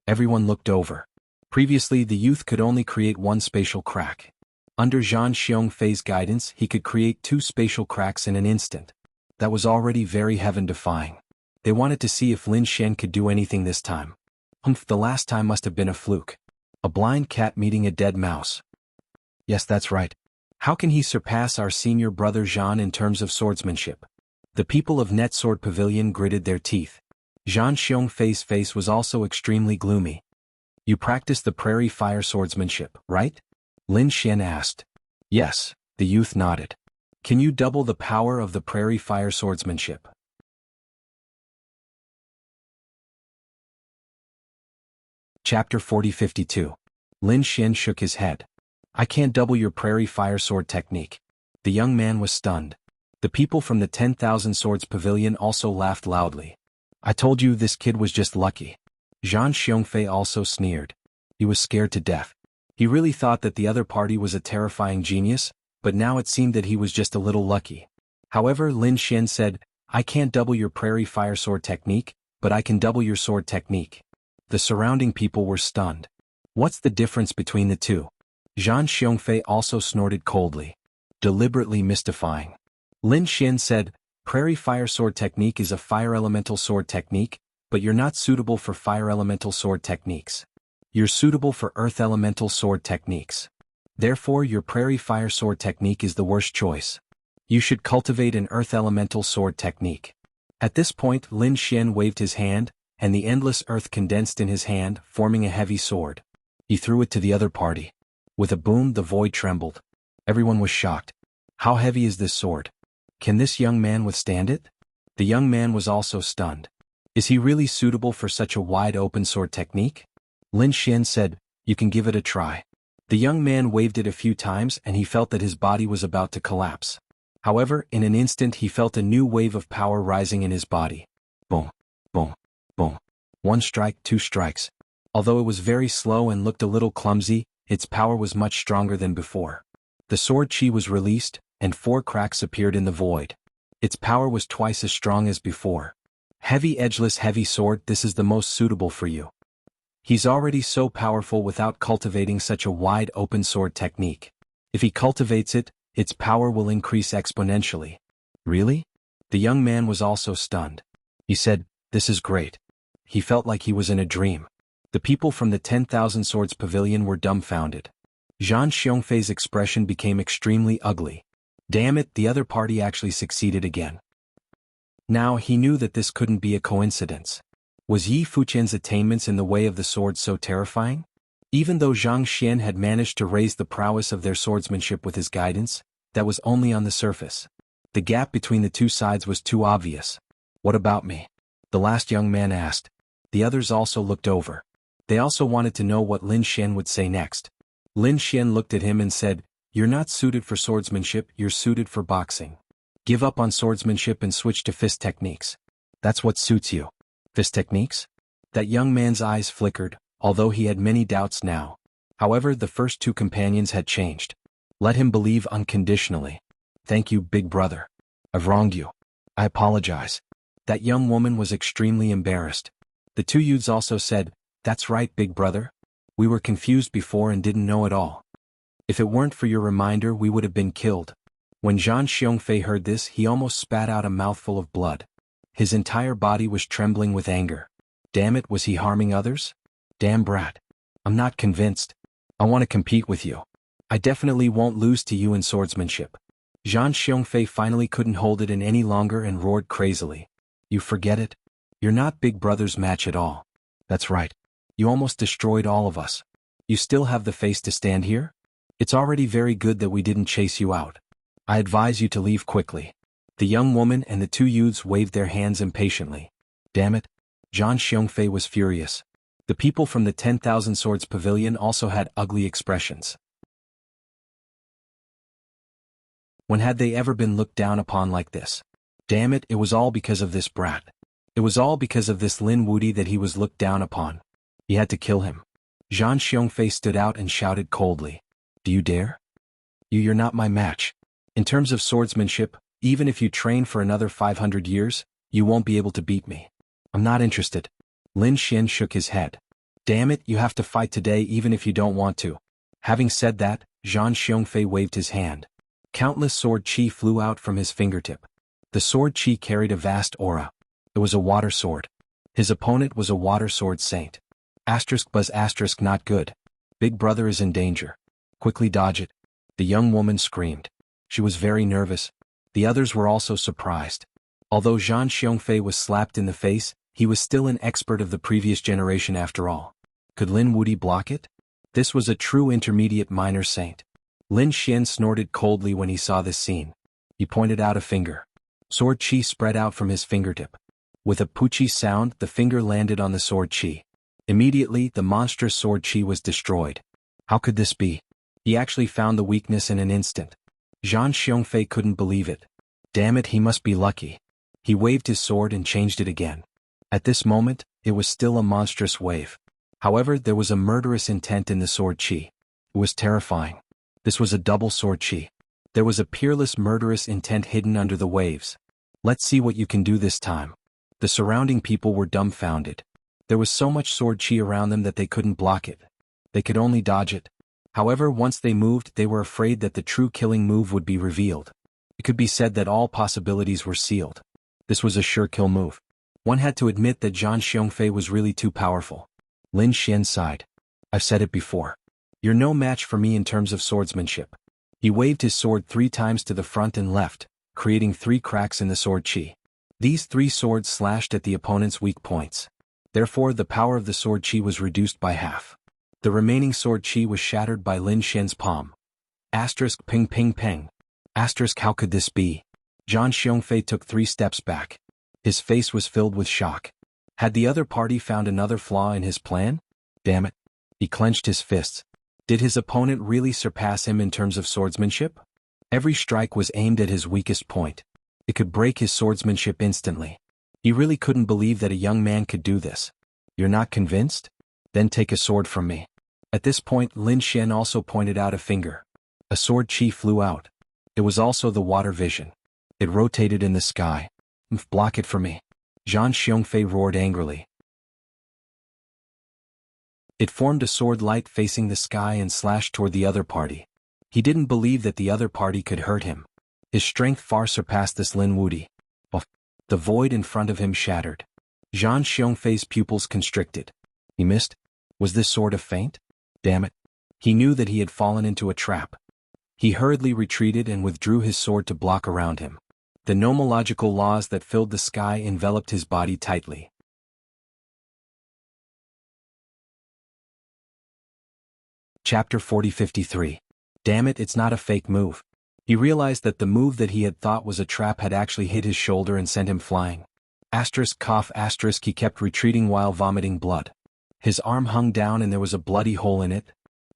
Everyone looked over. Previously, the youth could only create one spatial crack. Under Zhang Xiongfei's guidance, he could create two spatial cracks in an instant. That was already very heaven-defying. They wanted to see if Lin Xian could do anything this time. The last time must have been a fluke. A blind cat meeting a dead mouse. Yes, that's right. How can he surpass our senior brother Zhan in terms of swordsmanship? The people of Net Sword Pavilion gritted their teeth. Zhang Xiongfei's face was also extremely gloomy. "You practice the prairie fire swordsmanship, right?" Lin Xian asked. "Yes," the youth nodded. "Can you double the power of the prairie fire swordsmanship?" Chapter 40-52. Lin Xian shook his head. "I can't double your prairie fire sword technique." The young man was stunned. The people from the 10,000 Swords Pavilion also laughed loudly. "I told you this kid was just lucky." Zhang Xiongfei also sneered. He was scared to death. He really thought that the other party was a terrifying genius, but now it seemed that he was just a little lucky. However, Lin Xian said, "I can't double your prairie fire sword technique, but I can double your sword technique." The surrounding people were stunned. What's the difference between the two? Zhang Xiongfei also snorted coldly. Deliberately mystifying. Lin Xian said, "Prairie fire sword technique is a fire elemental sword technique, but you're not suitable for fire elemental sword techniques. You're suitable for earth elemental sword techniques. Therefore, your prairie fire sword technique is the worst choice. You should cultivate an earth elemental sword technique." At this point, Lin Xian waved his hand, and the endless earth condensed in his hand, forming a heavy sword. He threw it to the other party. With a boom, the void trembled. Everyone was shocked. How heavy is this sword? Can this young man withstand it? The young man was also stunned. Is he really suitable for such a wide-open sword technique? Lin Xian said, "You can give it a try." The young man waved it a few times and he felt that his body was about to collapse. However, in an instant he felt a new wave of power rising in his body. Boom, boom, boom. One strike, two strikes. Although it was very slow and looked a little clumsy, its power was much stronger than before. The sword chi was released, and 4 cracks appeared in the void. Its power was twice as strong as before. Heavy edgeless heavy sword, this is the most suitable for you. He's already so powerful without cultivating such a wide open sword technique. If he cultivates it, its power will increase exponentially. Really? The young man was also stunned. He said, "This is great." He felt like he was in a dream. The people from the 10,000 Swords Pavilion were dumbfounded. Zhang Xiongfei's expression became extremely ugly. Damn it, the other party actually succeeded again. Now he knew that this couldn't be a coincidence. Was Yi Fuqian's attainments in the way of the sword so terrifying? Even though Zhang Xian had managed to raise the prowess of their swordsmanship with his guidance, that was only on the surface. The gap between the two sides was too obvious. What about me? The last young man asked. The others also looked over. They also wanted to know what Lin Xian would say next. Lin Xian looked at him and said, "You're not suited for swordsmanship, you're suited for boxing. Give up on swordsmanship and switch to fist techniques. That's what suits you." Fist techniques? That young man's eyes flickered, although he had many doubts now. However, the first two companions had changed. Let him believe unconditionally. "Thank you, big brother. I've wronged you. I apologize." That young woman was extremely embarrassed. The two youths also said, "That's right, big brother. We were confused before and didn't know it all. If it weren't for your reminder, we would have been killed." When Zhang Xiongfei heard this, he almost spat out a mouthful of blood. His entire body was trembling with anger. Damn it, was he harming others? Damn brat. I'm not convinced. I want to compete with you. I definitely won't lose to you in swordsmanship. Zhang Xiongfei finally couldn't hold it in any longer and roared crazily. You forget it? You're not big brother's match at all. That's right. You almost destroyed all of us. You still have the face to stand here? It's already very good that we didn't chase you out. I advise you to leave quickly. The young woman and the two youths waved their hands impatiently. Damn it. Zhang Xiongfei was furious. The people from the 10,000 Swords Pavilion also had ugly expressions. When had they ever been looked down upon like this? Damn it, it was all because of this brat. It was all because of this Lin Wudi that he was looked down upon. He had to kill him. Zhang Xiongfei stood out and shouted coldly. Do you dare? You're not my match. In terms of swordsmanship, even if you train for another 500 years, you won't be able to beat me. I'm not interested. Lin Xian shook his head. Damn it, you have to fight today even if you don't want to. Having said that, Zhang Xiongfei waved his hand. Countless sword chi flew out from his fingertip. The sword chi carried a vast aura. It was a water sword. His opponent was a water sword saint. Buzz not good. Big brother is in danger. Quickly dodge it. The young woman screamed. She was very nervous. The others were also surprised. Although Zhang Xiongfei was slapped in the face, he was still an expert of the previous generation after all. Could Lin Wudi block it? This was a true intermediate minor saint. Lin Xian snorted coldly when he saw this scene. He pointed out a finger. Sword chi spread out from his fingertip. With a poochie sound, the finger landed on the sword chi. Immediately, the monstrous sword chi was destroyed. How could this be? He actually found the weakness in an instant. Zhang Xiongfei couldn't believe it. Damn it, he must be lucky. He waved his sword and changed it again. At this moment, it was still a monstrous wave. However, there was a murderous intent in the sword chi. It was terrifying. This was a double sword chi. There was a peerless murderous intent hidden under the waves. Let's see what you can do this time. The surrounding people were dumbfounded. There was so much sword chi around them that they couldn't block it. They could only dodge it. However, once they moved, they were afraid that the true killing move would be revealed. It could be said that all possibilities were sealed. This was a sure kill move. One had to admit that Zhang Xiongfei was really too powerful. Lin Xian sighed. I've said it before. You're no match for me in terms of swordsmanship. He waved his sword 3 times to the front and left, creating 3 cracks in the sword chi. These 3 swords slashed at the opponent's weak points. Therefore, the power of the sword chi was reduced by half. The remaining sword chi was shattered by Lin Xian's palm. Ping ping ping. How could this be? Zhang Xiongfei took 3 steps back. His face was filled with shock. Had the other party found another flaw in his plan? Damn it. He clenched his fists. Did his opponent really surpass him in terms of swordsmanship? Every strike was aimed at his weakest point. It could break his swordsmanship instantly. He really couldn't believe that a young man could do this. You're not convinced? Then take a sword from me. At this point, Lin Xian also pointed out a finger. A sword chi flew out. It was also the water vision. It rotated in the sky. Block it for me. Zhang Xiongfei roared angrily. It formed a sword light facing the sky and slashed toward the other party. He didn't believe that the other party could hurt him. His strength far surpassed this Lin Wudi. The void in front of him shattered. Zhang Xiongfei's pupils constricted. He missed? Was this sword a feint? Damn it. He knew that he had fallen into a trap. He hurriedly retreated and withdrew his sword to block around him. The nomological laws that filled the sky enveloped his body tightly. Chapter 4053. Damn it, it's not a fake move. He realized that the move that he had thought was a trap had actually hit his shoulder and sent him flying. Asterisk cough asterisk he kept retreating while vomiting blood. His arm hung down and there was a bloody hole in it.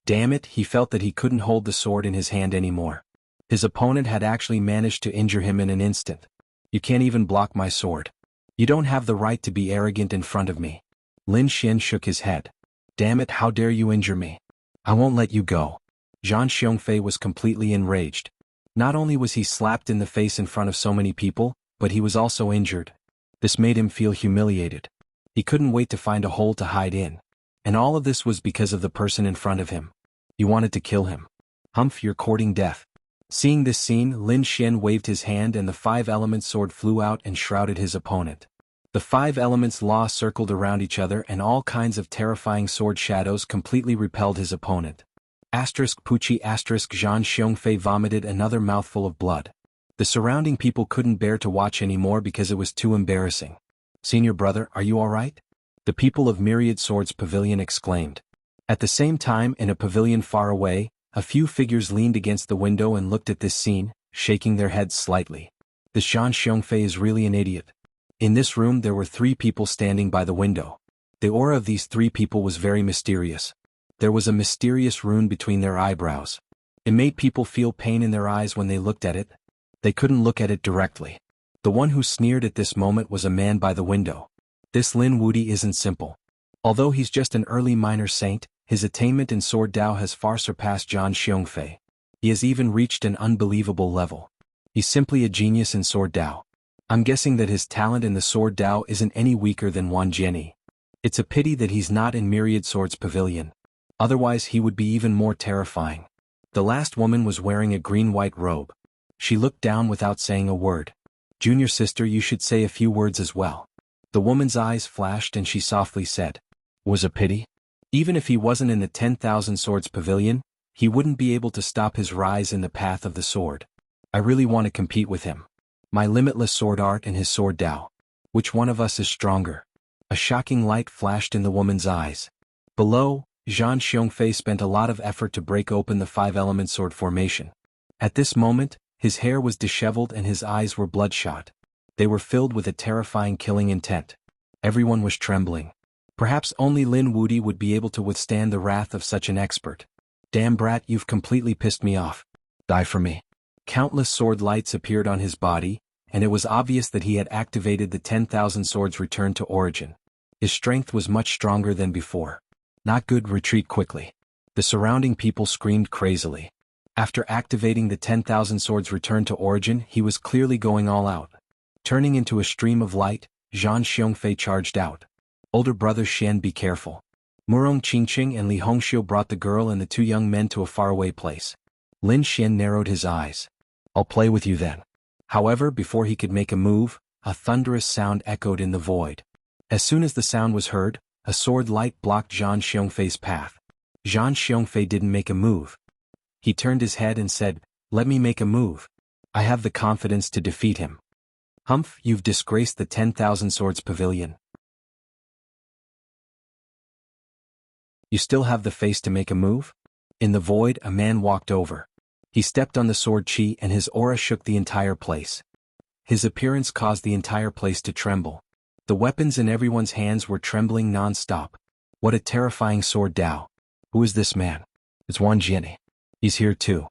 Damn it, he felt that he couldn't hold the sword in his hand anymore. His opponent had actually managed to injure him in an instant. You can't even block my sword. You don't have the right to be arrogant in front of me. Lin Xian shook his head. Damn it, how dare you injure me? I won't let you go. Zhang Xiongfei was completely enraged. Not only was he slapped in the face in front of so many people, but he was also injured. This made him feel humiliated. He couldn't wait to find a hole to hide in. And all of this was because of the person in front of him. You wanted to kill him. Humph, you're courting death. Seeing this scene, Lin Xian waved his hand and the 5 elements sword flew out and shrouded his opponent. The 5 elements law circled around each other and all kinds of terrifying sword shadows completely repelled his opponent. Asterisk Pucci asterisk Zhang Xiongfei vomited another mouthful of blood. The surrounding people couldn't bear to watch anymore because it was too embarrassing. Senior brother, are you alright? The people of Myriad Swords Pavilion exclaimed. At the same time, in a pavilion far away, a few figures leaned against the window and looked at this scene, shaking their heads slightly. This Zhang Xiongfei is really an idiot. In this room there were 3 people standing by the window. The aura of these 3 people was very mysterious. There was a mysterious rune between their eyebrows. It made people feel pain in their eyes when they looked at it. They couldn't look at it directly. The one who sneered at this moment was a man by the window. This Lin Wudi isn't simple. Although he's just an early minor saint, his attainment in Sword Dao has far surpassed Zhang Xiongfei. He has even reached an unbelievable level. He's simply a genius in Sword Dao. I'm guessing that his talent in the Sword Dao isn't any weaker than Wan Jianyi. It's a pity that he's not in Myriad Swords Pavilion. Otherwise he would be even more terrifying. The last woman was wearing a green-white robe. She looked down without saying a word. Junior sister, you should say a few words as well. The woman's eyes flashed and she softly said. Was a pity? Even if he wasn't in the 10,000 Swords Pavilion, he wouldn't be able to stop his rise in the path of the sword. I really want to compete with him. My limitless sword art and his Sword Dao. Which one of us is stronger? A shocking light flashed in the woman's eyes. Below, Zhang Xiongfei spent a lot of effort to break open the 5-element sword formation. At this moment, his hair was disheveled and his eyes were bloodshot. They were filled with a terrifying killing intent. Everyone was trembling. Perhaps only Lin Wudi would be able to withstand the wrath of such an expert. Damn brat, you've completely pissed me off. Die for me. Countless sword lights appeared on his body, and it was obvious that he had activated the 10,000 swords return to origin. His strength was much stronger than before. Not good, retreat quickly. The surrounding people screamed crazily. After activating the 10,000 swords return to origin, he was clearly going all out. Turning into a stream of light, Zhang Xiongfei charged out. Older brother Xian, be careful. Murong Qingqing and Li Hongxiu brought the girl and the 2 young men to a faraway place. Lin Xian narrowed his eyes. I'll play with you then. However, before he could make a move, a thunderous sound echoed in the void. As soon as the sound was heard, a sword light blocked Zhang Xiongfei's path. Zhang Xiongfei didn't make a move. He turned his head and said, let me make a move. I have the confidence to defeat him. Humph, you've disgraced the 10,000 Swords Pavilion. You still have the face to make a move? In the void, a man walked over. He stepped on the sword chi and his aura shook the entire place. His appearance caused the entire place to tremble. The weapons in everyone's hands were trembling non-stop. What a terrifying Sword Dao. Who is this man? It's Wan Jianyi. He's here too.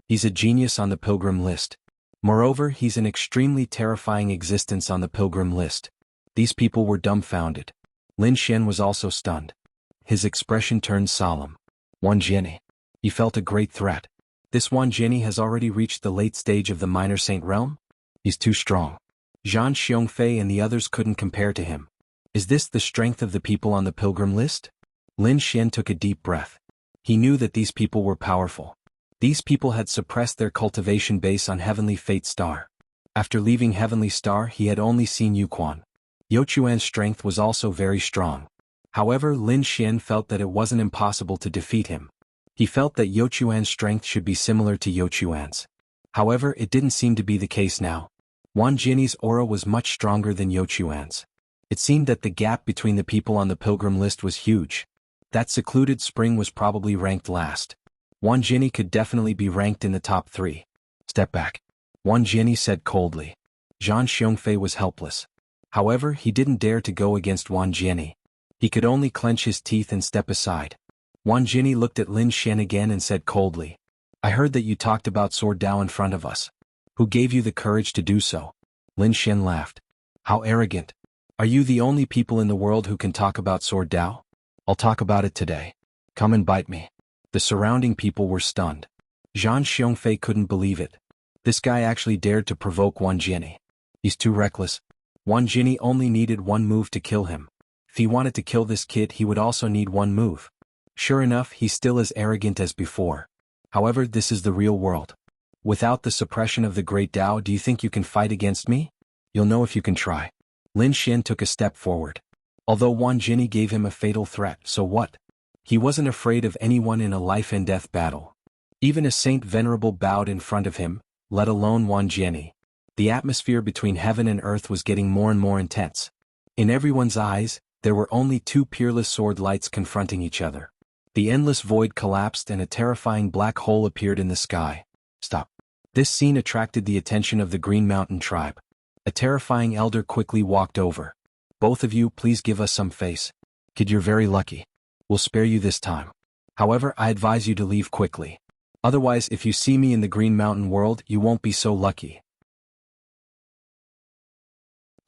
He's a genius on the pilgrim list. Moreover, he's an extremely terrifying existence on the pilgrim list. These people were dumbfounded. Lin Xian was also stunned. His expression turned solemn. Wan Jianyi. He felt a great threat. This Wan Jianyi has already reached the late stage of the minor saint realm? He's too strong. Zhang Xiongfei and the others couldn't compare to him. Is this the strength of the people on the pilgrim list? Lin Xian took a deep breath. He knew that these people were powerful. These people had suppressed their cultivation base on Heavenly Fate Star. After leaving Heavenly Star, he had only seen Yuquan. Youquan's strength was also very strong. However, Lin Xian felt that it wasn't impossible to defeat him. He felt that Youquan's strength should be similar to Youquan's. However, it didn't seem to be the case now. Wan Jianyi's aura was much stronger than Youquan's. It seemed that the gap between the people on the pilgrim list was huge. That secluded spring was probably ranked last. Wan Jinni could definitely be ranked in the top 3. Step back. Wan Jinni said coldly. Zhang Xiongfei was helpless. However, he didn't dare to go against Wan Jinni. He could only clench his teeth and step aside. Wan Jinni looked at Lin Xian again and said coldly. I heard that you talked about Sword Dao in front of us. Who gave you the courage to do so? Lin Xian laughed. How arrogant. Are you the only people in the world who can talk about Sword Dao? I'll talk about it today. Come and bite me. The surrounding people were stunned. Zhang Xiongfei couldn't believe it. This guy actually dared to provoke Wan Jinni. He's too reckless. Wan Jinni only needed one move to kill him. If he wanted to kill this kid, he would also need one move. Sure enough, he's still as arrogant as before. However, this is the real world. Without the suppression of the great Dao, do you think you can fight against me? You'll know if you can try. Lin Xian took a step forward. Although Wan Jinni gave him a fatal threat, so what? He wasn't afraid of anyone in a life-and-death battle. Even a saint venerable bowed in front of him, let alone Wan Jinni. The atmosphere between heaven and earth was getting more and more intense. In everyone's eyes, there were only two peerless sword lights confronting each other. The endless void collapsed and a terrifying black hole appeared in the sky. Stop. This scene attracted the attention of the Green Mountain tribe. A terrifying elder quickly walked over. Both of you, please give us some face. Kid, you're very lucky. We'll spare you this time. However, I advise you to leave quickly. Otherwise, if you see me in the Green Mountain world, you won't be so lucky.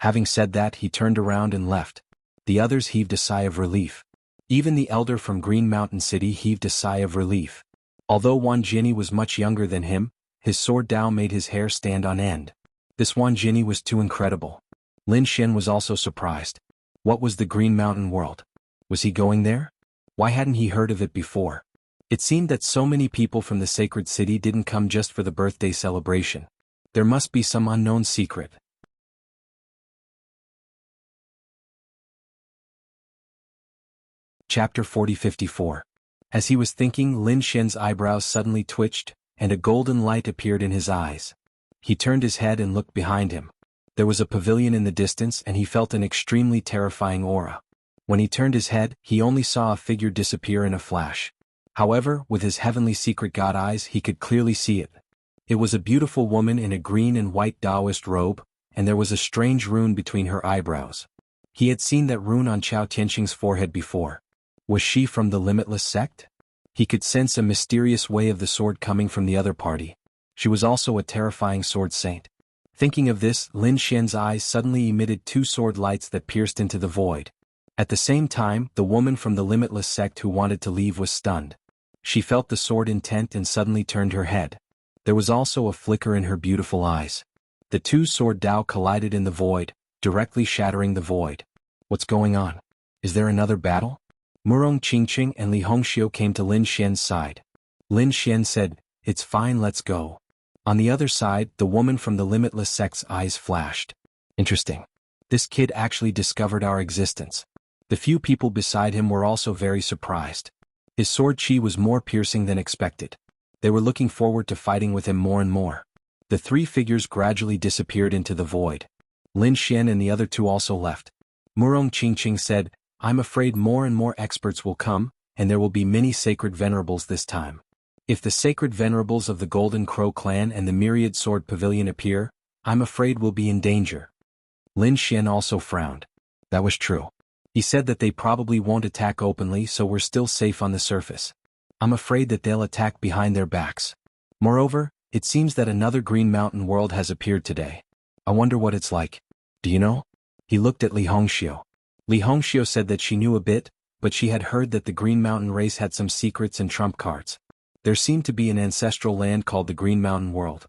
Having said that, he turned around and left. The others heaved a sigh of relief. Even the elder from Green Mountain City heaved a sigh of relief. Although Wan Jinni was much younger than him, his sword Dao made his hair stand on end. This Wan Jinni was too incredible. Lin Xian was also surprised. What was the Green Mountain world? Was he going there? Why hadn't he heard of it before? It seemed that so many people from the sacred city didn't come just for the birthday celebration. There must be some unknown secret. Chapter 40-54. As he was thinking, Lin Xian's eyebrows suddenly twitched, and a golden light appeared in his eyes. He turned his head and looked behind him. There was a pavilion in the distance and he felt an extremely terrifying aura. When he turned his head, he only saw a figure disappear in a flash. However, with his heavenly secret god eyes, he could clearly see it. It was a beautiful woman in a green and white Taoist robe, and there was a strange rune between her eyebrows. He had seen that rune on Chao Tianqing's forehead before. Was she from the Limitless sect? He could sense a mysterious way of the sword coming from the other party. She was also a terrifying sword saint. Thinking of this, Lin Xian's eyes suddenly emitted two sword lights that pierced into the void. At the same time, the woman from the Limitless sect who wanted to leave was stunned. She felt the sword intent and suddenly turned her head. There was also a flicker in her beautiful eyes. The two sword Dao collided in the void, directly shattering the void. What's going on? Is there another battle? Murong Qingqing and Li Hongxiu came to Lin Xian's side. Lin Xian said, "It's fine, let's go." On the other side, the woman from the Limitless sect's eyes flashed. Interesting. This kid actually discovered our existence. The few people beside him were also very surprised. His sword chi was more piercing than expected. They were looking forward to fighting with him more and more. The three figures gradually disappeared into the void. Lin Xian and the other two also left. Murong Qingqing said, "I'm afraid more and more experts will come, and there will be many sacred venerables this time. If the sacred venerables of the Golden Crow clan and the Myriad Sword Pavilion appear, I'm afraid we'll be in danger." Lin Xian also frowned. That was true. He said that they probably won't attack openly, so we're still safe on the surface. I'm afraid that they'll attack behind their backs. Moreover, it seems that another Green Mountain world has appeared today. I wonder what it's like. Do you know? He looked at Li Hongxiu. Li Hongxiu said that she knew a bit, but she had heard that the Green Mountain race had some secrets and trump cards. There seemed to be an ancestral land called the Green Mountain world.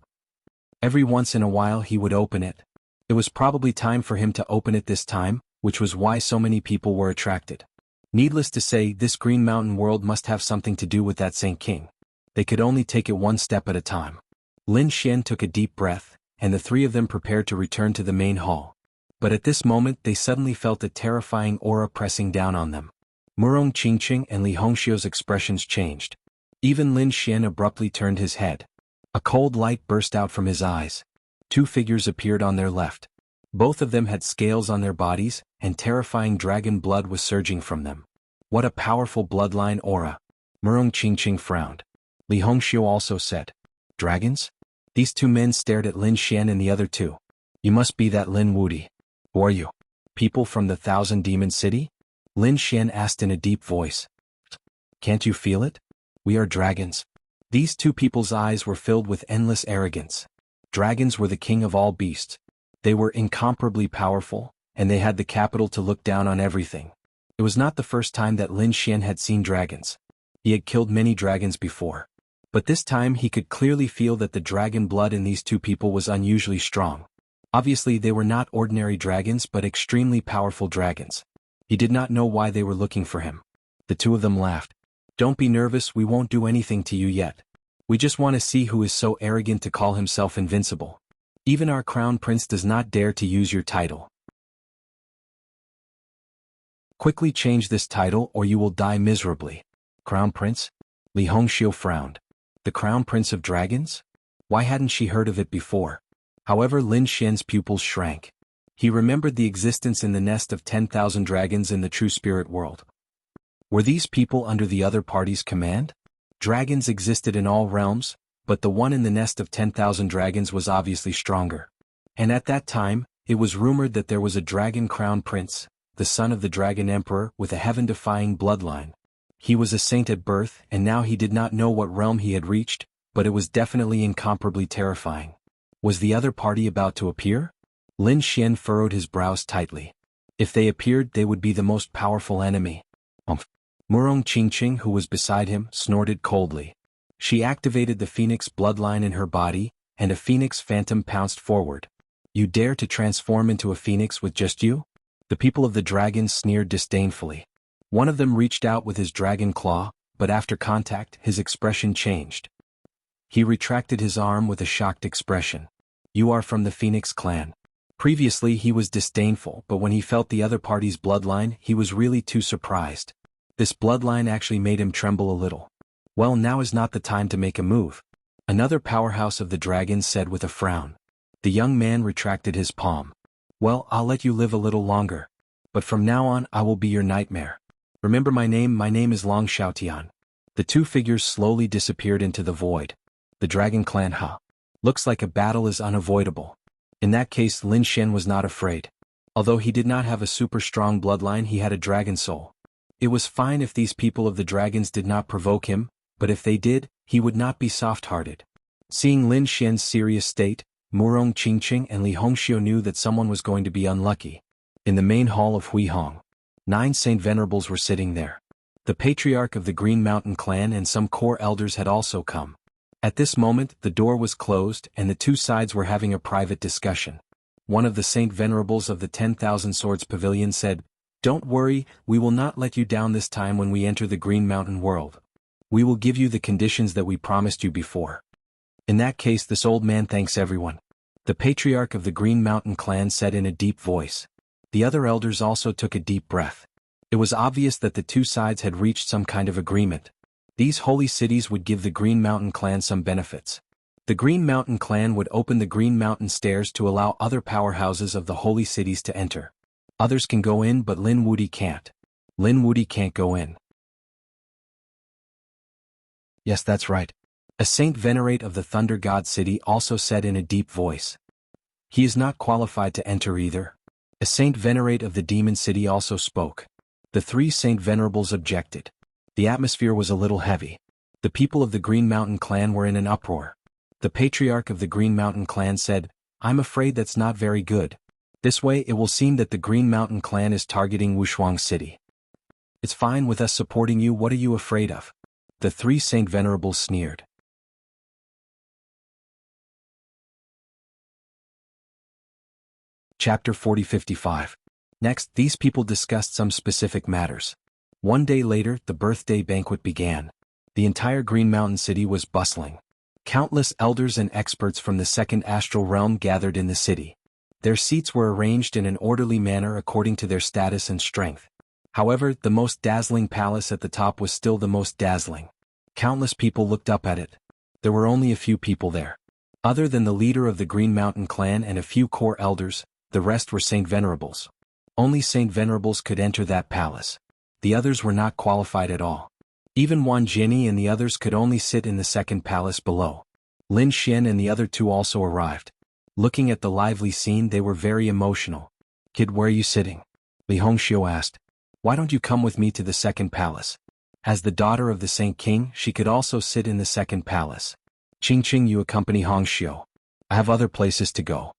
Every once in a while he would open it. It was probably time for him to open it this time, which was why so many people were attracted. Needless to say, this Green Mountain world must have something to do with that Saint King. They could only take it one step at a time. Lin Xian took a deep breath, and the three of them prepared to return to the main hall. But at this moment they suddenly felt a terrifying aura pressing down on them. Murong Qingqing and Li Hongxiu's expressions changed. Even Lin Xian abruptly turned his head. A cold light burst out from his eyes. Two figures appeared on their left. Both of them had scales on their bodies, and terrifying dragon blood was surging from them. What a powerful bloodline aura. Murong Qingqing frowned. Li Hongxiu also said, dragons? These two men stared at Lin Xian and the other two. You must be that Lin Wudi. Who are you? People from the Thousand Demon City? Lin Xian asked in a deep voice. Can't you feel it? We are dragons. These two people's eyes were filled with endless arrogance. Dragons were the king of all beasts. They were incomparably powerful, and they had the capital to look down on everything. It was not the first time that Lin Xian had seen dragons. He had killed many dragons before. But this time he could clearly feel that the dragon blood in these two people was unusually strong. Obviously they were not ordinary dragons but extremely powerful dragons. He did not know why they were looking for him. The two of them laughed. Don't be nervous, we won't do anything to you yet. We just want to see who is so arrogant to call himself invincible. Even our crown prince does not dare to use your title. Quickly change this title or you will die miserably. Crown Prince? Li Hongxiu frowned. The Crown Prince of Dragons? Why hadn't she heard of it before? However, Lin Xian's pupils shrank. He remembered the existence in the nest of 10,000 dragons in the true spirit world. Were these people under the other party's command? Dragons existed in all realms, but the one in the nest of 10,000 dragons was obviously stronger. And at that time, it was rumored that there was a dragon crown prince, the son of the dragon emperor with a heaven-defying bloodline. He was a saint at birth and now he did not know what realm he had reached, but it was definitely incomparably terrifying. Was the other party about to appear? Lin Xian furrowed his brows tightly. If they appeared, they would be the most powerful enemy. Murong Qingqing, who was beside him, snorted coldly. She activated the phoenix bloodline in her body, and a phoenix phantom pounced forward. You dare to transform into a phoenix with just you? The people of the dragons sneered disdainfully. One of them reached out with his dragon claw, but after contact, his expression changed. He retracted his arm with a shocked expression. You are from the Phoenix clan. Previously he was disdainful, but when he felt the other party's bloodline, he was really too surprised. This bloodline actually made him tremble a little. Well, now is not the time to make a move. Another powerhouse of the dragons said with a frown. The young man retracted his palm. Well, I'll let you live a little longer. But from now on I will be your nightmare. Remember my name is Long Xiaotian. The two figures slowly disappeared into the void. The dragon clan Looks like a battle is unavoidable. In that case Lin Xian was not afraid. Although he did not have a super strong bloodline, he had a dragon soul. It was fine if these people of the dragons did not provoke him, but if they did, he would not be soft-hearted. Seeing Lin Xian's serious state, Murong Qingqing and Li Hongxiu knew that someone was going to be unlucky. In the main hall of Huihong, 9 Saint Venerables were sitting there. The patriarch of the Green Mountain clan and some core elders had also come. At this moment, the door was closed and the two sides were having a private discussion. One of the Saint Venerables of the 10,000 Swords Pavilion said, "Don't worry, we will not let you down this time when we enter the Green Mountain world. We will give you the conditions that we promised you before." In that case, this old man thanks everyone. The patriarch of the Green Mountain clan said in a deep voice. The other elders also took a deep breath. It was obvious that the two sides had reached some kind of agreement. These holy cities would give the Green Mountain clan some benefits. The Green Mountain clan would open the Green Mountain stairs to allow other powerhouses of the holy cities to enter. Others can go in, but Lin Wudi can't. Lin Wudi can't go in. Yes, that's right. A Saint Venerate of the Thunder God City also said in a deep voice. He is not qualified to enter either. A Saint Venerate of the Demon City also spoke. The 3 Saint Venerables objected. The atmosphere was a little heavy. The people of the Green Mountain clan were in an uproar. The patriarch of the Green Mountain clan said, "I'm afraid that's not very good. This way it will seem that the Green Mountain clan is targeting Wushuang City. It's fine with us supporting you, what are you afraid of?" The 3 Saint Venerables sneered. Chapter 40-55. Next, these people discussed some specific matters. One day later, the birthday banquet began. The entire Green Mountain City was bustling. Countless elders and experts from the second astral realm gathered in the city. Their seats were arranged in an orderly manner according to their status and strength. However, the most dazzling palace at the top was still the most dazzling. Countless people looked up at it. There were only a few people there. Other than the leader of the Green Mountain clan and a few core elders, the rest were Saint Venerables. Only Saint Venerables could enter that palace. The others were not qualified at all. Even Wan Jinni and the others could only sit in the second palace below. Lin Xian and the other two also arrived. Looking at the lively scene, they were very emotional. "Kid, where are you sitting?" Li Hongxiu asked. "Why don't you come with me to the second palace?" As the daughter of the Saint King, she could also sit in the second palace. "Qingqing, you accompany Hongxiu. I have other places to go,"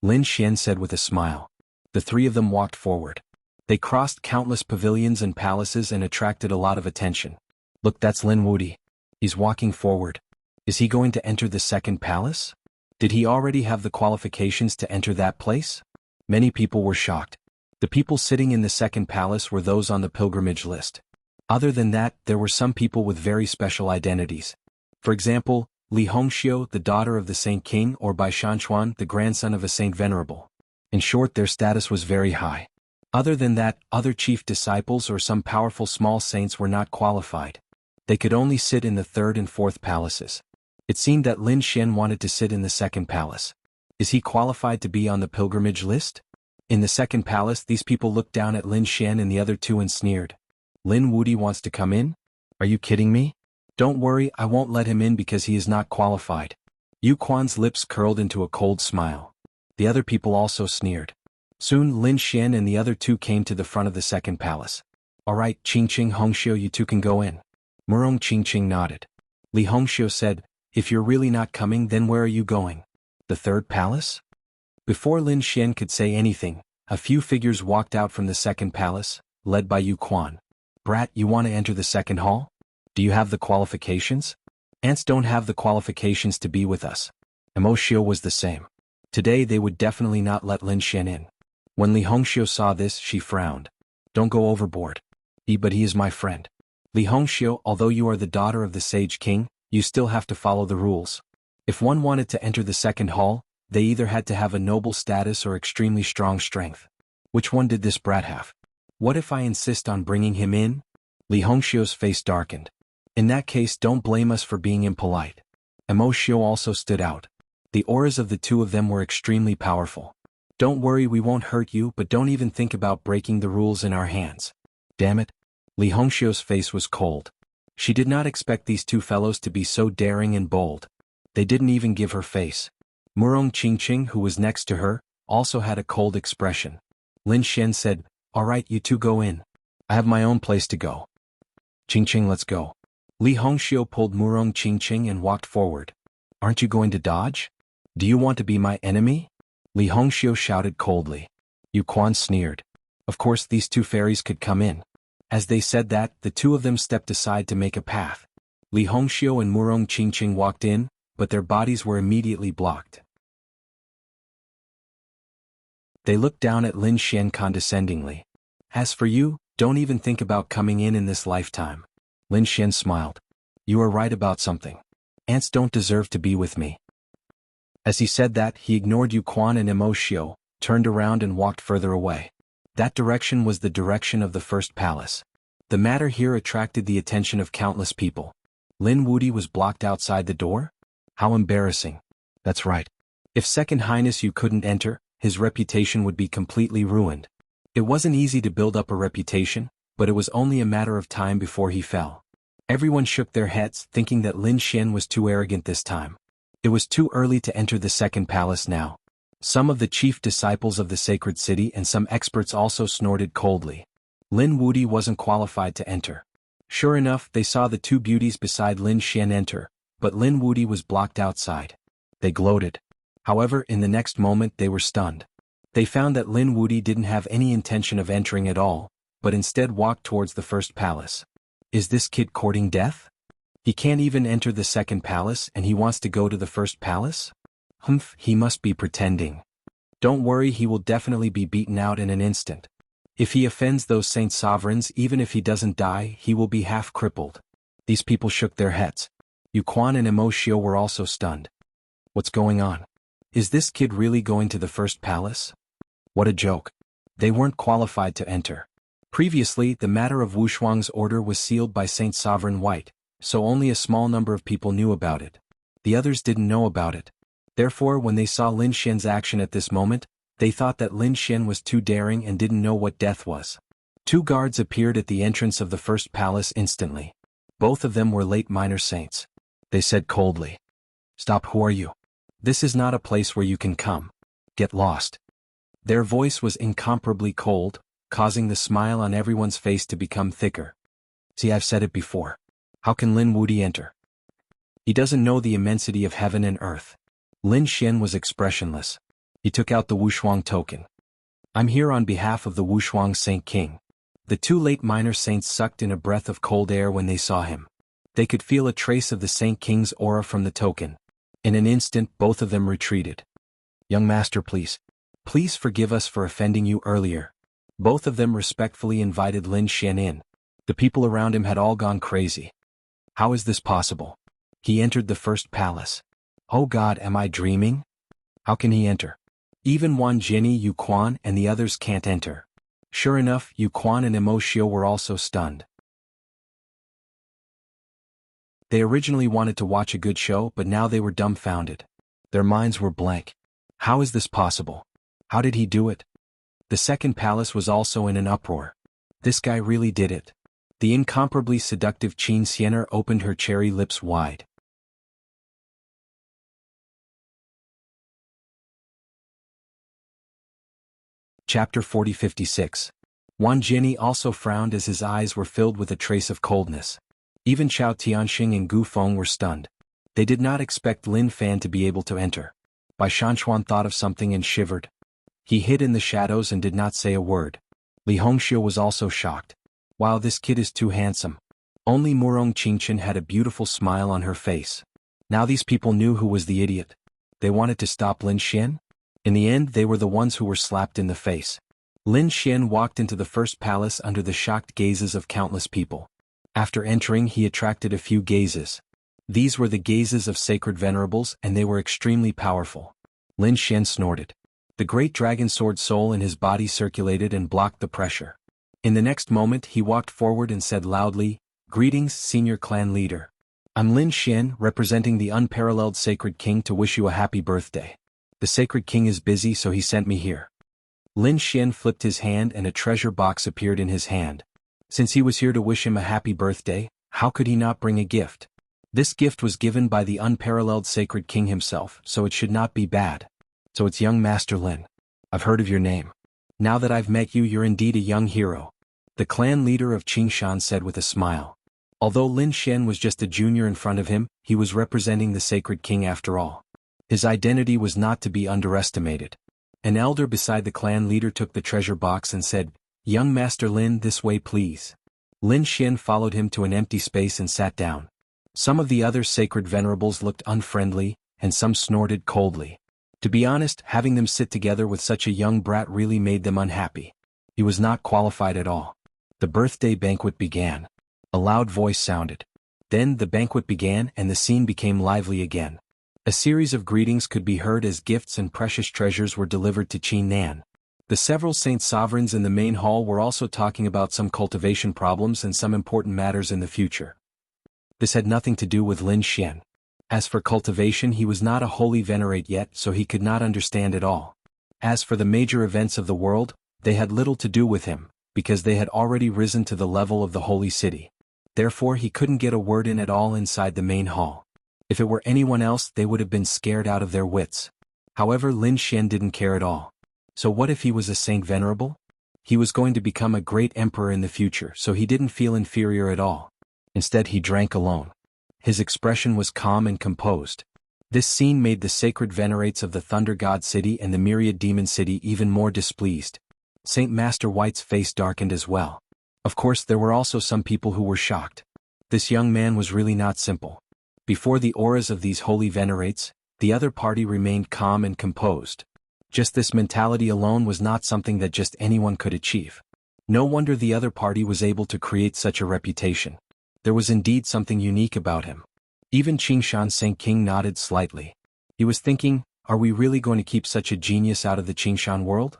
Lin Xian said with a smile. The three of them walked forward. They crossed countless pavilions and palaces and attracted a lot of attention. "Look, that's Lin Wudi. He's walking forward. Is he going to enter the second palace? Did he already have the qualifications to enter that place?" Many people were shocked. The people sitting in the second palace were those on the pilgrimage list. Other than that, there were some people with very special identities. For example, Li Hongxiu, the daughter of the Saint King, or Bai Shanchuan, the grandson of a Saint Venerable. In short, their status was very high. Other than that, other chief disciples or some powerful small saints were not qualified. They could only sit in the third and fourth palaces. It seemed that Lin Xian wanted to sit in the second palace. Is he qualified to be on the pilgrimage list? In the second palace, these people looked down at Lin Xian and the other two and sneered. "Lin Wudi wants to come in? Are you kidding me? Don't worry, I won't let him in because he is not qualified." Yu Quan's lips curled into a cold smile. The other people also sneered. Soon Lin Xian and the other two came to the front of the second palace. "All right, Qingqing, Hongxiu, you two can go in." Murong Qingqing nodded. Li Hongxiu said, "If you're really not coming, then where are you going? The third palace?" Before Lin Xian could say anything, a few figures walked out from the second palace, led by Yu Quan. "Brat, you want to enter the second hall? Do you have the qualifications?" "Ants don't have the qualifications to be with us." Emoshio was the same. Today they would definitely not let Lin Xian in. When Li Hongxiu saw this, she frowned. "Don't go overboard. But he is my friend. Li Hongxiu, although you are the daughter of the Sage King, you still have to follow the rules. If one wanted to enter the second hall, they either had to have a noble status or extremely strong strength. Which one did this brat have? What if I insist on bringing him in?" Li Hongxiu's face darkened. "In that case, don't blame us for being impolite." Emoshio also stood out. The auras of the two of them were extremely powerful. "Don't worry, we won't hurt you, but don't even think about breaking the rules in our hands." "Damn it." Li Hongxiu's face was cold. She did not expect these two fellows to be so daring and bold. They didn't even give her face. Murong Qingqing, who was next to her, also had a cold expression. Lin Xian said, "All right, you two go in. I have my own place to go." "Qingqing, let's go." Li Hongxiu pulled Murong Qingqing and walked forward. "Aren't you going to dodge? Do you want to be my enemy?" Li Hongxiu shouted coldly. Yu Quan sneered. Of course these two fairies could come in. As they said that, the two of them stepped aside to make a path. Li Hongxiu and Murong Qingqing walked in, but their bodies were immediately blocked. They looked down at Lin Xian condescendingly. "As for you, don't even think about coming in this lifetime." Lin Xian smiled. "You are right about something. Ants don't deserve to be with me." As he said that, he ignored Yu Quan and Emoshio, turned around and walked further away. That direction was the direction of the first palace. The matter here attracted the attention of countless people. Lin Wudi was blocked outside the door? How embarrassing. That's right. If Second Highness Yu couldn't enter, his reputation would be completely ruined. It wasn't easy to build up a reputation, but it was only a matter of time before he fell. Everyone shook their heads, thinking that Lin Xian was too arrogant this time. It was too early to enter the second palace now. Some of the chief disciples of the sacred city and some experts also snorted coldly. Lin Wudi wasn't qualified to enter. Sure enough, they saw the two beauties beside Lin Xian enter, but Lin Wudi was blocked outside. They gloated. However, in the next moment they were stunned. They found that Lin Wudi didn't have any intention of entering at all, but instead walked towards the first palace. Is this kid courting death? He can't even enter the second palace and he wants to go to the first palace? Humph, he must be pretending. Don't worry, he will definitely be beaten out in an instant. If he offends those saint sovereigns, even if he doesn't die, he will be half crippled. These people shook their heads. Yu Quan and Emoshio were also stunned. What's going on? Is this kid really going to the first palace? What a joke. They weren't qualified to enter. Previously, the matter of Wushuang's order was sealed by Saint Sovereign White, so only a small number of people knew about it. The others didn't know about it. Therefore, when they saw Lin Xian's action at this moment, they thought that Lin Xian was too daring and didn't know what death was. Two guards appeared at the entrance of the first palace instantly. Both of them were late minor saints. They said coldly, "Stop, who are you? This is not a place where you can come. Get lost." Their voice was incomparably cold, causing the smile on everyone's face to become thicker. "See, I've said it before. How can Lin Wudi enter? He doesn't know the immensity of heaven and earth." Lin Xian was expressionless. He took out the Wushuang token. "I'm here on behalf of the Wushuang Saint King." The two late minor saints sucked in a breath of cold air when they saw him. They could feel a trace of the Saint King's aura from the token. In an instant, both of them retreated. "Young master, please forgive us for offending you earlier." Both of them respectfully invited Lin Xian in. The people around him had all gone crazy. How is this possible? He entered the first palace. Oh God, am I dreaming? How can he enter? Even Wan Jinni, Yu Quan, and the others can't enter. Sure enough, Yu Quan and Imo Shio were also stunned. They originally wanted to watch a good show, but now they were dumbfounded. Their minds were blank. How is this possible? How did he do it? The second palace was also in an uproar. This guy really did it. The incomparably seductive Qin Xiener opened her cherry lips wide. Chapter 40-56. Wan Jinni also frowned as his eyes were filled with a trace of coldness. Even Chao Tianxing and Gu Feng were stunned. They did not expect Lin Fan to be able to enter. Bai Shanchuan thought of something and shivered. He hid in the shadows and did not say a word. Li Hongxiu was also shocked. Wow, this kid is too handsome. Only Murong Qingchen had a beautiful smile on her face. Now these people knew who was the idiot. They wanted to stop Lin Xian? In the end, they were the ones who were slapped in the face. Lin Xian walked into the first palace under the shocked gazes of countless people. After entering, he attracted a few gazes. These were the gazes of sacred venerables, and they were extremely powerful. Lin Xian snorted. The great dragon sword soul in his body circulated and blocked the pressure. In the next moment, he walked forward and said loudly, "Greetings, senior clan leader. I'm Lin Xian, representing the unparalleled Sacred King to wish you a happy birthday. The Sacred King is busy, so he sent me here." Lin Xian flipped his hand and a treasure box appeared in his hand. Since he was here to wish him a happy birthday, how could he not bring a gift? This gift was given by the unparalleled Sacred King himself, so it should not be bad. "So it's young Master Lin. I've heard of your name. Now that I've met you, you're indeed a young hero," the clan leader of Qingshan said with a smile. Although Lin Xian was just a junior in front of him, he was representing the Sacred King after all. His identity was not to be underestimated. An elder beside the clan leader took the treasure box and said, "Young Master Lin, this way please." Lin Xian followed him to an empty space and sat down. Some of the other sacred venerables looked unfriendly, and some snorted coldly. To be honest, having them sit together with such a young brat really made them unhappy. He was not qualified at all. The birthday banquet began. A loud voice sounded. Then the banquet began and the scene became lively again. A series of greetings could be heard as gifts and precious treasures were delivered to Qin Nan. The several saint sovereigns in the main hall were also talking about some cultivation problems and some important matters in the future. This had nothing to do with Lin Xian. As for cultivation, he was not a holy venerate yet, so he could not understand it all. As for the major events of the world, they had little to do with him, because they had already risen to the level of the holy city. Therefore he couldn't get a word in at all inside the main hall. If it were anyone else, they would have been scared out of their wits. However, Lin Xian didn't care at all. So what if he was a saint venerable? He was going to become a great emperor in the future, so he didn't feel inferior at all. Instead, he drank alone. His expression was calm and composed. This scene made the sacred venerates of the Thunder God City and the Myriad Demon City even more displeased. Saint Master White's face darkened as well. Of course, there were also some people who were shocked. This young man was really not simple. Before the auras of these holy venerates, the other party remained calm and composed. Just this mentality alone was not something that just anyone could achieve. No wonder the other party was able to create such a reputation. There was indeed something unique about him. Even Qingshan Saint King nodded slightly. He was thinking, are we really going to keep such a genius out of the Qingshan world?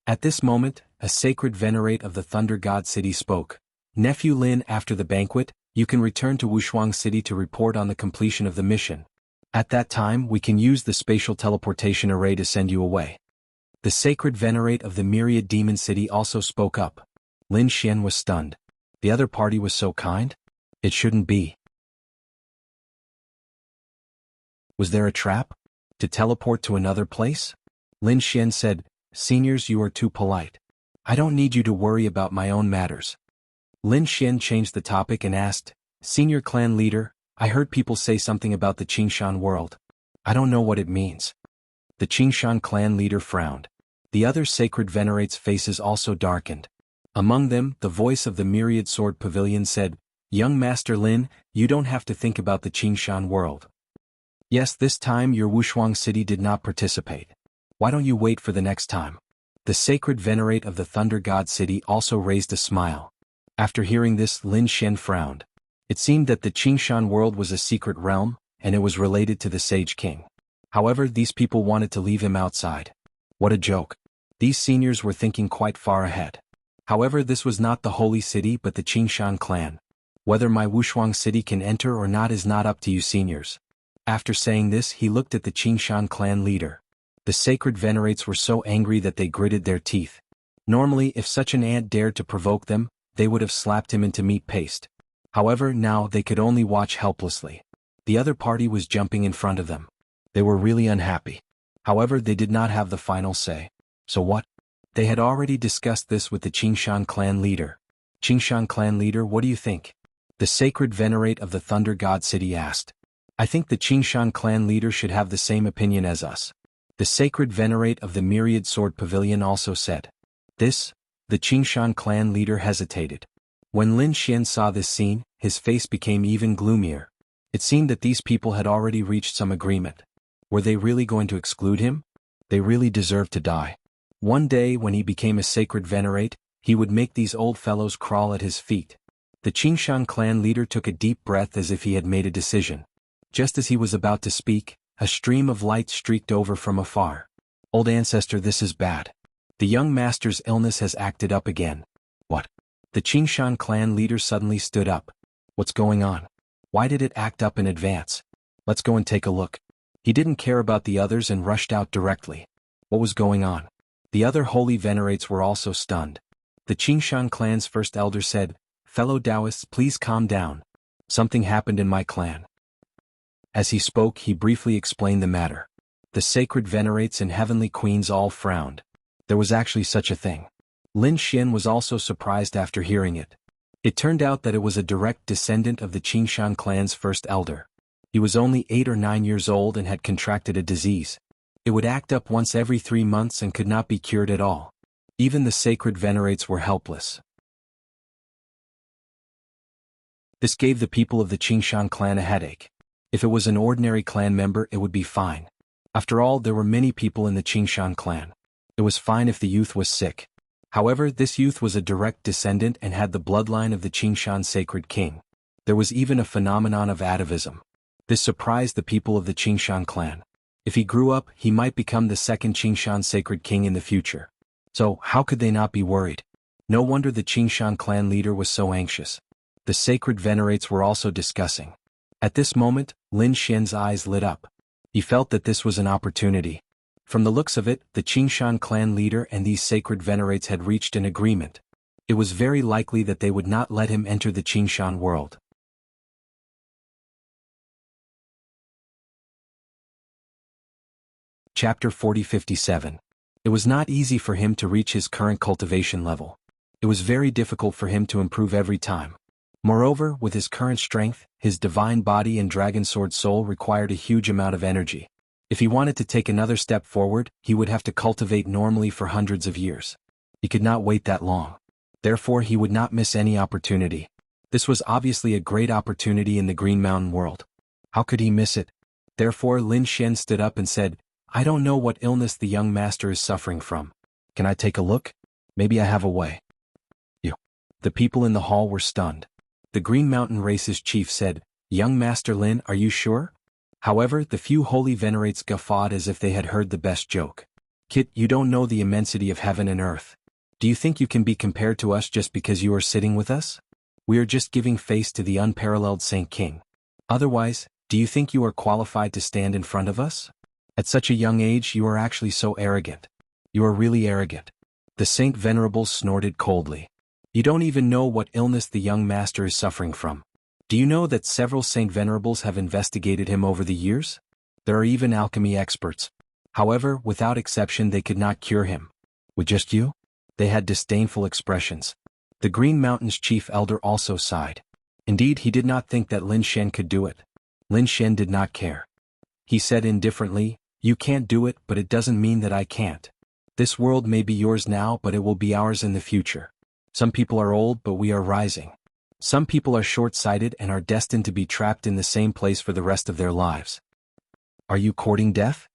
At this moment, a sacred venerate of the Thunder God City spoke. "Nephew Lin, after the banquet, you can return to Wushuang City to report on the completion of the mission. At that time, we can use the spatial teleportation array to send you away." The sacred venerate of the Myriad Demon City also spoke up. Lin Xian was stunned. The other party was so kind? It shouldn't be. Was there a trap? To teleport to another place? Lin Xian said, "Seniors, you are too polite. I don't need you to worry about my own matters." Lin Xian changed the topic and asked, "Senior clan leader, I heard people say something about the Qingshan world. I don't know what it means." The Qingshan clan leader frowned. The other sacred venerates' faces also darkened. Among them, the voice of the Myriad Sword Pavilion said, "Young Master Lin, you don't have to think about the Qingshan world. Yes, this time your Wushuang city did not participate. Why don't you wait for the next time?" The sacred venerate of the Thunder God city also raised a smile. After hearing this, Lin Xian frowned. It seemed that the Qingshan world was a secret realm, and it was related to the Sage King. However, these people wanted to leave him outside. What a joke. These seniors were thinking quite far ahead. However, this was not the holy city but the Qingshan clan. Whether my Wushuang city can enter or not is not up to you seniors. After saying this, he looked at the Qingshan clan leader. The sacred venerates were so angry that they gritted their teeth. Normally, if such an ant dared to provoke them, they would have slapped him into meat paste. However, now they could only watch helplessly. The other party was jumping in front of them. They were really unhappy. However, they did not have the final say. So what? They had already discussed this with the Qingshan clan leader. "Qingshan clan leader, what do you think?" The sacred venerate of the Thunder God city asked. "I think the Qingshan clan leader should have the same opinion as us." The sacred venerate of the Myriad Sword Pavilion also said. "This?" The Qingshan clan leader hesitated. When Lin Xian saw this scene, his face became even gloomier. It seemed that these people had already reached some agreement. Were they really going to exclude him? They really deserved to die. One day when he became a sacred venerate, he would make these old fellows crawl at his feet. The Qingshan clan leader took a deep breath as if he had made a decision. Just as he was about to speak, a stream of light streaked over from afar. "Old ancestor, this is bad. The young master's illness has acted up again." "What?" The Qingshan clan leader suddenly stood up. "What's going on? Why did it act up in advance? Let's go and take a look." He didn't care about the others and rushed out directly. What was going on? The other holy venerates were also stunned. The Qingshan clan's first elder said, "Fellow Taoists, please calm down. Something happened in my clan." As he spoke, he briefly explained the matter. The sacred venerates and heavenly queens all frowned. There was actually such a thing. Lin Xian was also surprised after hearing it. It turned out that it was a direct descendant of the Qingshan clan's first elder. He was only 8 or 9 years old and had contracted a disease. It would act up once every 3 months and could not be cured at all. Even the sacred venerates were helpless. This gave the people of the Qingshan clan a headache. If it was an ordinary clan member, it would be fine. After all, there were many people in the Qingshan clan. It was fine if the youth was sick. However, this youth was a direct descendant and had the bloodline of the Qingshan sacred king. There was even a phenomenon of atavism. This surprised the people of the Qingshan clan. If he grew up, he might become the second Qingshan sacred king in the future. So, how could they not be worried? No wonder the Qingshan clan leader was so anxious. The sacred venerates were also discussing. At this moment, Lin Xian's eyes lit up. He felt that this was an opportunity. From the looks of it, the Qingshan clan leader and these sacred venerates had reached an agreement. It was very likely that they would not let him enter the Qingshan world. Chapter 40-57. It was not easy for him to reach his current cultivation level. It was very difficult for him to improve every time. Moreover, with his current strength, his divine body and dragon sword soul required a huge amount of energy. If he wanted to take another step forward, he would have to cultivate normally for hundreds of years. He could not wait that long. Therefore, he would not miss any opportunity. This was obviously a great opportunity in the Green Mountain world. How could he miss it? Therefore, Lin Xian stood up and said, "I don't know what illness the young master is suffering from. Can I take a look? Maybe I have a way." The people in the hall were stunned. The Green Mountain Race's chief said, "Young Master Lin, are you sure?" However, the few holy venerates guffawed as if they had heard the best joke. "Kit, you don't know the immensity of heaven and earth. Do you think you can be compared to us just because you are sitting with us? We are just giving face to the unparalleled Saint King. Otherwise, do you think you are qualified to stand in front of us? At such a young age you are actually so arrogant. You are really arrogant." The Saint Venerable snorted coldly. You don't even know what illness the young master is suffering from. Do you know that several Saint Venerables have investigated him over the years? There are even alchemy experts. However, without exception they could not cure him. With just you? They had disdainful expressions. The Green Mountain's chief elder also sighed. Indeed, he did not think that Lin Shen could do it. Lin Shen did not care. He said indifferently, "You can't do it, but it doesn't mean that I can't. This world may be yours now, but it will be ours in the future. Some people are old, but we are rising. Some people are short-sighted and are destined to be trapped in the same place for the rest of their lives. Are you courting death?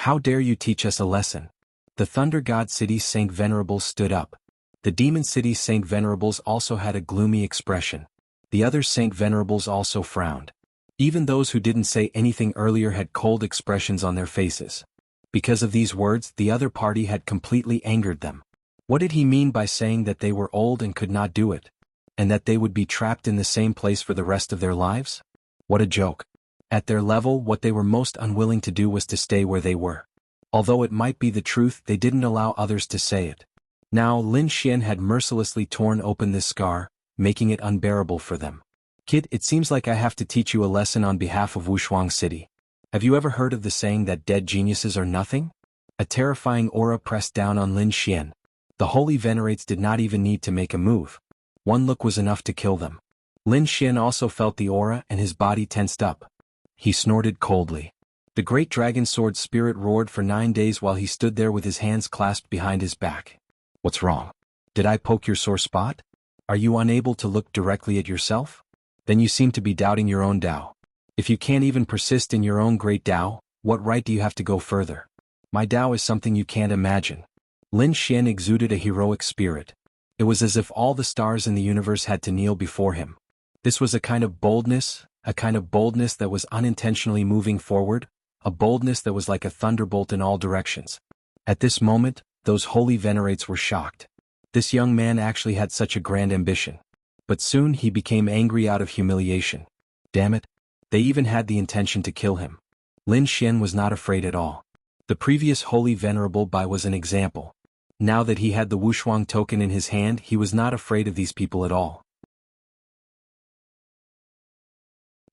How dare you teach us a lesson?" The Thunder God City's Saint Venerables stood up. The Demon City's Saint Venerables also had a gloomy expression. The other Saint Venerables also frowned. Even those who didn't say anything earlier had cold expressions on their faces. Because of these words, the other party had completely angered them. What did he mean by saying that they were old and could not do it? And that they would be trapped in the same place for the rest of their lives? What a joke. At their level, what they were most unwilling to do was to stay where they were. Although it might be the truth, they didn't allow others to say it. Now Lin Xian had mercilessly torn open this scar, making it unbearable for them. "Kid, it seems like I have to teach you a lesson on behalf of Wuxia City. Have you ever heard of the saying that dead geniuses are nothing?" A terrifying aura pressed down on Lin Xian. The holy venerates did not even need to make a move. One look was enough to kill them. Lin Xian also felt the aura and his body tensed up. He snorted coldly. The great dragon sword spirit roared for 9 days while he stood there with his hands clasped behind his back. "What's wrong? Did I poke your sore spot? Are you unable to look directly at yourself? Then you seem to be doubting your own Tao. If you can't even persist in your own great Tao, what right do you have to go further? My Tao is something you can't imagine." Lin Xian exuded a heroic spirit. It was as if all the stars in the universe had to kneel before him. This was a kind of boldness that was unintentionally moving forward, a boldness that was like a thunderbolt in all directions. At this moment, those holy venerates were shocked. This young man actually had such a grand ambition. But soon he became angry out of humiliation. Damn it. They even had the intention to kill him. Lin Xian was not afraid at all. The previous holy venerable Bai was an example. Now that he had the Wushuang token in his hand, he was not afraid of these people at all.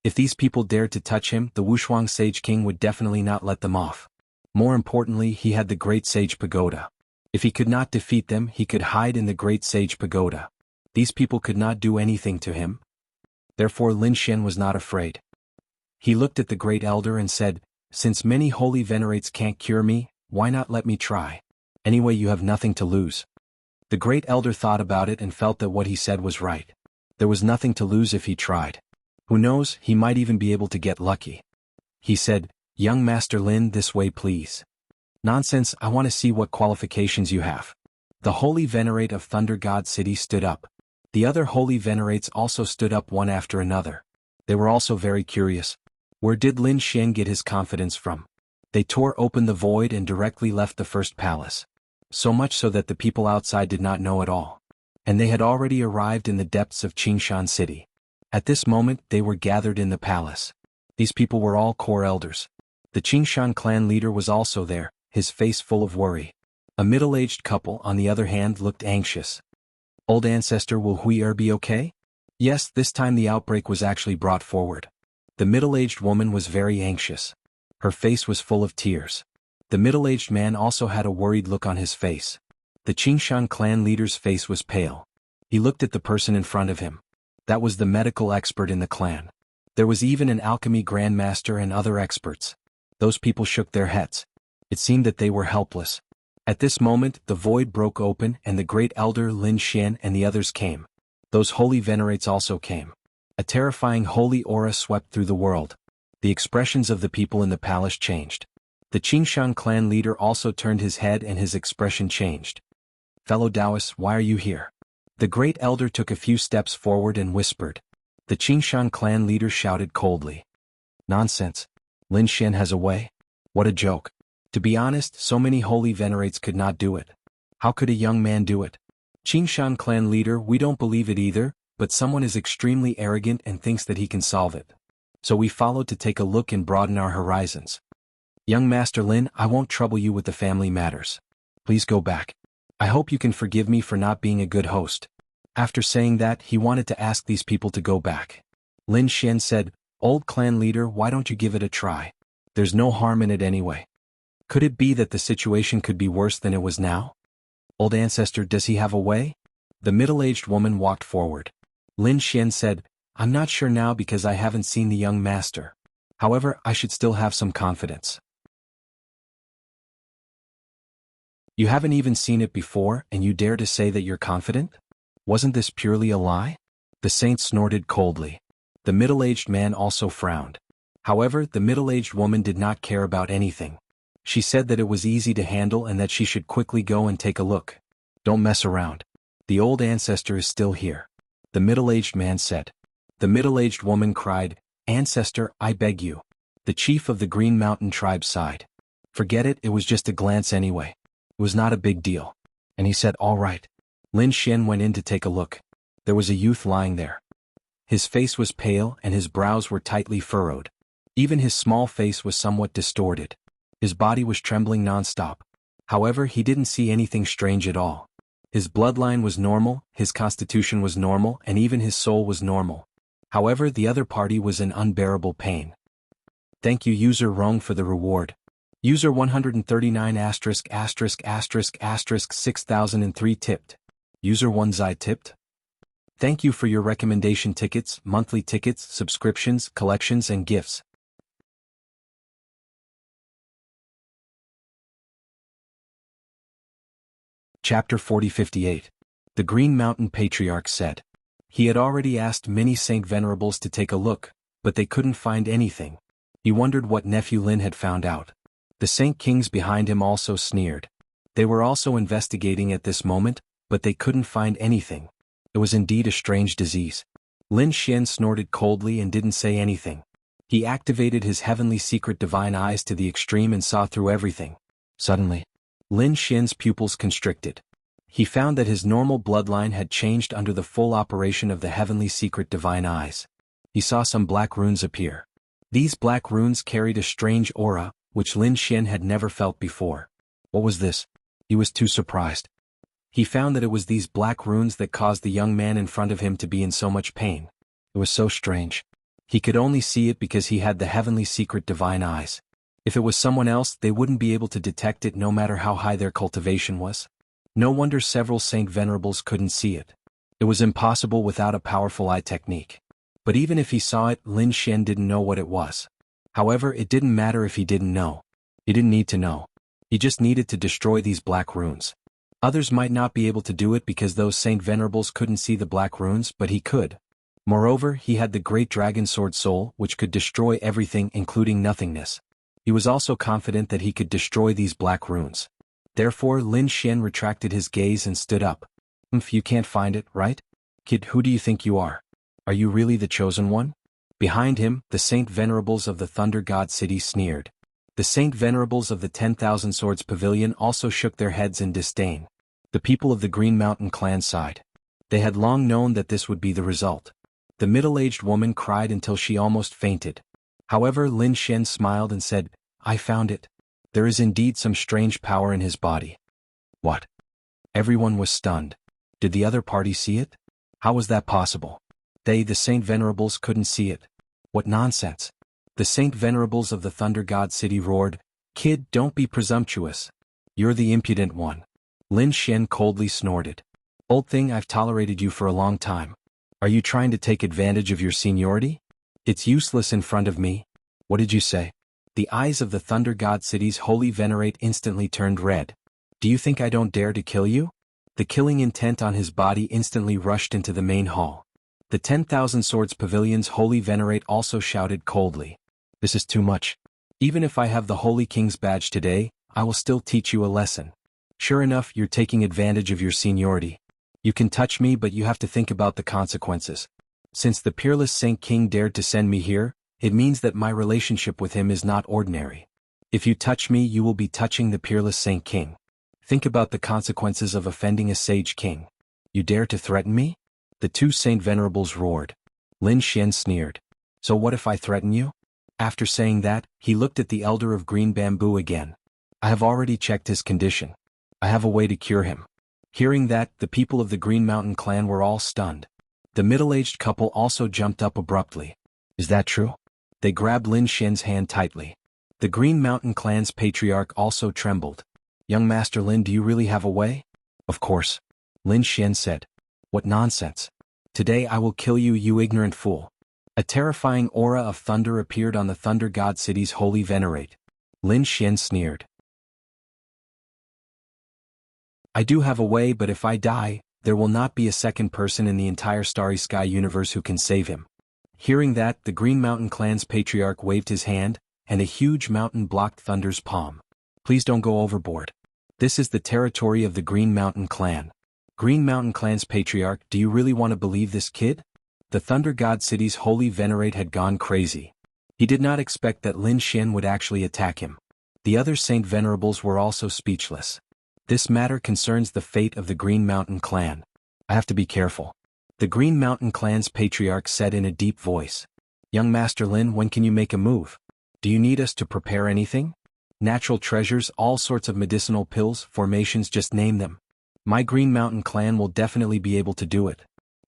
If these people dared to touch him, the Wushuang Sage King would definitely not let them off. More importantly, he had the Great Sage Pagoda. If he could not defeat them, he could hide in the Great Sage Pagoda. These people could not do anything to him. Therefore Lin Xian was not afraid. He looked at the Great Elder and said, "Since many holy venerates can't cure me, why not let me try? Anyway, you have nothing to lose." The Great Elder thought about it and felt that what he said was right. There was nothing to lose if he tried. Who knows, he might even be able to get lucky. He said, "Young Master Lin, this way please." "Nonsense, I want to see what qualifications you have." The holy venerate of Thunder God City stood up. The other holy venerates also stood up one after another. They were also very curious. Where did Lin Xian get his confidence from? They tore open the void and directly left the first palace. So much so that the people outside did not know at all. And they had already arrived in the depths of Qingshan City. At this moment, they were gathered in the palace. These people were all core elders. The Qingshan clan leader was also there, his face full of worry. A middle-aged couple, on the other hand, looked anxious. "Old ancestor, will Hui be okay?" Yes, this time the outbreak was actually brought forward. The middle-aged woman was very anxious. Her face was full of tears. The middle-aged man also had a worried look on his face. The Qingshan clan leader's face was pale. He looked at the person in front of him. That was the medical expert in the clan. There was even an alchemy grandmaster and other experts. Those people shook their heads. It seemed that they were helpless. At this moment, the void broke open and the great elder Lin Xian and the others came. Those holy venerates also came. A terrifying holy aura swept through the world. The expressions of the people in the palace changed. The Qingshan clan leader also turned his head and his expression changed. "Fellow Taoists, why are you here?" The great elder took a few steps forward and whispered. The Qingshan clan leader shouted coldly. "Nonsense. Lin Xian has a way? What a joke. To be honest, so many holy venerates could not do it. How could a young man do it?" "Qingshan clan leader, we don't believe it either, but someone is extremely arrogant and thinks that he can solve it. So we followed to take a look and broaden our horizons." "Young Master Lin, I won't trouble you with the family matters. Please go back. I hope you can forgive me for not being a good host." After saying that, he wanted to ask these people to go back. Lin Xian said, "Old clan leader, why don't you give it a try? There's no harm in it anyway. Could it be that the situation could be worse than it was now? Old ancestor, does he have a way?" The middle-aged woman walked forward. Lin Xian said, "I'm not sure now because I haven't seen the young master. However, I should still have some confidence." "You haven't even seen it before, and you dare to say that you're confident? Wasn't this purely a lie?" The saint snorted coldly. The middle-aged man also frowned. However, the middle-aged woman did not care about anything. She said that it was easy to handle and that she should quickly go and take a look. "Don't mess around. The old ancestor is still here," the middle-aged man said. The middle-aged woman cried, "Ancestor, I beg you." The chief of the Green Mountain tribe sighed. "Forget it, it was just a glance anyway. It was not a big deal." And he said, "All right." Lin Xian went in to take a look. There was a youth lying there. His face was pale and his brows were tightly furrowed. Even his small face was somewhat distorted. His body was trembling non-stop. However, he didn't see anything strange at all. His bloodline was normal, his constitution was normal, and even his soul was normal. However, the other party was in unbearable pain. "Thank you user Rong for the reward. User 139 ****** 6003 tipped. User 1 Zai tipped. Thank you for your recommendation tickets, monthly tickets, subscriptions, collections and gifts." Chapter 4058. The Green Mountain Patriarch said. He had already asked many Saint Venerables to take a look, but they couldn't find anything. He wondered what nephew Lin had found out. The Saint Kings behind him also sneered. They were also investigating at this moment, but they couldn't find anything. It was indeed a strange disease. Lin Xian snorted coldly and didn't say anything. He activated his heavenly secret divine eyes to the extreme and saw through everything. Suddenly, Lin Xian's pupils constricted. He found that his normal bloodline had changed under the full operation of the heavenly secret divine eyes. He saw some black runes appear. These black runes carried a strange aura, which Lin Xian had never felt before. What was this? He was too surprised. He found that it was these black runes that caused the young man in front of him to be in so much pain. It was so strange. He could only see it because he had the heavenly secret divine eyes. If it was someone else, they wouldn't be able to detect it no matter how high their cultivation was. No wonder several Saint Venerables couldn't see it. It was impossible without a powerful eye technique. But even if he saw it, Lin Xian didn't know what it was. However, it didn't matter if he didn't know. He didn't need to know. He just needed to destroy these black runes. Others might not be able to do it because those Saint Venerables couldn't see the black runes, but he could. Moreover, he had the great dragon sword soul, which could destroy everything including nothingness. He was also confident that he could destroy these black runes. Therefore, Lin Xian retracted his gaze and stood up. You can't find it, right? Kid, who do you think you are? Are you really the chosen one?" Behind him, the Saint Venerables of the Thunder God City sneered. The Saint Venerables of the 10,000 Swords Pavilion also shook their heads in disdain. The people of the Green Mountain clan sighed. They had long known that this would be the result. The middle-aged woman cried until she almost fainted. However, Lin Xian smiled and said, "I found it. There is indeed some strange power in his body." "What?" Everyone was stunned. Did the other party see it? How was that possible? They, the Saint Venerables, couldn't see it. What nonsense! The Saint Venerables of the Thunder God City roared, "Kid, don't be presumptuous. You're the impudent one." Lin Xian coldly snorted. "Old thing, I've tolerated you for a long time. Are you trying to take advantage of your seniority? It's useless in front of me." "What did you say?" The eyes of the Thunder God City's holy venerate instantly turned red. "Do you think I don't dare to kill you?" The killing intent on his body instantly rushed into the main hall. The 10,000 Swords Pavilion's holy venerate also shouted coldly, "This is too much. Even if I have the Holy King's badge today, I will still teach you a lesson. Sure enough, you're taking advantage of your seniority. You can touch me, but you have to think about the consequences. Since the peerless Saint King dared to send me here, it means that my relationship with him is not ordinary. If you touch me, you will be touching the peerless Saint King. Think about the consequences of offending a sage king. You dare to threaten me?" The two Saint Venerables roared. Lin Xian sneered. "So what if I threaten you?" After saying that, he looked at the Elder of Green Bamboo again. "I have already checked his condition. I have a way to cure him. Hearing that, the people of the Green Mountain clan were all stunned. The middle-aged couple also jumped up abruptly. Is that true? They grabbed Lin Xian's hand tightly. The Green Mountain clan's patriarch also trembled. Young Master Lin, do you really have a way? Of course. Lin Xian said. What nonsense. Today I will kill you, you ignorant fool. A terrifying aura of thunder appeared on the Thunder God City's holy venerate. Lin Xian sneered. I do have a way, but if I die, there will not be a second person in the entire Starry Sky universe who can save him. Hearing that, the Green Mountain clan's patriarch waved his hand, and a huge mountain blocked Thunder's palm. Please don't go overboard. This is the territory of the Green Mountain clan. Green Mountain clan's patriarch, do you really want to believe this kid? The Thunder God City's holy venerate had gone crazy. He did not expect that Lin Xian would actually attack him. The other Saint Venerables were also speechless. This matter concerns the fate of the Green Mountain clan. I have to be careful. The Green Mountain clan's patriarch said in a deep voice. Young Master Lin, when can you make a move? Do you need us to prepare anything? Natural treasures, all sorts of medicinal pills, formations, just name them. My Green Mountain clan will definitely be able to do it.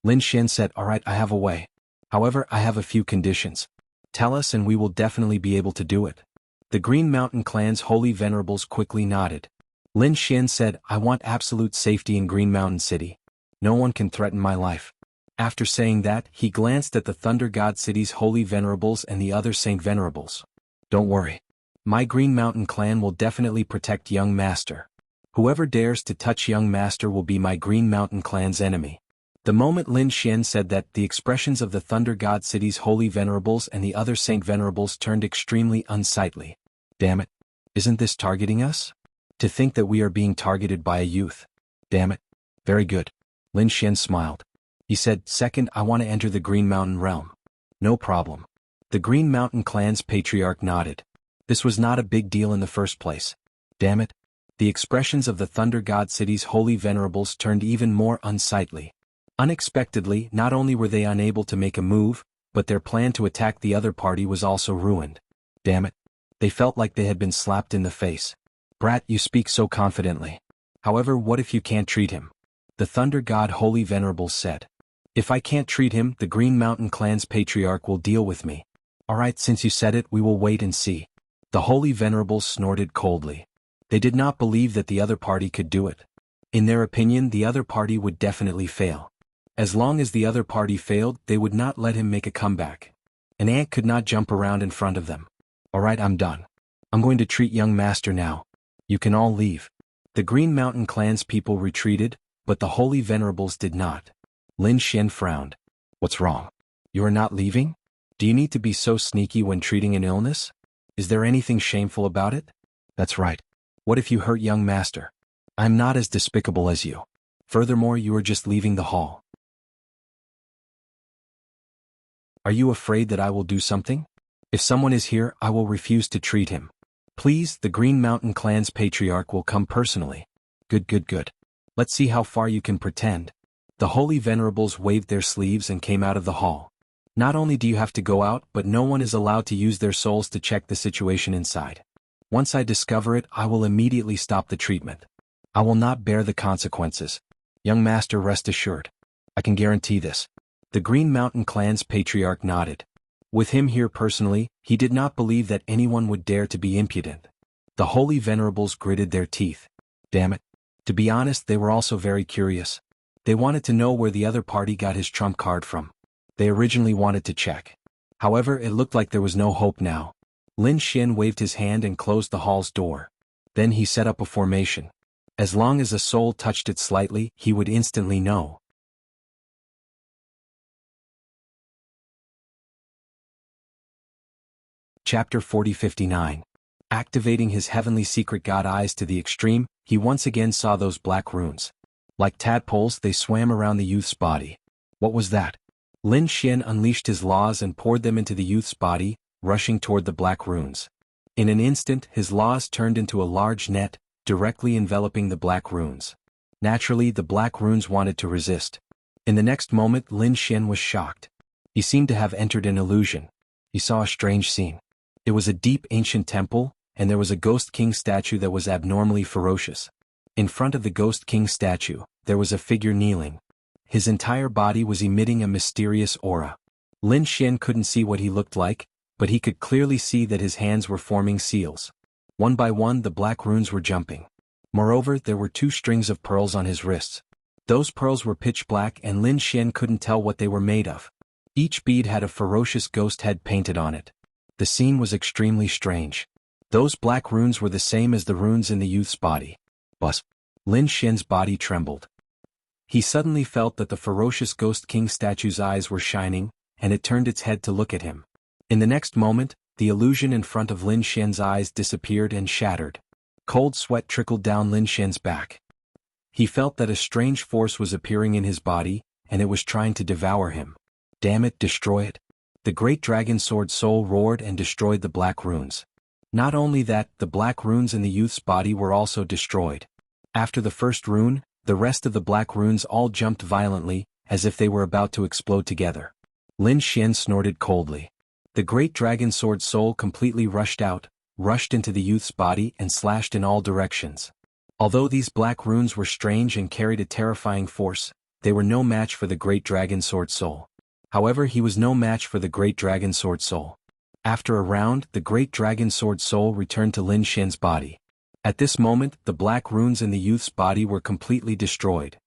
Lin Xian said, alright, I have a way. However, I have a few conditions. Tell us and we will definitely be able to do it. The Green Mountain clan's holy venerables quickly nodded. Lin Xian said, I want absolute safety in Green Mountain City. No one can threaten my life. After saying that, he glanced at the Thunder God City's holy venerables and the other Saint Venerables. Don't worry. My Green Mountain clan will definitely protect Young Master. Whoever dares to touch Young Master will be my Green Mountain clan's enemy. The moment Lin Xian said that, the expressions of the Thunder God City's holy venerables and the other Saint Venerables turned extremely unsightly. Damn it. Isn't this targeting us? To think that we are being targeted by a youth. Damn it. Very good. Lin Xian smiled. He said, second, I want to enter the Green Mountain realm. No problem. The Green Mountain clan's patriarch nodded. This was not a big deal in the first place. Damn it. The expressions of the Thunder God City's holy venerables turned even more unsightly. Unexpectedly, not only were they unable to make a move, but their plan to attack the other party was also ruined. Damn it. They felt like they had been slapped in the face. Brat, you speak so confidently. However, what if you can't treat him? The Thunder God Holy Venerables said. If I can't treat him, the Green Mountain clan's patriarch will deal with me. Alright, since you said it, we will wait and see. The Holy Venerables snorted coldly. They did not believe that the other party could do it. In their opinion, the other party would definitely fail. As long as the other party failed, they would not let him make a comeback. An ant could not jump around in front of them. Alright, I'm done. I'm going to treat Young Master now. You can all leave. The Green Mountain clan's people retreated, but the Holy Venerables did not. Lin Xian frowned. What's wrong? You are not leaving? Do you need to be so sneaky when treating an illness? Is there anything shameful about it? That's right. What if you hurt Young Master? I'm not as despicable as you. Furthermore, you are just leaving the hall. Are you afraid that I will do something? If someone is here, I will refuse to treat him. Please, the Green Mountain clan's patriarch will come personally. Good. Let's see how far you can pretend. The Holy Venerables waved their sleeves and came out of the hall. Not only do you have to go out, but no one is allowed to use their souls to check the situation inside. Once I discover it, I will immediately stop the treatment. I will not bear the consequences. Young Master, rest assured. I can guarantee this. The Green Mountain clan's patriarch nodded. With him here personally, he did not believe that anyone would dare to be impudent. The Holy Venerables gritted their teeth. Damn it. To be honest, they were also very curious. They wanted to know where the other party got his trump card from. They originally wanted to check. However, it looked like there was no hope now. Lin Xian waved his hand and closed the hall's door. Then he set up a formation. As long as a soul touched it slightly, he would instantly know. Chapter 40-59. Activating his heavenly secret god eyes to the extreme, he once again saw those black runes. Like tadpoles, they swam around the youth's body. What was that? Lin Xian unleashed his laws and poured them into the youth's body, rushing toward the black runes. In an instant, his laws turned into a large net, directly enveloping the black runes. Naturally, the black runes wanted to resist. In the next moment, Lin Xian was shocked. He seemed to have entered an illusion. He saw a strange scene. It was a deep ancient temple, and there was a Ghost King statue that was abnormally ferocious. In front of the Ghost King statue, there was a figure kneeling. His entire body was emitting a mysterious aura. Lin Xian couldn't see what he looked like, but he could clearly see that his hands were forming seals. One by one the black runes were jumping. Moreover, there were 2 strings of pearls on his wrists. Those pearls were pitch black and Lin Xian couldn't tell what they were made of. Each bead had a ferocious ghost head painted on it. The scene was extremely strange. Those black runes were the same as the runes in the youth's body. But Lin Xian's body trembled. He suddenly felt that the ferocious Ghost King statue's eyes were shining, and it turned its head to look at him. In the next moment, the illusion in front of Lin Xian's eyes disappeared and shattered. Cold sweat trickled down Lin Xian's back. He felt that a strange force was appearing in his body, and it was trying to devour him. Damn it, destroy it. The great dragon sword soul roared and destroyed the black runes. Not only that, the black runes in the youth's body were also destroyed. After the first rune, the rest of the black runes all jumped violently, as if they were about to explode together. Lin Xian snorted coldly. The great dragon sword soul completely rushed into the youth's body and slashed in all directions. Although these black runes were strange and carried a terrifying force, they were no match for the great dragon sword soul. However, he was no match for the great dragon sword soul. After a round, the great dragon sword soul returned to Lin Xian's body. At this moment, the black runes in the youth's body were completely destroyed.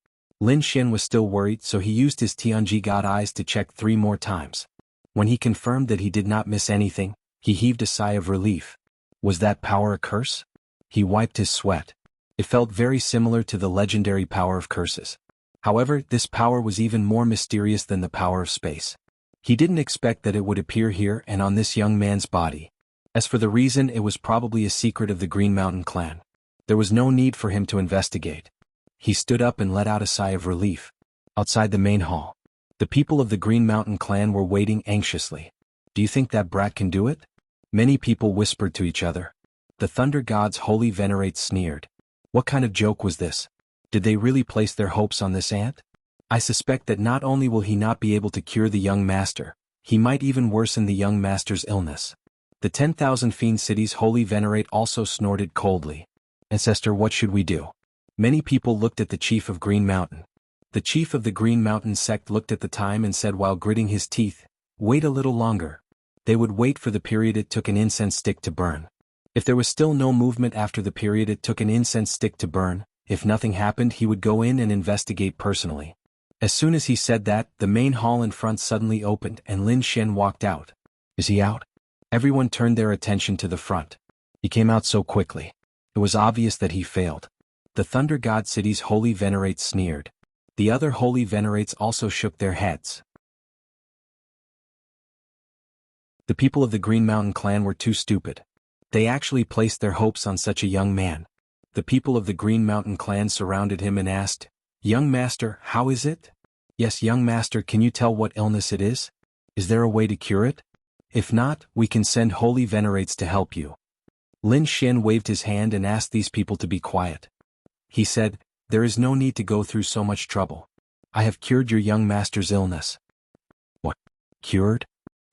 Lin Xian was still worried, so he used his Tianji God eyes to check 3 more times. When he confirmed that he did not miss anything, he heaved a sigh of relief. Was that power a curse? He wiped his sweat. It felt very similar to the legendary power of curses. However, this power was even more mysterious than the power of space. He didn't expect that it would appear here and on this young man's body. As for the reason, it was probably a secret of the Green Mountain clan. There was no need for him to investigate. He stood up and let out a sigh of relief. Outside the main hall, the people of the Green Mountain clan were waiting anxiously. Do you think that brat can do it? Many people whispered to each other. The Thunder God's holy venerate sneered. What kind of joke was this? Did they really place their hopes on this ant? I suspect that not only will he not be able to cure the young master, he might even worsen the young master's illness. The 10,000 Fiend City's holy venerate also snorted coldly. Ancestor, what should we do? Many people looked at the chief of Green Mountain. The chief of the Green Mountain sect looked at the time and said while gritting his teeth, wait a little longer. They would wait for the period it took an incense stick to burn. If there was still no movement after the period it took an incense stick to burn, if nothing happened he would go in and investigate personally. As soon as he said that, the main hall in front suddenly opened and Lin Xian walked out. Is he out? Everyone turned their attention to the front. He came out so quickly. It was obvious that he failed. The Thunder God City's holy venerates sneered. The other holy venerates also shook their heads. The people of the Green Mountain clan were too stupid. They actually placed their hopes on such a young man. The people of the Green Mountain clan surrounded him and asked, Young Master, how is it? Yes, young Master, can you tell what illness it is? Is there a way to cure it? If not, we can send holy venerates to help you. Lin Xian waved his hand and asked these people to be quiet. He said, there is no need to go through so much trouble. I have cured your young master's illness. What? Cured?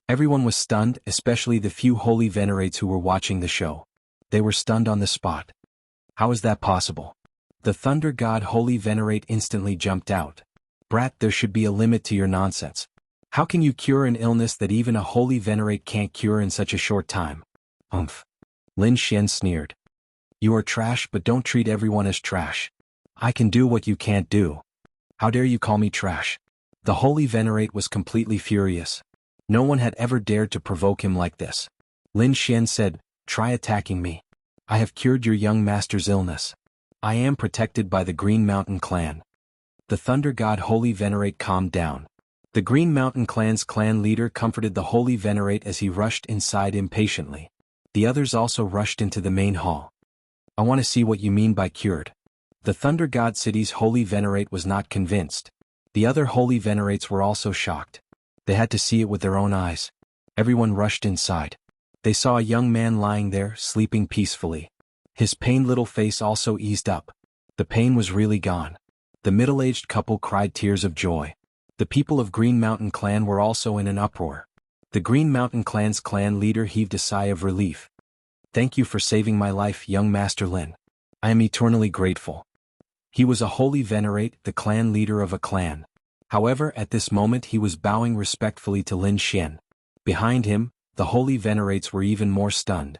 Everyone was stunned, especially the few holy venerates who were watching the show. They were stunned on the spot. How is that possible? The Thunder God holy venerate instantly jumped out. Brat, there should be a limit to your nonsense. How can you cure an illness that even a holy venerate can't cure in such a short time? Umph. Lin Xian sneered. You are trash, but don't treat everyone as trash. I can do what you can't do. How dare you call me trash? The holy venerate was completely furious. No one had ever dared to provoke him like this. Lin Xian said, try attacking me. I have cured your young master's illness. I am protected by the Green Mountain clan. The Thunder God holy venerate calmed down. The Green Mountain clan's clan leader comforted the holy venerate as he rushed inside impatiently. The others also rushed into the main hall. I want to see what you mean by cured. The Thunder God City's holy venerate was not convinced. The other holy venerates were also shocked. They had to see it with their own eyes. Everyone rushed inside. They saw a young man lying there, sleeping peacefully. His pained little face also eased up. The pain was really gone. The middle-aged couple cried tears of joy. The people of Green Mountain clan were also in an uproar. The Green Mountain clan's clan leader heaved a sigh of relief. Thank you for saving my life, young Master Lin. I am eternally grateful. He was a holy venerate, the clan leader of a clan. However, at this moment he was bowing respectfully to Lin Xian. Behind him, the holy venerates were even more stunned.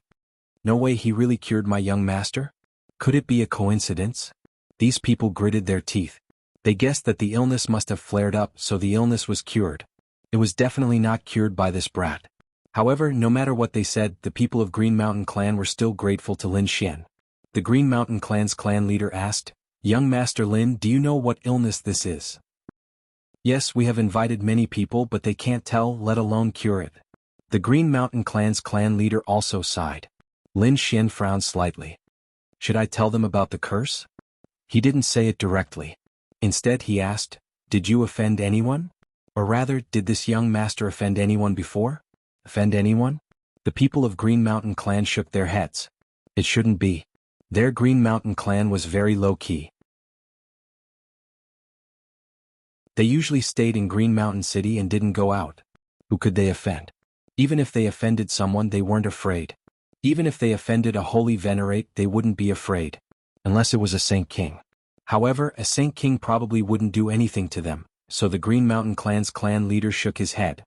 No way, he really cured my young master? Could it be a coincidence? These people gritted their teeth. They guessed that the illness must have flared up, so the illness was cured. It was definitely not cured by this brat. However, no matter what they said, the people of Green Mountain Clan were still grateful to Lin Xian. The Green Mountain Clan's clan leader asked, "Young Master Lin, do you know what illness this is?" "Yes, we have invited many people, but they can't tell, let alone cure it." The Green Mountain Clan's clan leader also sighed. Lin Xian frowned slightly. "Should I tell them about the curse?" He didn't say it directly. Instead he asked, "Did you offend anyone? Or rather, did this young master offend anyone before?" "Offend anyone?" The people of Green Mountain Clan shook their heads. It shouldn't be. Their Green Mountain Clan was very low-key. They usually stayed in Green Mountain City and didn't go out. Who could they offend? Even if they offended someone, they weren't afraid. Even if they offended a holy venerate, they wouldn't be afraid. Unless it was a Saint King. However, a Saint King probably wouldn't do anything to them, so the Green Mountain Clan's clan leader shook his head.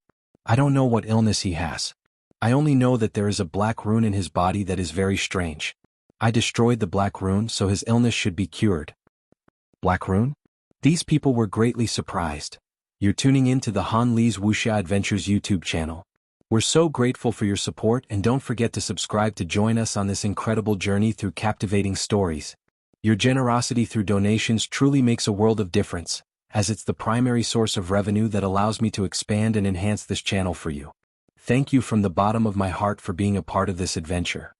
"I don't know what illness he has. I only know that there is a black rune in his body that is very strange. I destroyed the black rune, so his illness should be cured." Black rune? These people were greatly surprised. You're tuning in to the Han Li's Wuxia Adventures YouTube channel. We're so grateful for your support, and don't forget to subscribe to join us on this incredible journey through captivating stories. Your generosity through donations truly makes a world of difference, as it's the primary source of revenue that allows me to expand and enhance this channel for you. Thank you from the bottom of my heart for being a part of this adventure.